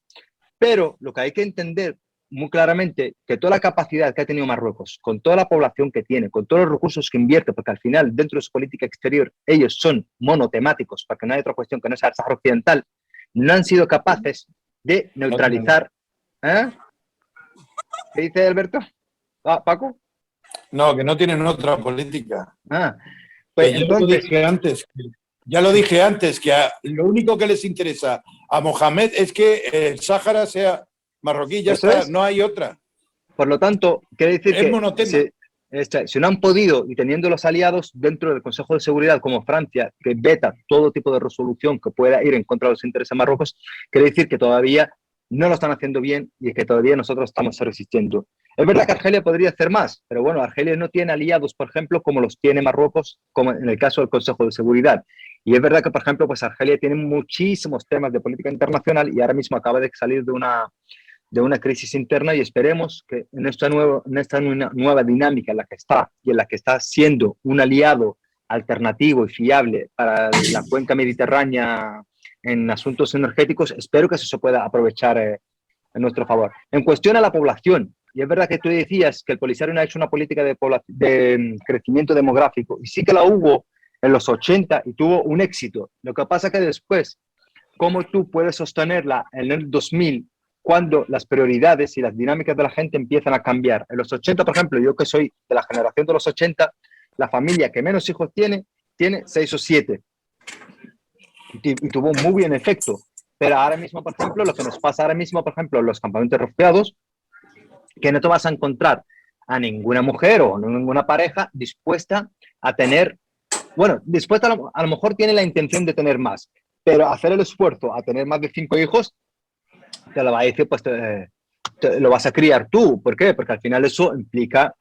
Pero lo que hay que entender muy claramente, que toda la capacidad que ha tenido Marruecos, con toda la población que tiene, con todos los recursos que invierte, porque al final dentro de su política exterior ellos son monotemáticos, porque no hay otra cuestión que no sea el Sáhara Occidental, no han sido capaces de neutralizar. ¿Eh? ¿Qué dice Alberto? ¿Paco? No, que no tienen otra política. Pues entonces, ya lo dije antes, que lo único que les interesa a Mohamed es que el Sáhara sea marroquí, ya está, no hay otra. Por lo tanto, quiere decir es monotema. Si no han podido, y teniendo los aliados dentro del Consejo de Seguridad como Francia, que veta todo tipo de resolución que pueda ir en contra de los intereses de Marruecos, quiere decir que todavía no lo están haciendo bien y que todavía nosotros estamos resistiendo. Es verdad que Argelia podría hacer más, pero bueno, Argelia no tiene aliados, por ejemplo, como los tiene Marruecos, como en el caso del Consejo de Seguridad. Y es verdad que, por ejemplo, pues Argelia tiene muchísimos temas de política internacional y ahora mismo acaba de salir de una crisis interna y esperemos que en esta nueva dinámica en la que está y en la que está siendo un aliado alternativo y fiable para la cuenca mediterránea en asuntos energéticos, espero que eso se pueda aprovechar en nuestro favor. En cuestión a la población, y es verdad que tú decías que el Polisario no ha hecho una política de crecimiento demográfico, y sí que la hubo en los 80 y tuvo un éxito. Lo que pasa que después, ¿cómo tú puedes sostenerla en el 2000 cuando las prioridades y las dinámicas de la gente empiezan a cambiar? En los 80, por ejemplo, yo que soy de la generación de los 80, la familia que menos hijos tiene 6 o 7. Y tuvo un muy buen efecto. Pero ahora mismo, por ejemplo, lo que nos pasa ahora mismo, por ejemplo, en los campamentos de refugiados, que no te vas a encontrar a ninguna mujer o ninguna pareja dispuesta a tener, bueno, dispuesta a lo mejor tiene la intención de tener más, pero hacer el esfuerzo a tener más de 5 hijos, te lo va a decir, pues lo vas a criar tú. ¿Por qué? Porque al final eso implica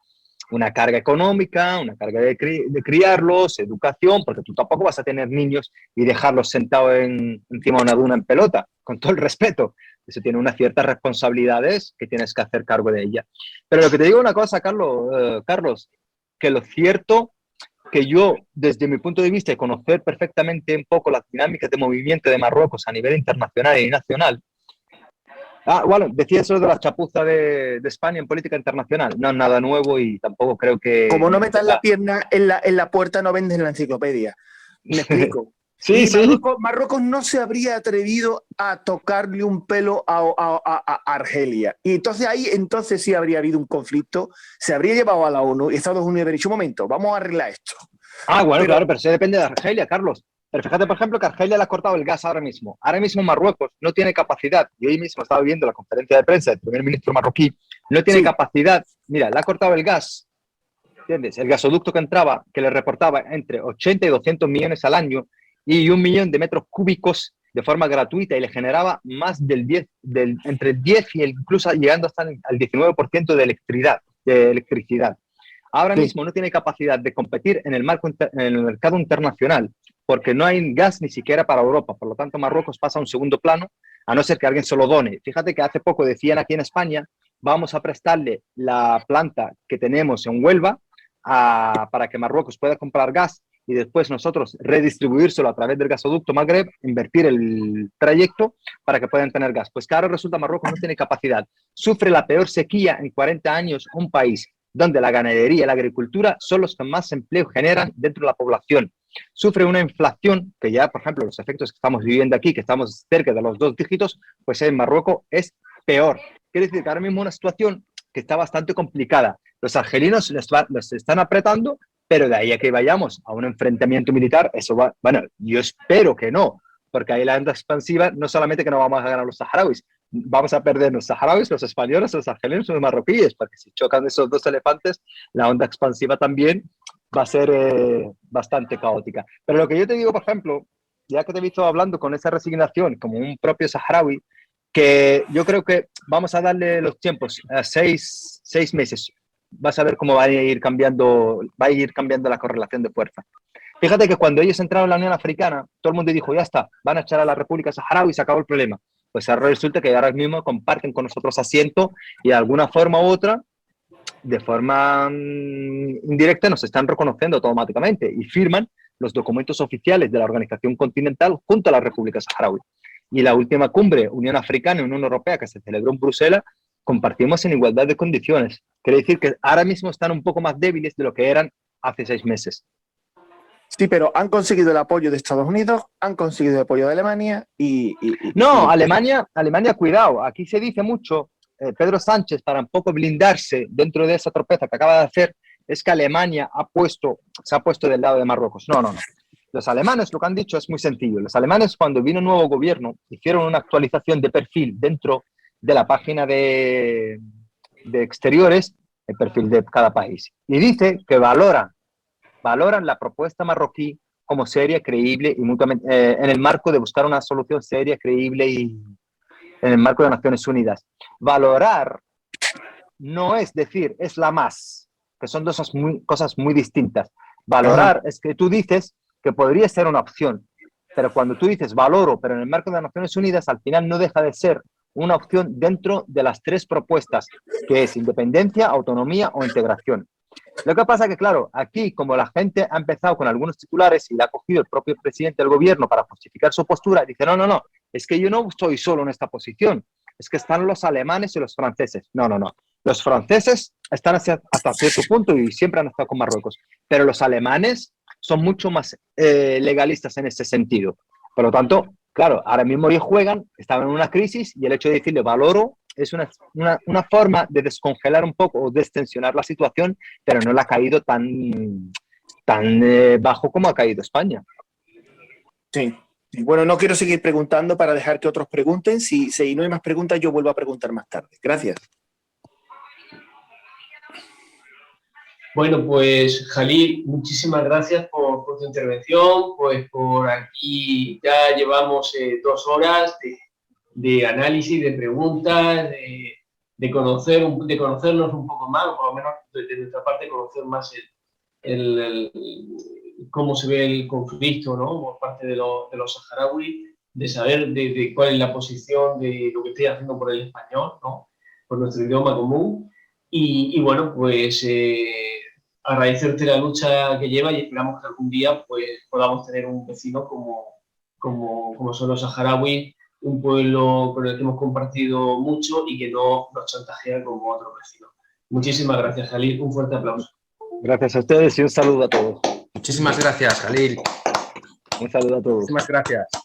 una carga económica, una carga de criarlos, educación, porque tú tampoco vas a tener niños y dejarlos sentados encima de una duna en pelota, con todo el respeto. Eso tiene unas ciertas responsabilidades que tienes que hacer cargo de ella. Pero lo que te digo una cosa, Carlos, que lo cierto que yo, desde mi punto de vista, y conocer perfectamente un poco las dinámicas de movimiento de Marruecos a nivel internacional y nacional. Bueno, decía eso de la chapuza de España en política internacional. No es nada nuevo y tampoco creo que... Como no metas la pierna en la puerta, no vendes la enciclopedia. ¿Me explico? Sí, sí. Marruecos no se habría atrevido a tocarle un pelo a Argelia. Y entonces sí habría habido un conflicto, se habría llevado a la ONU y Estados Unidos habría dicho, un momento, vamos a arreglar esto. Bueno, claro, pero eso depende de Argelia, Carlos. Pero fíjate, por ejemplo, que Argelia le ha cortado el gas ahora mismo. Ahora mismo Marruecos no tiene capacidad. Yo hoy mismo estaba viendo la conferencia de prensa del primer ministro marroquí. No tiene capacidad. Mira, le ha cortado el gas. ¿Entiendes? El gasoducto que entraba, que le reportaba entre 80 y 200 millones al año y 1 millón de metros cúbicos de forma gratuita y le generaba más entre el 10 y incluso llegando hasta al 19% de electricidad. Ahora mismo no tiene capacidad de competir en el mercado internacional porque no hay gas ni siquiera para Europa. Por lo tanto, Marruecos pasa a un segundo plano, a no ser que alguien se lo done. Fíjate que hace poco decían aquí en España, vamos a prestarle la planta que tenemos en Huelva para que Marruecos pueda comprar gas y después nosotros redistribuírselo a través del gasoducto Magreb, invertir el trayecto para que puedan tener gas. Pues que ahora resulta Marruecos no tiene capacidad. Sufre la peor sequía en 40 años un país donde la ganadería y la agricultura son los que más empleo generan dentro de la población. Sufre una inflación que ya, por ejemplo, los efectos que estamos viviendo aquí, que estamos cerca de los 2 dígitos, pues en Marruecos es peor. Quiere decir que ahora mismo es una situación que está bastante complicada. Los argelinos los están apretando, pero de ahí a que vayamos a un enfrentamiento militar, eso va, bueno, yo espero que no, porque ahí la onda expansiva no solamente que no vamos a ganar los saharauis, vamos a perder los saharauis, los españoles, los argelinos y los marroquíes, porque si chocan esos 2 elefantes, la onda expansiva también va a ser bastante caótica. Pero lo que yo te digo, por ejemplo, ya que te he visto hablando con esa resignación como un propio saharaui, que yo creo que vamos a darle los tiempos, 6 meses. Vas a ver cómo va a ir cambiando la correlación de fuerza. Fíjate que cuando ellos entraron en la Unión Africana, todo el mundo dijo, ya está, van a echar a la República Saharaui y se acabó el problema. Pues ahora resulta que ahora mismo comparten con nosotros asiento y de alguna forma u otra, de forma indirecta, nos están reconociendo automáticamente y firman los documentos oficiales de la Organización Continental junto a la República Saharaui. Y la última cumbre Unión Africana y Unión Europea que se celebró en Bruselas, compartimos en igualdad de condiciones. Quiere decir que ahora mismo están un poco más débiles de lo que eran hace 6 meses. Sí, pero han conseguido el apoyo de Estados Unidos, han conseguido el apoyo de Alemania No, Alemania, cuidado, aquí se dice mucho, Pedro Sánchez, para un poco blindarse dentro de esa tropeza que acaba de hacer, es que Alemania se ha puesto del lado de Marruecos. No. Los alemanes, lo que han dicho es muy sencillo. Los alemanes, cuando vino un nuevo gobierno, hicieron una actualización de perfil dentro de la página de exteriores, el perfil de cada país. Y dice que valoran la propuesta marroquí como seria, creíble y mutuamente, en el marco de buscar una solución seria, creíble y en el marco de Naciones Unidas. Valorar no es decir, es la más, que son dos cosas muy distintas. Valorar es que tú dices que podría ser una opción, pero cuando tú dices valoro, pero en el marco de las Naciones Unidas, al final no deja de ser una opción dentro de las tres propuestas, que es independencia, autonomía o integración. Lo que pasa es que, claro, aquí como la gente ha empezado con algunos titulares y la ha cogido el propio presidente del gobierno para justificar su postura, dice, no, es que yo no estoy solo en esta posición, es que están los alemanes y los franceses. No. Los franceses están hasta cierto punto y siempre han estado con Marruecos, pero los alemanes son mucho más legalistas en ese sentido. Por lo tanto, claro, ahora mismo ellos juegan, estaban en una crisis y el hecho de decirle valoro es una forma de descongelar un poco o destensionar la situación, pero no le ha caído tan bajo como ha caído España. Sí. Bueno, no quiero seguir preguntando para dejar que otros pregunten. Si no hay más preguntas, yo vuelvo a preguntar más tarde. Gracias. Bueno, pues Jalil, muchísimas gracias por tu intervención. Pues por aquí ya llevamos 2 horas de análisis, de preguntas, de conocernos un poco más, o por lo menos de nuestra parte conocer más cómo se ve el conflicto, ¿no? Por parte de los saharauis, de saber de cuál es la posición de lo que estoy haciendo por el español, ¿no? Por nuestro idioma común. Y bueno, pues agradecerte la lucha que lleva y esperamos que algún día pues podamos tener un vecino como son los saharauis, un pueblo con el que hemos compartido mucho y que no nos chantajea como otros vecinos. Muchísimas gracias, Jalil. Un fuerte aplauso. Gracias a ustedes y un saludo a todos. Muchísimas gracias, Jalil. Un saludo a todos. Muchísimas gracias.